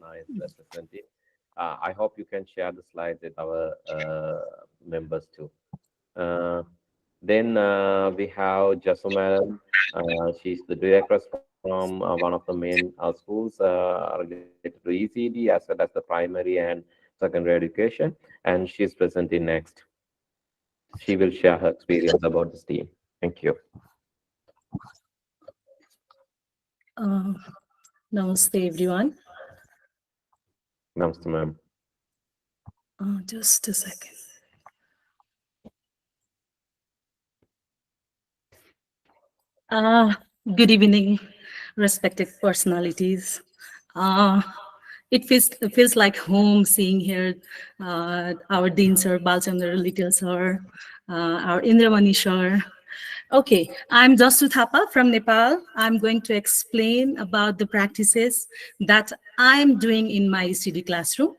nice presentation. I hope you can share the slides with our members too. Then we have Jasumal. She's the director from one of the main schools related to ECD as well as the primary and secondary education, and she's presenting next. She will share her experience about the STEAM. Thank you. Namaste, everyone. Namaste, ma'am. Just a second. Good evening, respected personalities. It feels like home seeing here our Dean Sir, Balchandra Little Sir, our Indramani Sir. Okay, I'm Dasun Thapa from Nepal. I'm going to explain about the practices that I'm doing in my study classroom.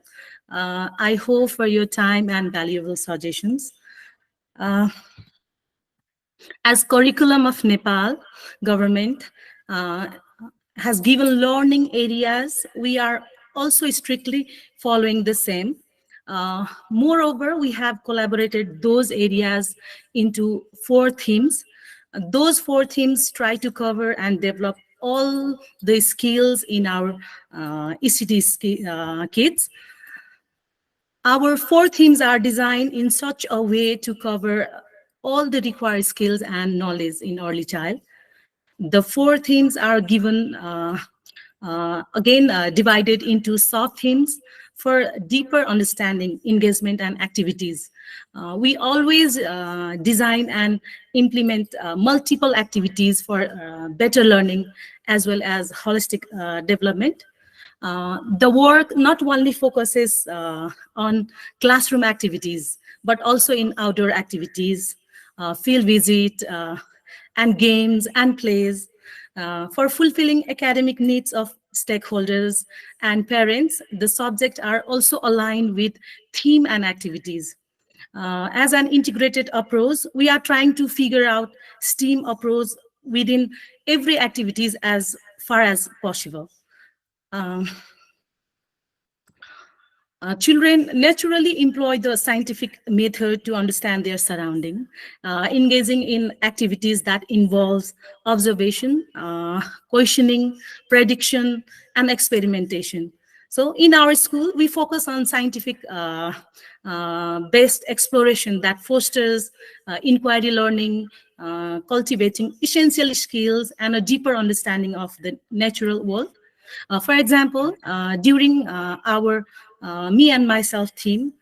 I hope for your time and valuable suggestions. As curriculum of Nepal government has given learning areas, we are also strictly following the same. Moreover, we have collaborated those areas into 4 themes. Those 4 themes try to cover and develop all the skills in our ECT kids. Our 4 themes are designed in such a way to cover all the required skills and knowledge in early child. The 4 themes are given, divided into sub-themes for deeper understanding, engagement, and activities. We always design and implement multiple activities for better learning as well as holistic development. The work not only focuses on classroom activities, but also in outdoor activities, field visit, and games and plays. For fulfilling academic needs of stakeholders and parents, the subjects are also aligned with theme and activities. As an integrated approach, we are trying to figure out STEAM approach within every activities as far as possible. Children naturally employ the scientific method to understand their surrounding, engaging in activities that involves observation, questioning, prediction, and experimentation. So in our school, we focus on scientific based exploration that fosters inquiry learning, cultivating essential skills and a deeper understanding of the natural world. For example, during our Me and Myself theme,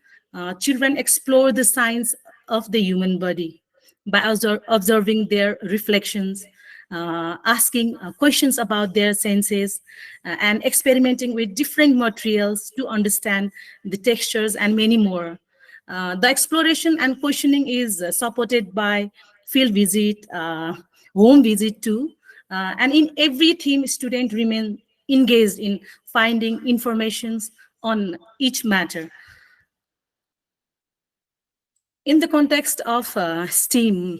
children explore the science of the human body by observing their reflections, asking questions about their senses, and experimenting with different materials to understand the textures and many more. The exploration and questioning is supported by field visit, home visit too, and in every theme, students remain engaged in finding informations on each matter. In the context of STEAM,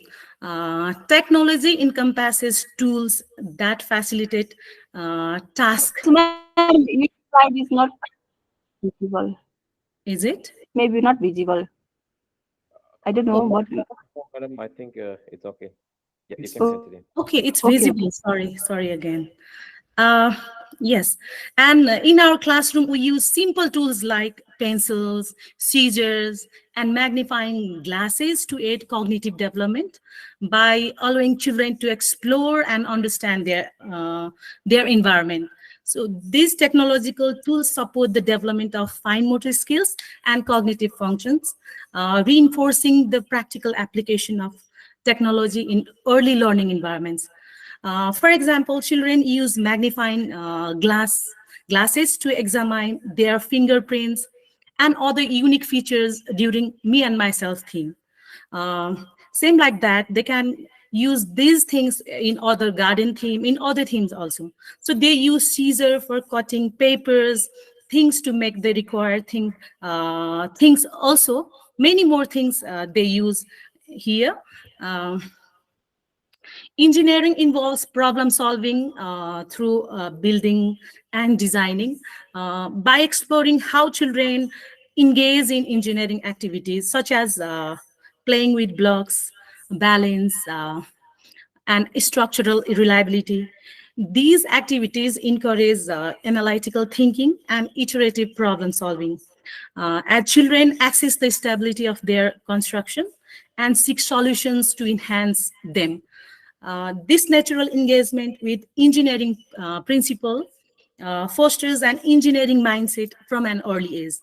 technology encompasses tools that facilitate tasks. Your slide is not visible. Is it? Maybe not visible. I don't know what. Madam, I think it's okay. Yeah, you can continue. Okay, it's visible. Sorry again. Yes, and in our classroom, we use simple tools like pencils, scissors, and magnifying glasses to aid cognitive development by allowing children to explore and understand their environment. So these technological tools support the development of fine motor skills and cognitive functions, reinforcing the practical application of technology in early learning environments. For example, children use magnifying glasses to examine their fingerprints and other unique features during Me and Myself theme. Same like that, they can use these things in other garden theme, in other themes also. So they use scissor for cutting papers, things to make the required things also. Many more things they use here. Engineering involves problem solving through building and designing by exploring how children engage in engineering activities such as playing with blocks, balance, and structural reliability. These activities encourage analytical thinking and iterative problem solving. As children access the stability of their construction and seek solutions to enhance them. This natural engagement with engineering principle fosters an engineering mindset from an early age.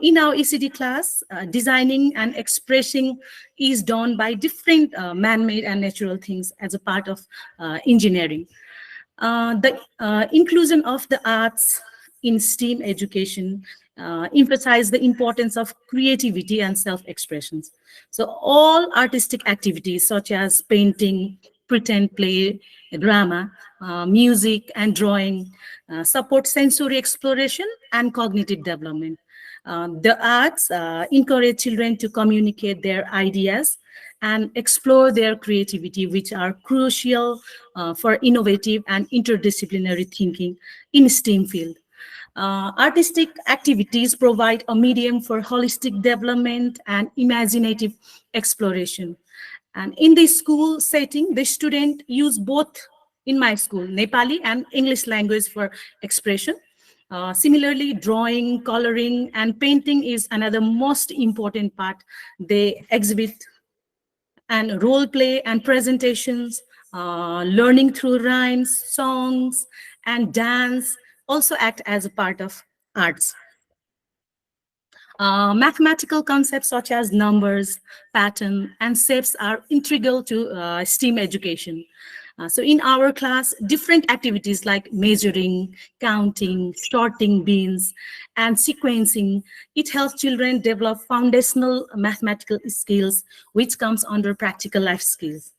In our ECD class, designing and expressing is done by different man-made and natural things as a part of engineering. The inclusion of the arts in STEAM education emphasize the importance of creativity and self-expressions. So all artistic activities such as painting, pretend play, drama, music, and drawing support sensory exploration and cognitive development. The arts encourage children to communicate their ideas and explore their creativity, which are crucial for innovative and interdisciplinary thinking in STEAM field. Artistic activities provide a medium for holistic development and imaginative exploration. And in the school setting, the student use both, in my school, Nepali and English language for expression. Similarly, drawing, coloring, and painting is another most important part. They exhibit and role play and presentations, learning through rhymes, songs, and dance also act as a part of arts. Mathematical concepts such as numbers, pattern, and shapes are integral to STEAM education. So in our class, different activities like measuring, counting, sorting bins, and sequencing, it helps children develop foundational mathematical skills, which comes under practical life skills.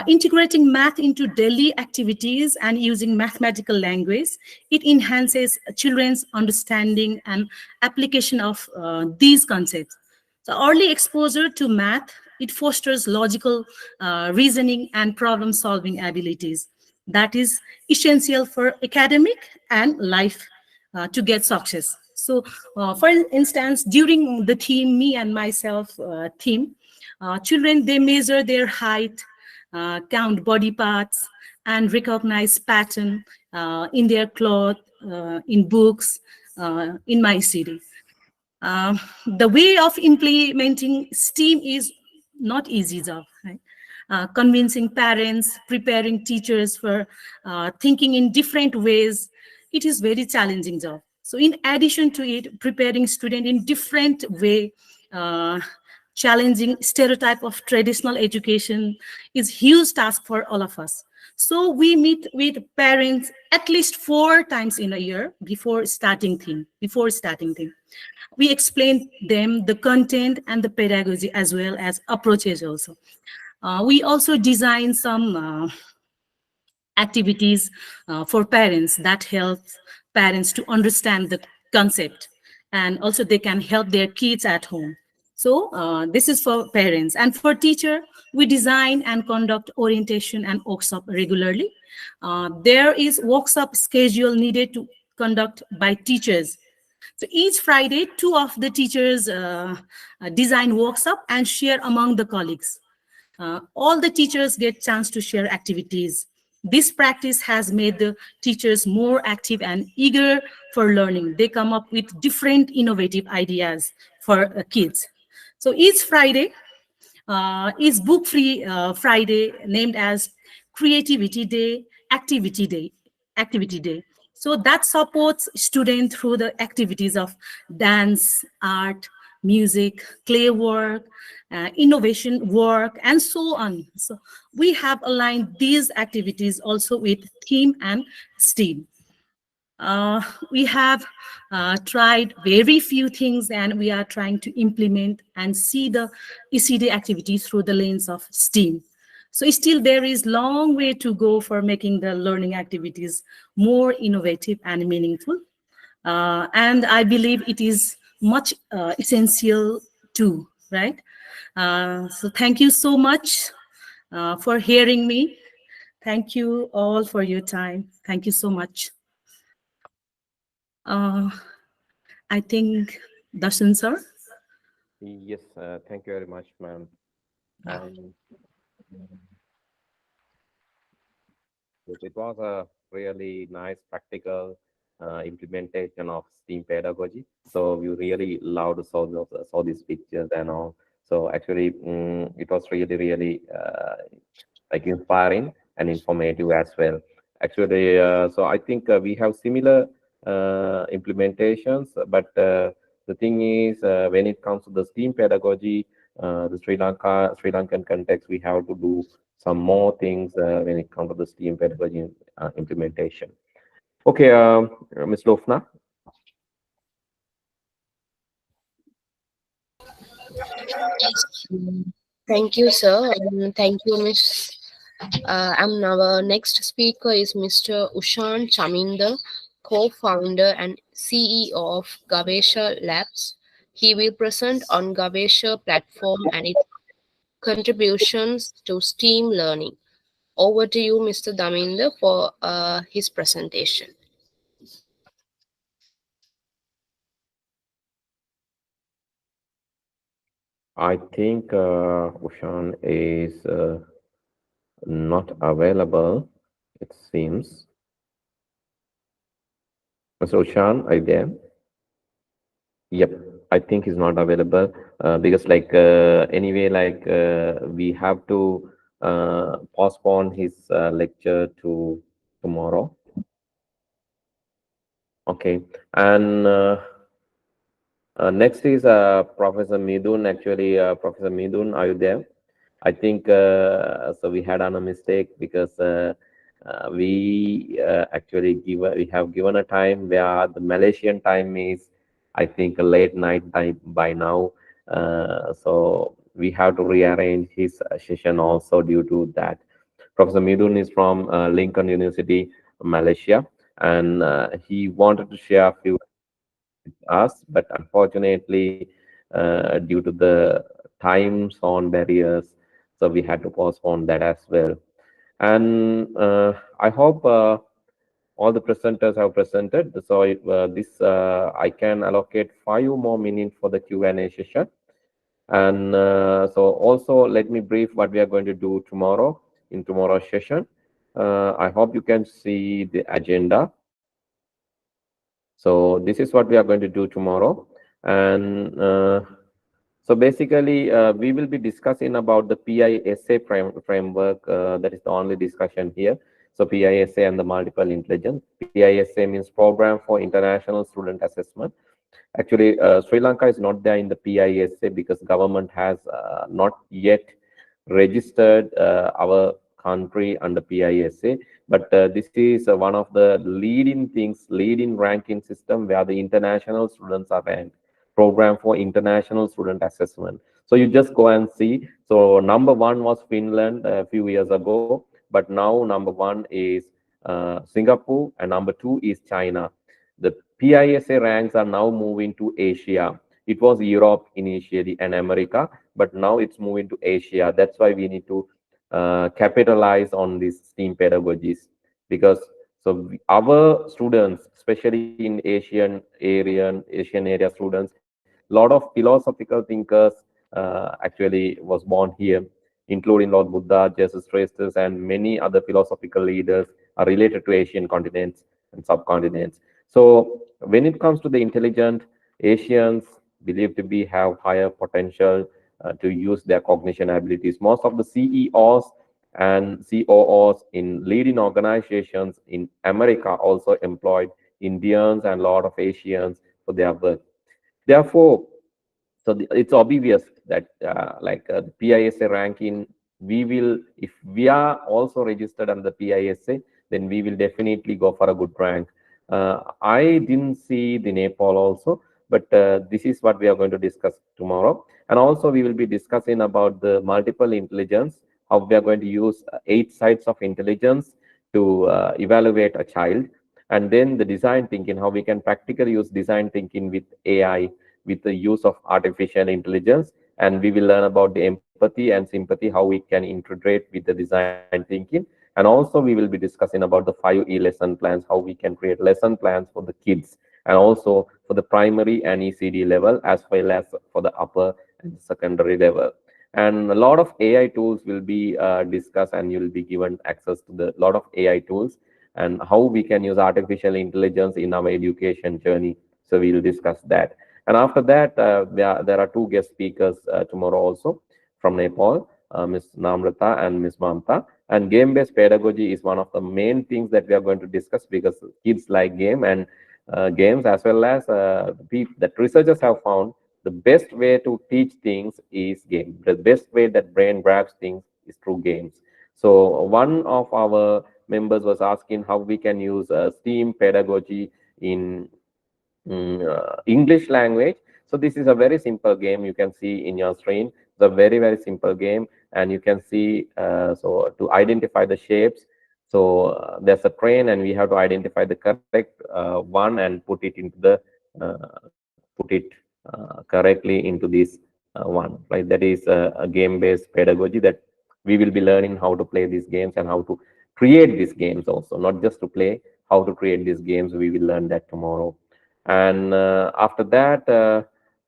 Integrating math into daily activities and using mathematical language, it enhances children's understanding and application of these concepts. So early exposure to math, it fosters logical reasoning and problem-solving abilities. That is essential for academic and life to get success. So, for instance, during the theme, me and myself theme, children, they measure their height, count body parts, and recognize pattern in their cloth, in books, in my city. The way of implementing STEAM is not easy job, right? Convincing parents, preparing teachers for thinking in different ways, it is very challenging job. So in addition to it, preparing student in different way, challenging stereotype of traditional education is huge task for all of us. So we meet with parents at least 4 times in a year before starting thing. We explain them the content and the pedagogy as well as approaches also. We also design some activities for parents that help parents to understand the concept, and also they can help their kids at home. So this is for parents. And for teacher, we design and conduct orientation and workshop regularly. There is workshop schedule needed to conduct by teachers. So each Friday, 2 of the teachers design workshop and share among the colleagues. All the teachers get chance to share activities. This practice has made the teachers more active and eager for learning. They come up with different innovative ideas for kids. So each Friday is book-free Friday, named as Creativity Day, Activity Day. So that supports students through the activities of dance, art, music, clay work, innovation work, and so on. So we have aligned these activities also with theme and STEAM. We have tried very few things, and we are trying to implement and see the ECD activities through the lens of STEAM. So still there is long way to go for making the learning activities more innovative and meaningful. And I believe it is much essential too, right? So thank you so much. for hearing me. Thank you all for your time. Thank you so much. I think Dasun sir. Yes, thank you very much, ma'am. And yes, it was a really nice practical implementation of STEAM pedagogy. So we really loved saw these pictures and all. So actually, it was really like inspiring and informative as well. Actually, so I think we have similar implementations, but the thing is, when it comes to the STEAM pedagogy, the Sri Lankan context, we have to do some more things when it comes to the STEAM pedagogy implementation. Okay, Ms. Lofna. Thank you, sir. And thank you, Miss. And our next speaker is Mr. Ushan Chaminda, co-founder and CEO of Gavesha Labs. He will present on Gavesha platform and its contributions to STEAM learning. Over to you, Mr. Daminda, for his presentation. I think Ushan is not available, it seems. Mr. Ushan, are you there? Yep, I think he's not available because like anyway, like we have to postpone his lecture to tomorrow. Okay, and next is Professor Midun. Actually, Professor Midun, are you there? I think so. We had done a mistake because we actually we have given a time where the Malaysian time is, I think, a late night time by now. So we have to rearrange his session also due to that. Professor Midun is from Lincoln University, Malaysia, and he wanted to share a few with us, but unfortunately, due to the time zone barriers, so we had to postpone that as well. And I hope all the presenters have presented. So I can allocate 5 more minutes for the Q&A session. And so also let me brief what we are going to do tomorrow in tomorrow's session. I hope you can see the agenda. So this is what we are going to do tomorrow. And so basically, we will be discussing about the PISA framework. That is the only discussion here. So PISA and the multiple intelligence. PISA means Program for International Student Assessment. Actually, Sri Lanka is not there in the PISA because government has not yet registered our country under PISA. But this is one of the leading ranking system where the international students are ranked. Program for International Student Assessment. So you just go and see. So number 1 was Finland a few years ago, but now number 1 is Singapore and number 2 is China. The PISA ranks are now moving to Asia. It was Europe initially and America, but now it's moving to Asia. That's why we need to capitalize on these STEAM pedagogies, because so our students, especially in Asian area students, a lot of philosophical thinkers actually was born here, including Lord Buddha, Jesus Christ, and many other philosophical leaders are related to Asian continents and subcontinents. So when it comes to the intelligent, Asians believed to be have higher potential to use their cognition abilities. Most of the CEOs and COOs in leading organizations in America also employed Indians and a lot of Asians for their work. Therefore, so it's obvious that the PISA ranking, if we are also registered under the PISA, then we will definitely go for a good rank. I didn't see the Nepal also, but this is what we are going to discuss tomorrow. And also we will be discussing about the multiple intelligence, how we are going to use 8 sides of intelligence to evaluate a child. And then the design thinking, how we can practically use design thinking with AI, with the use of artificial intelligence. and we will learn about the empathy and sympathy, how we can integrate with the design thinking. And also we will be discussing about the 5E lesson plans, how we can create lesson plans for the kids, and also for the primary and ECD level, as well as for the upper and secondary level. And a lot of AI tools will be discussed, and you will be given access to the lot of AI tools and how we can use artificial intelligence in our education journey. So we will discuss that. And after that, there are two guest speakers tomorrow also from Nepal, Ms. Namrata and Ms. Mamta. And game-based pedagogy is one of the main things that we are going to discuss, because kids like game and games, as well as that researchers have found the best way to teach things is game. The best way that brain grabs things is through games. So one of our members was asking how we can use STEAM pedagogy in English language. So this is a very simple game. You can see in your screen. It's a very, very simple game, and you can see so to identify the shapes. So there's a train, and we have to identify the correct one and put it into the correctly into this one, right? That is a game-based pedagogy that we will be learning how to play these games and how to create these games also, not just to play, how to create these games. We will learn that tomorrow. And after that,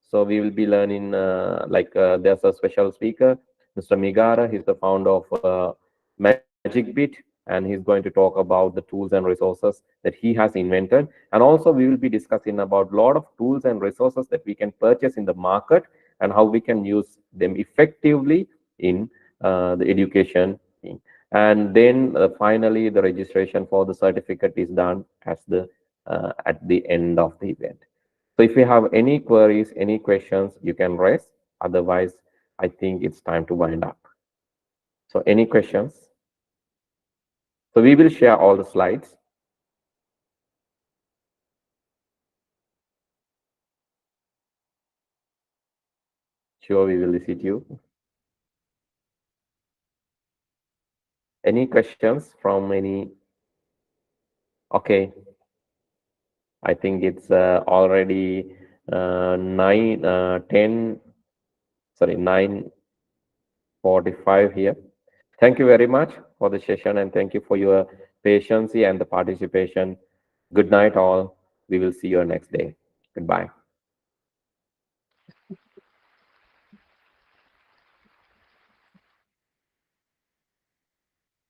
so we will be learning there's a special speaker, Mr. Migara. He's the founder of Magic Bit, and he's going to talk about the tools and resources that he has invented. And also we will be discussing about a lot of tools and resources that we can purchase in the market and how we can use them effectively in the education thing. And then finally the registration for the certificate is done as the at the end of the event. So if you have any queries, any questions, you can raise. Otherwise, I think it's time to wind up. So any questions? So we will share all the slides. Sure, we will visit you. Any questions from any? Okay. I think it's already 9:45 here. Thank you very much for the session, and thank you for your patience and the participation. Good night, all. We will see you next day. Goodbye.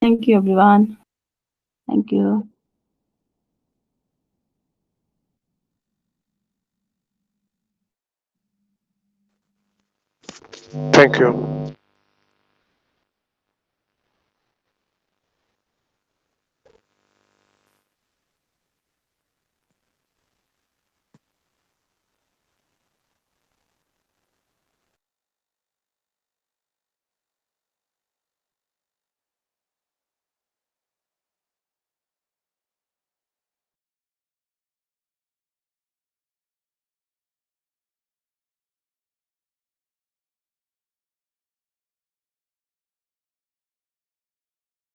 Thank you, everyone. Thank you. Thank you.